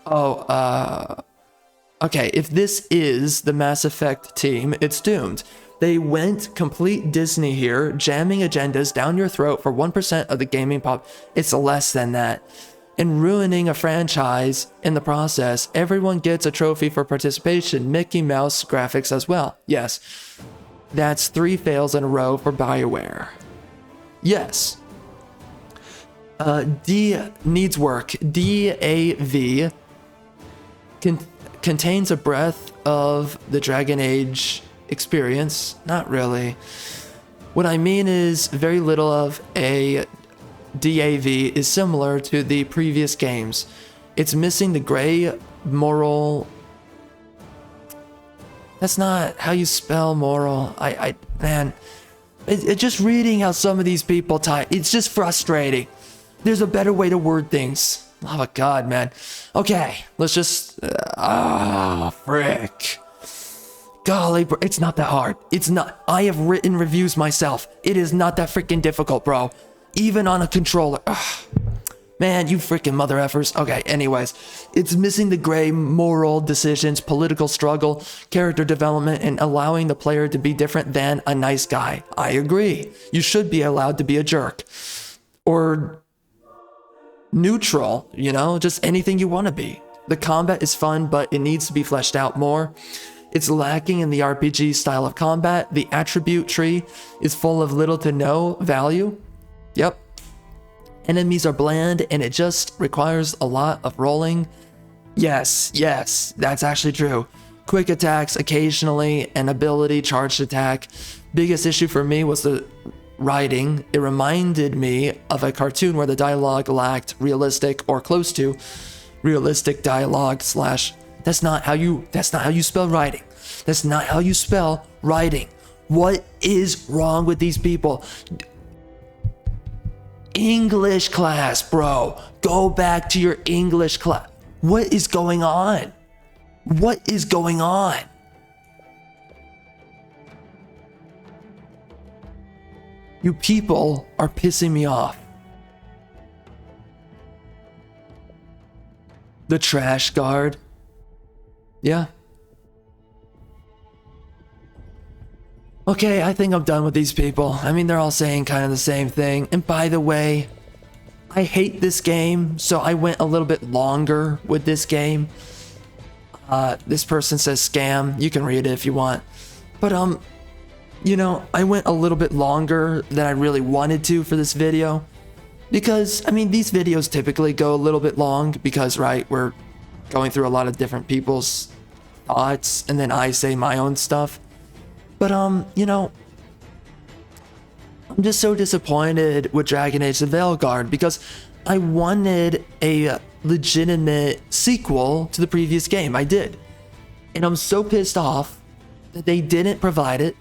if this is the Mass Effect team, it's doomed. They went complete Disney here, jamming agendas down your throat for 1% of the gaming pop. It's less than that. And ruining a franchise in the process. Everyone gets a trophy for participation. Mickey Mouse graphics as well. Yes. That's 3 fails in a row for BioWare. Yes. D needs work. DAV contains a breath of the Dragon Age experience. Not really. What I mean is very little of a DAV is similar to the previous games. It's missing the gray moral. That's not how you spell moral. Man, it's just reading how some of these people type. It's just frustrating. There's a better way to word things. Oh my God, man. Okay, let's just, frick. Golly, bro, it's not that hard. It's not. I have written reviews myself. It is not that freaking difficult, bro. Even on a controller. Ugh. Man, you freaking mother effers. Okay, anyways. It's missing the gray moral decisions, political struggle, character development, and allowing the player to be different than a nice guy. I agree. You should be allowed to be a jerk. Or neutral, just anything you want to be. The combat is fun, but it needs to be fleshed out more. It's lacking in the RPG style of combat. The attribute tree is full of little to no value. Yep. Enemies are bland, and it just requires a lot of rolling. Yes, that's actually true. Quick attacks occasionally, and ability charged attack. Biggest issue for me was the writing. It reminded me of a cartoon where the dialogue lacked realistic or close to realistic dialogue / that's not how you spell writing. That's not how you spell writing. What is wrong with these people? English class, bro. Go back to your English class. What is going on? What is going on? You people are pissing me off. The trash guard. Yeah. Okay, I think I'm done with these people. I mean, they're all saying kind of the same thing. And by the way, I hate this game, so I went a little bit longer with this game. This person says scam. You can read it if you want. But, you know, I went a little bit longer than I really wanted to for this video. Because, I mean, these videos typically go a little bit long because, right, we're going through a lot of different people's thoughts, and then I say my own stuff. But, you know, I'm just so disappointed with Dragon Age the Veilguard because I wanted a legitimate sequel to the previous game. I did. And I'm so pissed off that they didn't provide it.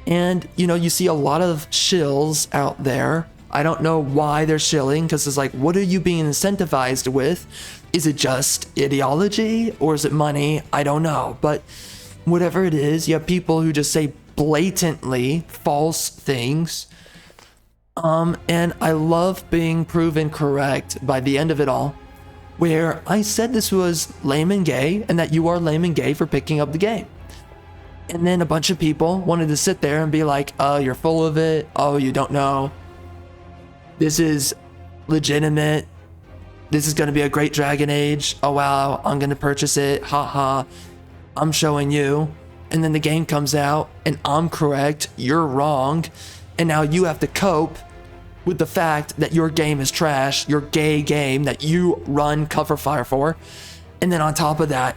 And, you know, you see a lot of shills out there. I don't know why they're shilling, because it's like, what are you being incentivized with? Is it just ideology or is it money? I don't know. But whatever it is, you have people who just say blatantly false things. And I love being proven correct by the end of it all, where I said this was lame and gay and that you are lame and gay for picking up the game. And then a bunch of people wanted to sit there and be like, oh, you're full of it. Oh, you don't know. This is legitimate. This is going to be a great Dragon Age. Oh, wow. I'm going to purchase it. Haha. I'm showing you. And then the game comes out and I'm correct. You're wrong. And now you have to cope with the fact that your game is trash. Your gay game that you run cover fire for. And then on top of that,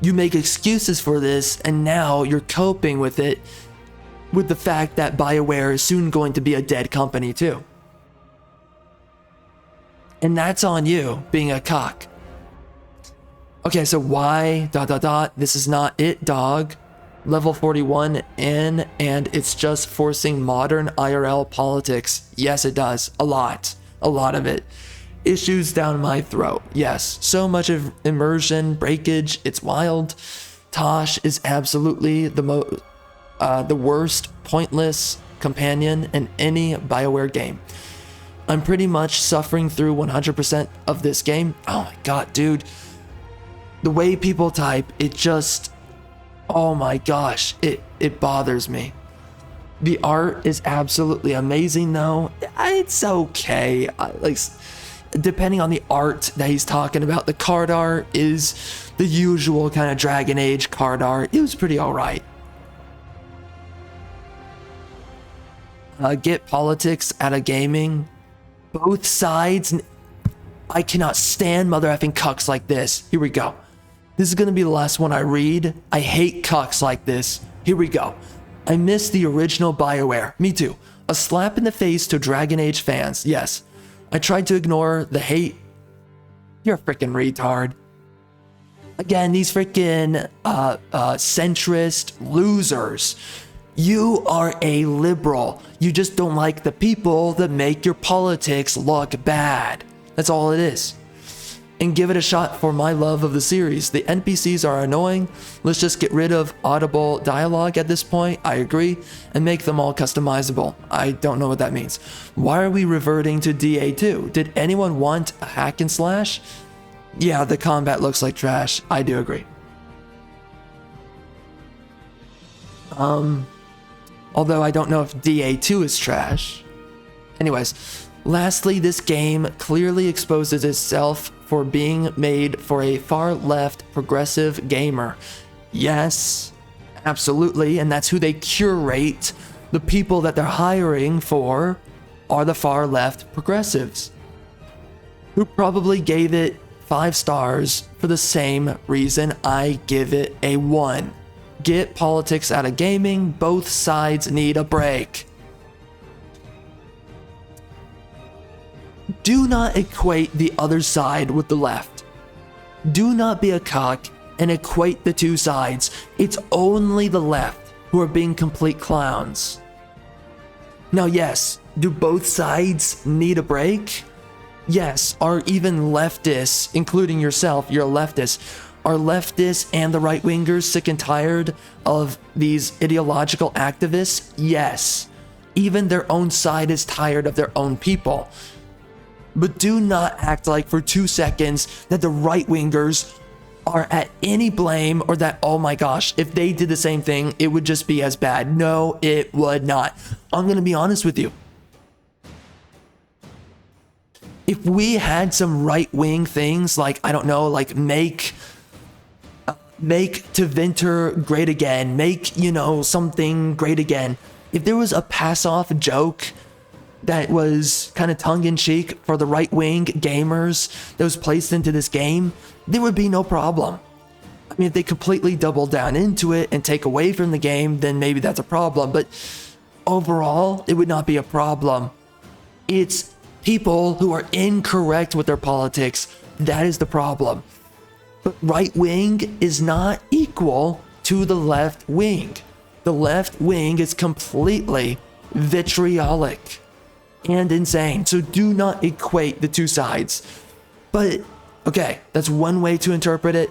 you make excuses for this, and now you're coping with it with the fact that BioWare is soon going to be a dead company too. And that's on you, being a cock. Okay, so why ... This is not it, dog. Level 41 in, and it's just forcing modern IRL politics. Yes, it does. A lot of it. Issues down my throat. Yes, so much of immersion, breakage, it's wild. Tosh is absolutely the worst, pointless companion in any BioWare game. I'm pretty much suffering through 100% of this game. Oh my god, dude. The way people type, it just... Oh my gosh, it bothers me. The art is absolutely amazing though. It's okay. Depending on the art that he's talking about, the card art is the usual kind of Dragon Age card art. It was pretty alright. Get politics out of gaming. Both sides. I cannot stand mother effing cucks like this. Here we go. This is going to be the last one I read. I hate cucks like this. Here we go. I miss the original BioWare. Me too. A slap in the face to Dragon Age fans. Yes. I tried to ignore the hate. You're a freaking retard. Again, these freaking centrist losers. You are a liberal. You just don't like the people that make your politics look bad. That's all it is. And give it a shot for my love of the series. The NPCs are annoying. Let's just get rid of audible dialogue at this point. I agree. And make them all customizable. I don't know what that means. Why are we reverting to DA2? Did anyone want a hack and slash? Yeah, the combat looks like trash. I do agree. Although I don't know if DA2 is trash. Anyways, lastly, this game clearly exposes itself for being made for a far-left progressive gamer. Yes, absolutely, and that's who they curate. The people that they're hiring for are the far-left progressives, who probably gave it 5 stars for the same reason I give it a 1. Get politics out of gaming. Both sides need a break. Do not equate the other side with the left. Do not be a cock and equate the two sides. It's only the left who are being complete clowns. Now, yes, do both sides need a break? Yes, are even leftists, including yourself, you're a leftist, Are leftists and the right-wingers sick and tired of these ideological activists? Yes. Even their own side is tired of their own people. But do not act like for 2 seconds that the right-wingers are at any blame, or that, oh my gosh, if they did the same thing, it would just be as bad. No, it would not. I'm going to be honest with you. If we had some right-wing things like, I don't know, like make Tevinter great again, make, you know, something great again. If there was a pass-off joke that was kind of tongue-in-cheek for the right-wing gamers that was placed into this game, there would be no problem. I mean, if they completely double down into it and take away from the game, then maybe that's a problem. But overall, it would not be a problem. It's people who are incorrect with their politics. That is the problem. But right wing is not equal to the left wing. The left wing is completely vitriolic and insane. So do not equate the two sides. But okay, that's one way to interpret it.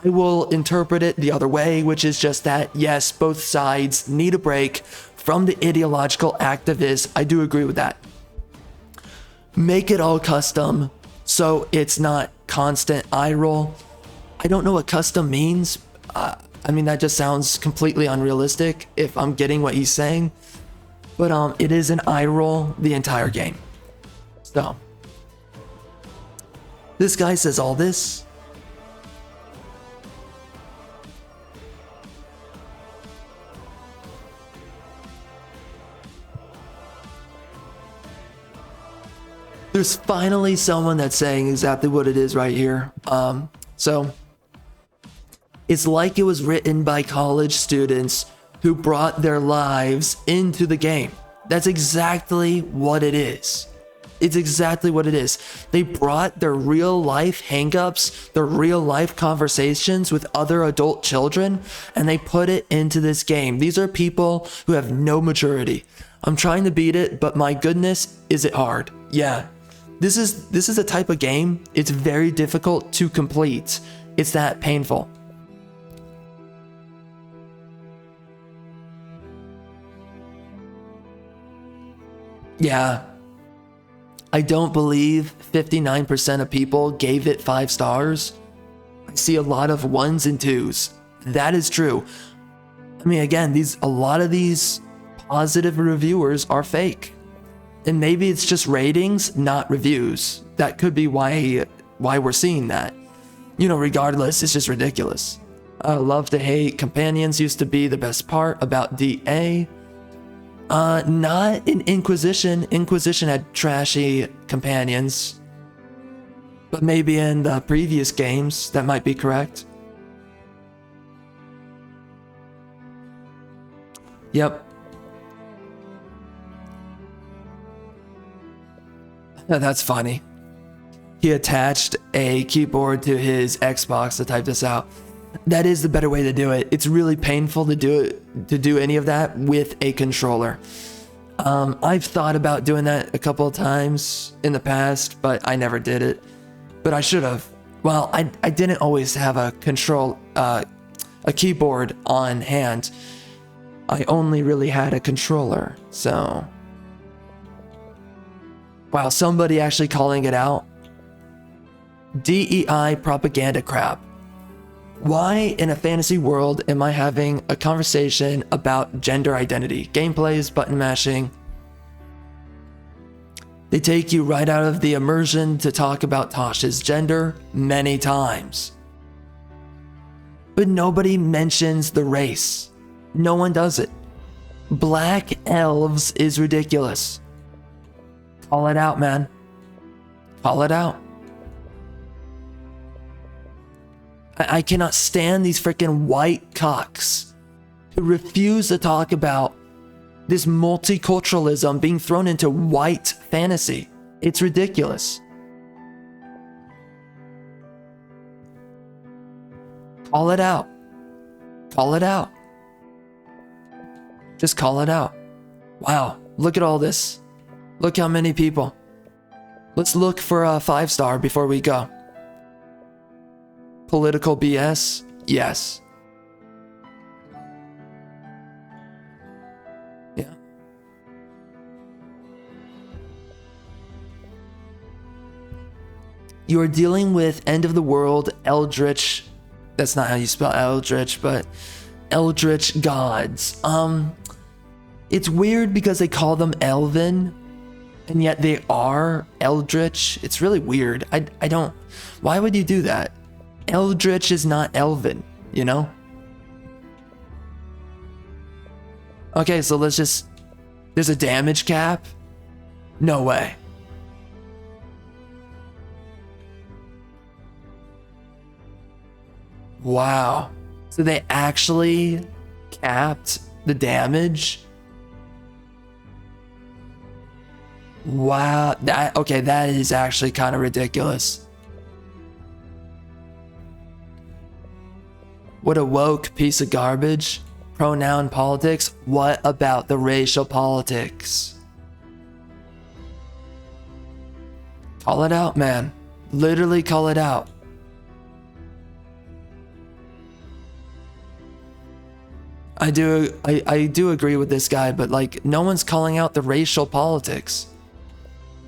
I will interpret it the other way, which is just that, yes, both sides need a break from the ideological activists. I do agree with that. Make it all custom so it's not constant eye roll. I don't know what custom means. I mean, that just sounds completely unrealistic if I'm getting what he's saying. But it is an eye roll the entire game. So this guy says all this. There's finally someone that's saying exactly what it is right here. So it's like it was written by college students who brought their lives into the game. That's exactly what it is. It's exactly what it is. They brought their real life hangups, their real life conversations with other adult children, and they put it into this game. These are people who have no maturity. I'm trying to beat it, but my goodness, is it hard? Yeah. This is a type of game, it's very difficult to complete. It's that painful. Yeah. I don't believe 59% of people gave it 5 stars. I see a lot of 1s and 2s. That is true. I mean, again, a lot of these positive reviewers are fake. And maybe it's just ratings, not reviews. That could be why we're seeing that. You know, regardless, it's just ridiculous. Love to hate. Companions used to be the best part about DA. Not in Inquisition. Inquisition had trashy companions. But maybe in the previous games, that might be correct. Yep. That's funny. He attached a keyboard to his Xbox to type this out. That is the better way to do it. It's really painful to do any of that with a controller. I've thought about doing that a couple of times in the past, but I never did it. But I should have. Well, I didn't always have a keyboard on hand. I only really had a controller, so. Wow, somebody actually calling it out. DEI propaganda crap. Why in a fantasy world am I having a conversation about gender identity? Gameplays, button mashing. They take you right out of the immersion to talk about Tasha's gender many times. But nobody mentions the race. No one does it. Black elves is ridiculous. Call it out, man. Call it out. I cannot stand these freaking white cocks who refuse to talk about this multiculturalism being thrown into white fantasy. It's ridiculous. Call it out. Call it out. Just call it out. Wow, look at all this. Look how many people. Let's look for a 5-star before we go. political BS? Yes. Yeah. You are dealing with end of the world eldritch. That's not how you spell eldritch, but eldritch gods. It's weird because they call them elven, and yet they are eldritch. It's really weird. I don't. Why would you do that? Eldritch is not elven, you know? Okay, so let's just. There's a damage cap? No way. Wow. So they actually capped the damage? Wow. Okay, that is actually kind of ridiculous. What a woke piece of garbage. Pronoun politics. What about the racial politics? Call it out, man. Literally call it out. I do agree with this guy, but like no one's calling out the racial politics.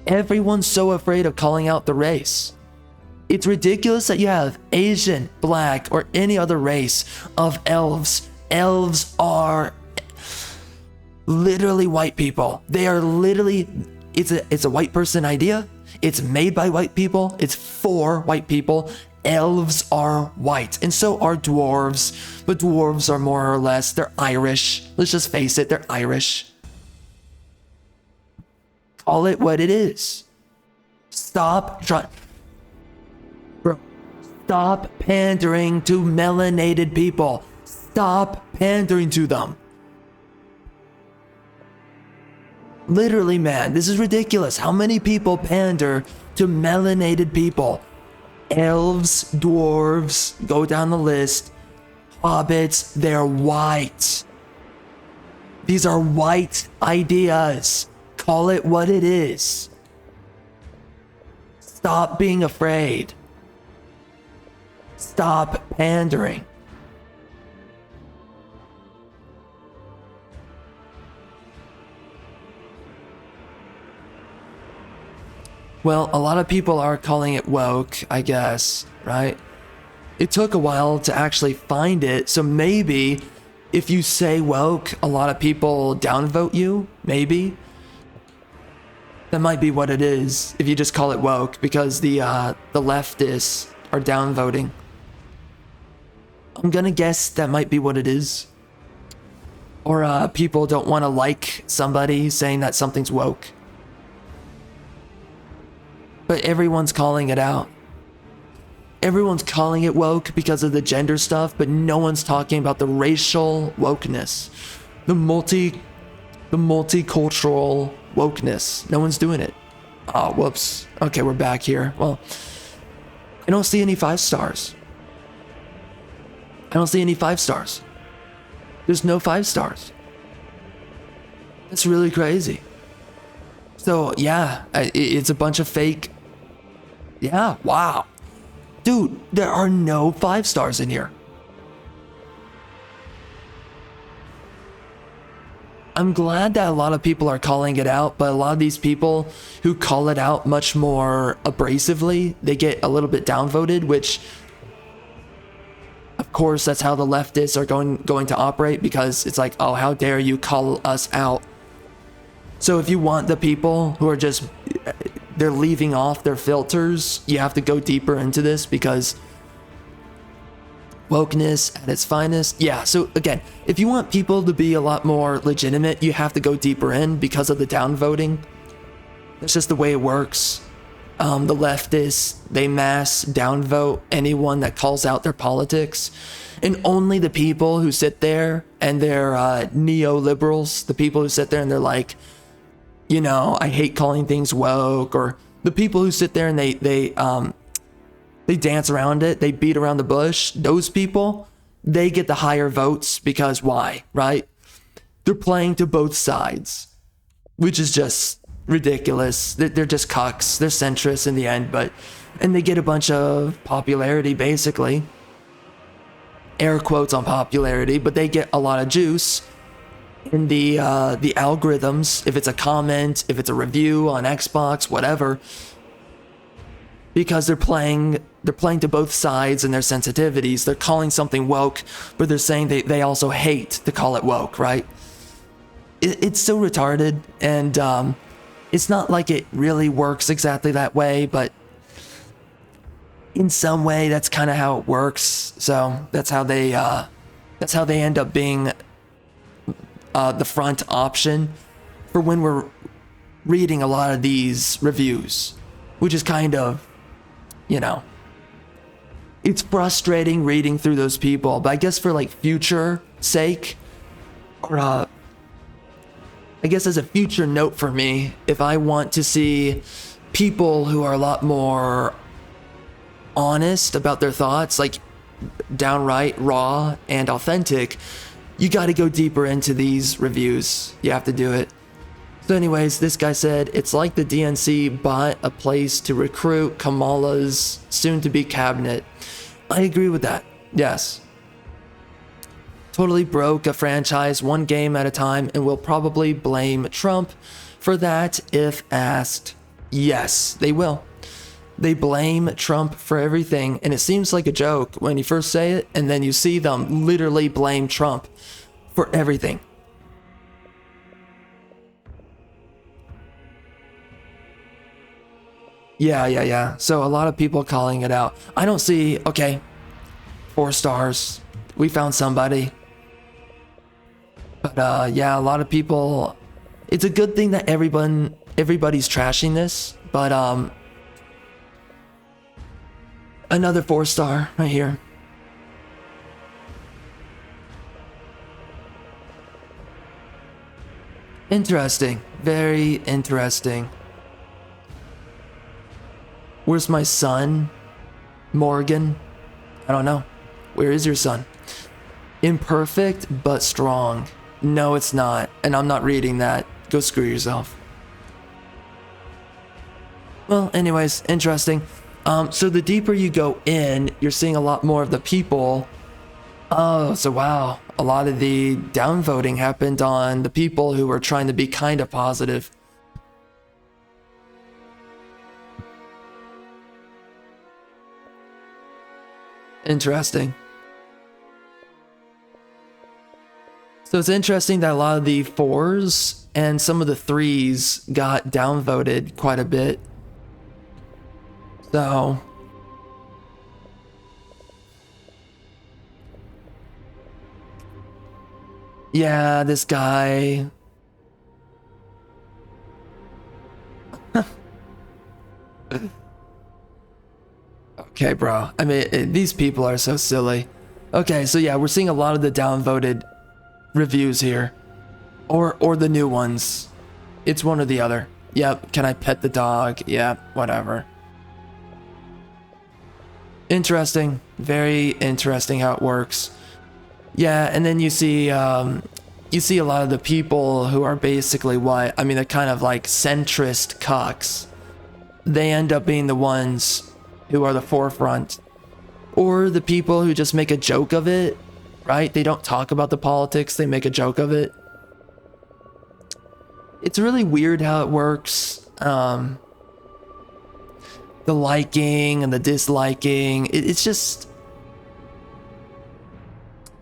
Everyone's so afraid of calling out the race. It's ridiculous that you have Asian, black, or any other race of elves. Elves are literally white people. They are literally, it's a white person idea. It's made by white people. It's for white people. Elves are white, and so are dwarves, but dwarves are more or less, they're Irish. Let's just face it, they're Irish. Call it what it is. Stop pandering to melanated people. Stop pandering to them. Literally, man, this is ridiculous. How many people pander to melanated people? Elves, dwarves, go down the list. Hobbits, they're white. These are white ideas. Call it what it is. Stop being afraid. Stop pandering. Well, a lot of people are calling it woke, I guess, right? It took a while to actually find it, so maybe if you say woke, a lot of people downvote you, maybe. That might be what it is, if you just call it woke, because the leftists are downvoting. I'm gonna guess that might be what it is. Or people don't want to like somebody saying that something's woke. But everyone's calling it out. Everyone's calling it woke because of the gender stuff, but no one's talking about the racial wokeness. The multicultural wokeness. No one's doing it. Oh, whoops. Okay, we're back here. Well, I don't see any 5 stars. I don't see any 5 stars. There's no 5 stars. That's really crazy. So, yeah, it's a bunch of fake. Yeah, wow. Dude, there are no 5 stars in here. I'm glad that a lot of people are calling it out, but a lot of these people who call it out much more abrasively, they get a little bit downvoted, which, of course, that's how the leftists are going to operate, because it's like, oh, how dare you call us out. So if you want the people who are just, they're leaving off their filters, you have to go deeper into this, because wokeness at its finest. Yeah, so again, if you want people to be a lot more legitimate, you have to go deeper in because of the downvoting. That's just the way it works. The leftists, they mass downvote anyone that calls out their politics. And only the people who sit there and they're neoliberals, the people who sit there and they're like, you know, I hate calling things woke, or the people who sit there and they dance around it, they beat around the bush, those people, they get the higher votes because why, right? They're playing to both sides, which is just ridiculous. They're just cucks. They're centrists in the end, and they get a bunch of popularity, basically. air quotes on popularity, but they get a lot of juice in the algorithms. If it's a comment, if it's a review on Xbox, whatever, because they're playing to both sides and their sensitivities. They're calling something woke, but they're saying they also hate to call it woke, right? It's so retarded, and it's not like it really works exactly that way, but in some way that's kind of how it works. So that's how they end up being the front option for when we're reading a lot of these reviews, which is kind of, you know, it's frustrating reading through those people. But I guess for like future sake, or I guess as a future note for me, if I want to see people who are a lot more honest about their thoughts, like downright raw and authentic, you got to go deeper into these reviews. You have to do it. So anyways, this guy said, it's like the DNC bought a place to recruit Kamala's soon-to-be cabinet. I agree with that. Yes. Totally broke a franchise one game at a time, and will probably blame Trump for that if asked. Yes, they will. They blame Trump for everything, and it seems like a joke when you first say it, and then you see them literally blame Trump for everything. Yeah. So a lot of people calling it out. I don't see, okay, 4 stars. We found somebody. But yeah, a lot of people, it's a good thing that everybody's trashing this, but another 4 star right here. Interesting. Very interesting. Where's my son? Morgan? I don't know. Where is your son? Imperfect, but strong. No, it's not. And I'm not reading that. Go screw yourself. Well, anyways, interesting. So the deeper you go in, you're seeing a lot more of the people. Oh, so wow. A lot of the downvoting happened on the people who were trying to be kind of positive. Interesting. So it's interesting that a lot of the 4s and some of the 3s got downvoted quite a bit. So yeah, this guy. Okay, bro. I mean, these people are so silly. Okay, so yeah, we're seeing a lot of the downvoted reviews here. Or the new ones. It's one or the other. Yep, can I pet the dog? Yep, whatever. Interesting. Very interesting how it works. Yeah, and then you see a lot of the people who are basically what? I mean, they're kind of like centrist cucks. They end up being the ones who are the forefront. Or the people who just make a joke of it, right? They don't talk about the politics, they make a joke of it. It's really weird how it works. The liking and the disliking. It's just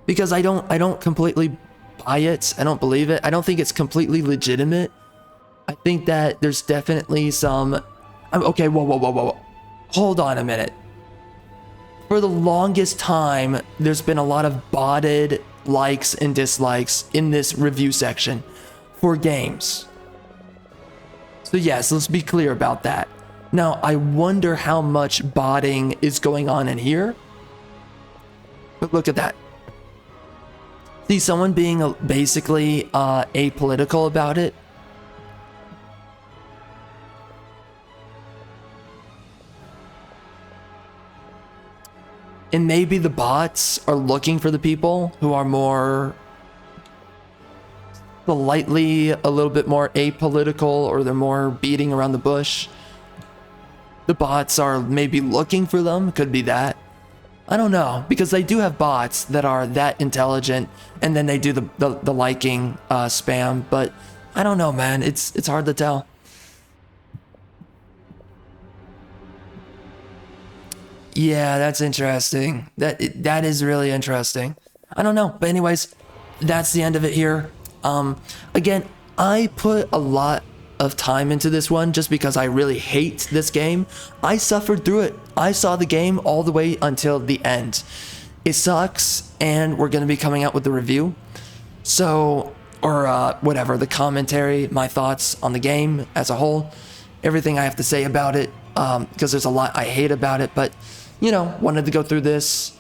because I don't completely buy it. I don't believe it. I don't think it's completely legitimate. I think that there's definitely some. Okay, whoa. Hold on a minute. For the longest time, there's been a lot of botted likes and dislikes in this review section for games. So yes, let's be clear about that. Now, I wonder how much botting is going on in here. But look at that. See, someone being basically apolitical about it. And maybe the bots are looking for the people who are more slightly a little bit more apolitical, or they're more beating around the bush. The bots are maybe looking for them. Could be that. I don't know, because they do have bots that are that intelligent, and then they do the liking spam, but I don't know, man. It's hard to tell. Yeah, that's interesting. That is really interesting. I don't know, but anyways, that's the end of it here. Again, I put a lot of time into this one just because I really hate this game. I suffered through it. I saw the game all the way until the end. It sucks, and we're gonna be coming out with the review. So, or whatever, the commentary, my thoughts on the game as a whole, everything I have to say about it, because there's a lot I hate about it, but you know, wanted to go through this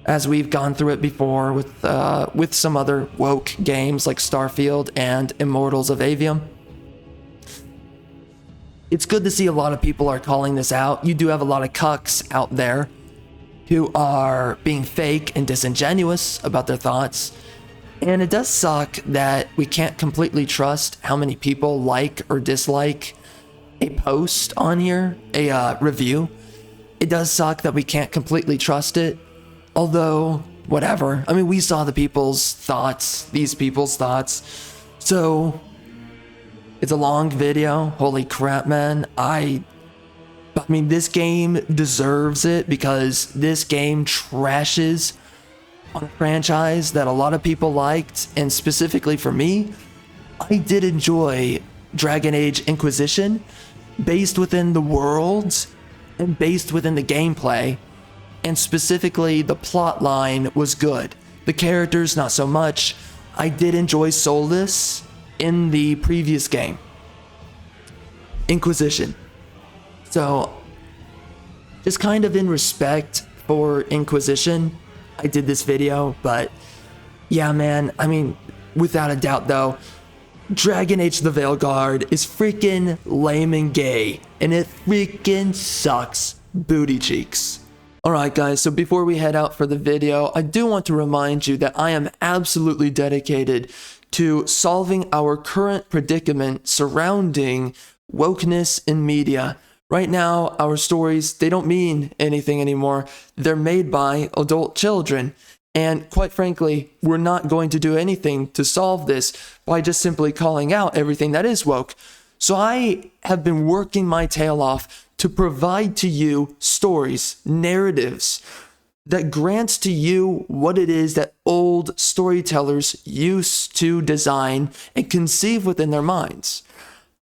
as we've gone through it before with some other woke games like Starfield and Immortals of Avium. It's good to see a lot of people are calling this out. You do have a lot of cucks out there who are being fake and disingenuous about their thoughts. And it does suck that we can't completely trust how many people like or dislike a post on here, a review. It does suck that we can't completely trust it. Although, whatever. I mean, we saw the people's thoughts, these people's thoughts. So, it's a long video. Holy crap, man. I mean, this game deserves it because this game trashes on a franchise that a lot of people liked. And specifically for me, I did enjoy Dragon Age Inquisition based within the world and based within the gameplay. And specifically, the plot line was good. The characters, not so much. I did enjoy Solus in the previous game, Inquisition. So, just kind of in respect for Inquisition, I did this video, but yeah, man, I mean, without a doubt though, Dragon Age the Veilguard is freaking lame and gay, and it freaking sucks booty cheeks. Alright guys, so before we head out for the video, I do want to remind you that I am absolutely dedicated to solving our current predicament surrounding wokeness in media. Right now, our stories, they don't mean anything anymore. They're made by adult children. And quite frankly, we're not going to do anything to solve this by just simply calling out everything that is woke. So I have been working my tail off to provide to you stories, narratives, that grants to you what it is that old storytellers used to design and conceive within their minds.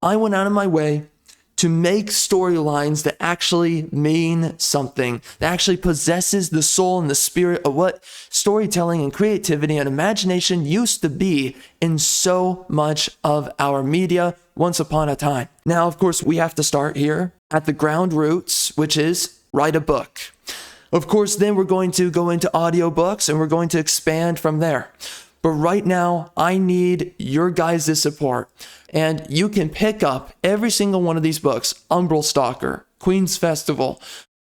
I went out of my way to make storylines that actually mean something, that actually possesses the soul and the spirit of what storytelling and creativity and imagination used to be in so much of our media once upon a time. Now, of course, we have to start here at the ground roots, which is write a book. Of course, then we're going to go into audiobooks and we're going to expand from there. But right now, I need your guys' support. And you can pick up every single one of these books: Umbral Stalker, Queen's Festival,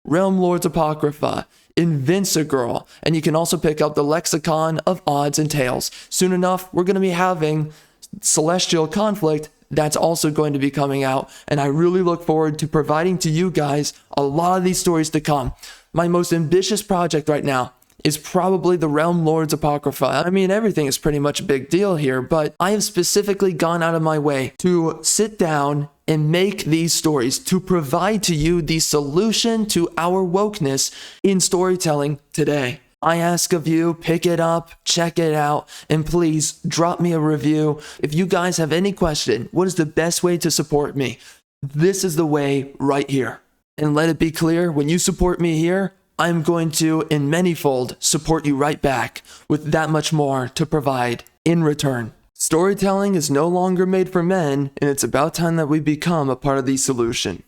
Realm Lords Apocrypha, Invincigirl, and you can also pick up the Lexicon of Odds and Tales. Soon enough, we're going to be having Celestial Conflict. That's also going to be coming out, and I really look forward to providing to you guys a lot of these stories to come. My most ambitious project right now is probably the Realm Lords Apocrypha. I mean, everything is pretty much a big deal here, but I have specifically gone out of my way to sit down and make these stories, to provide to you the solution to our wokeness in storytelling today. I ask of you, pick it up, check it out, and please drop me a review. If you guys have any question, what is the best way to support me? This is the way right here. And let it be clear, when you support me here, I'm going to, in manyfold, support you right back with that much more to provide in return. Storytelling is no longer made for men, and it's about time that we become a part of the solution.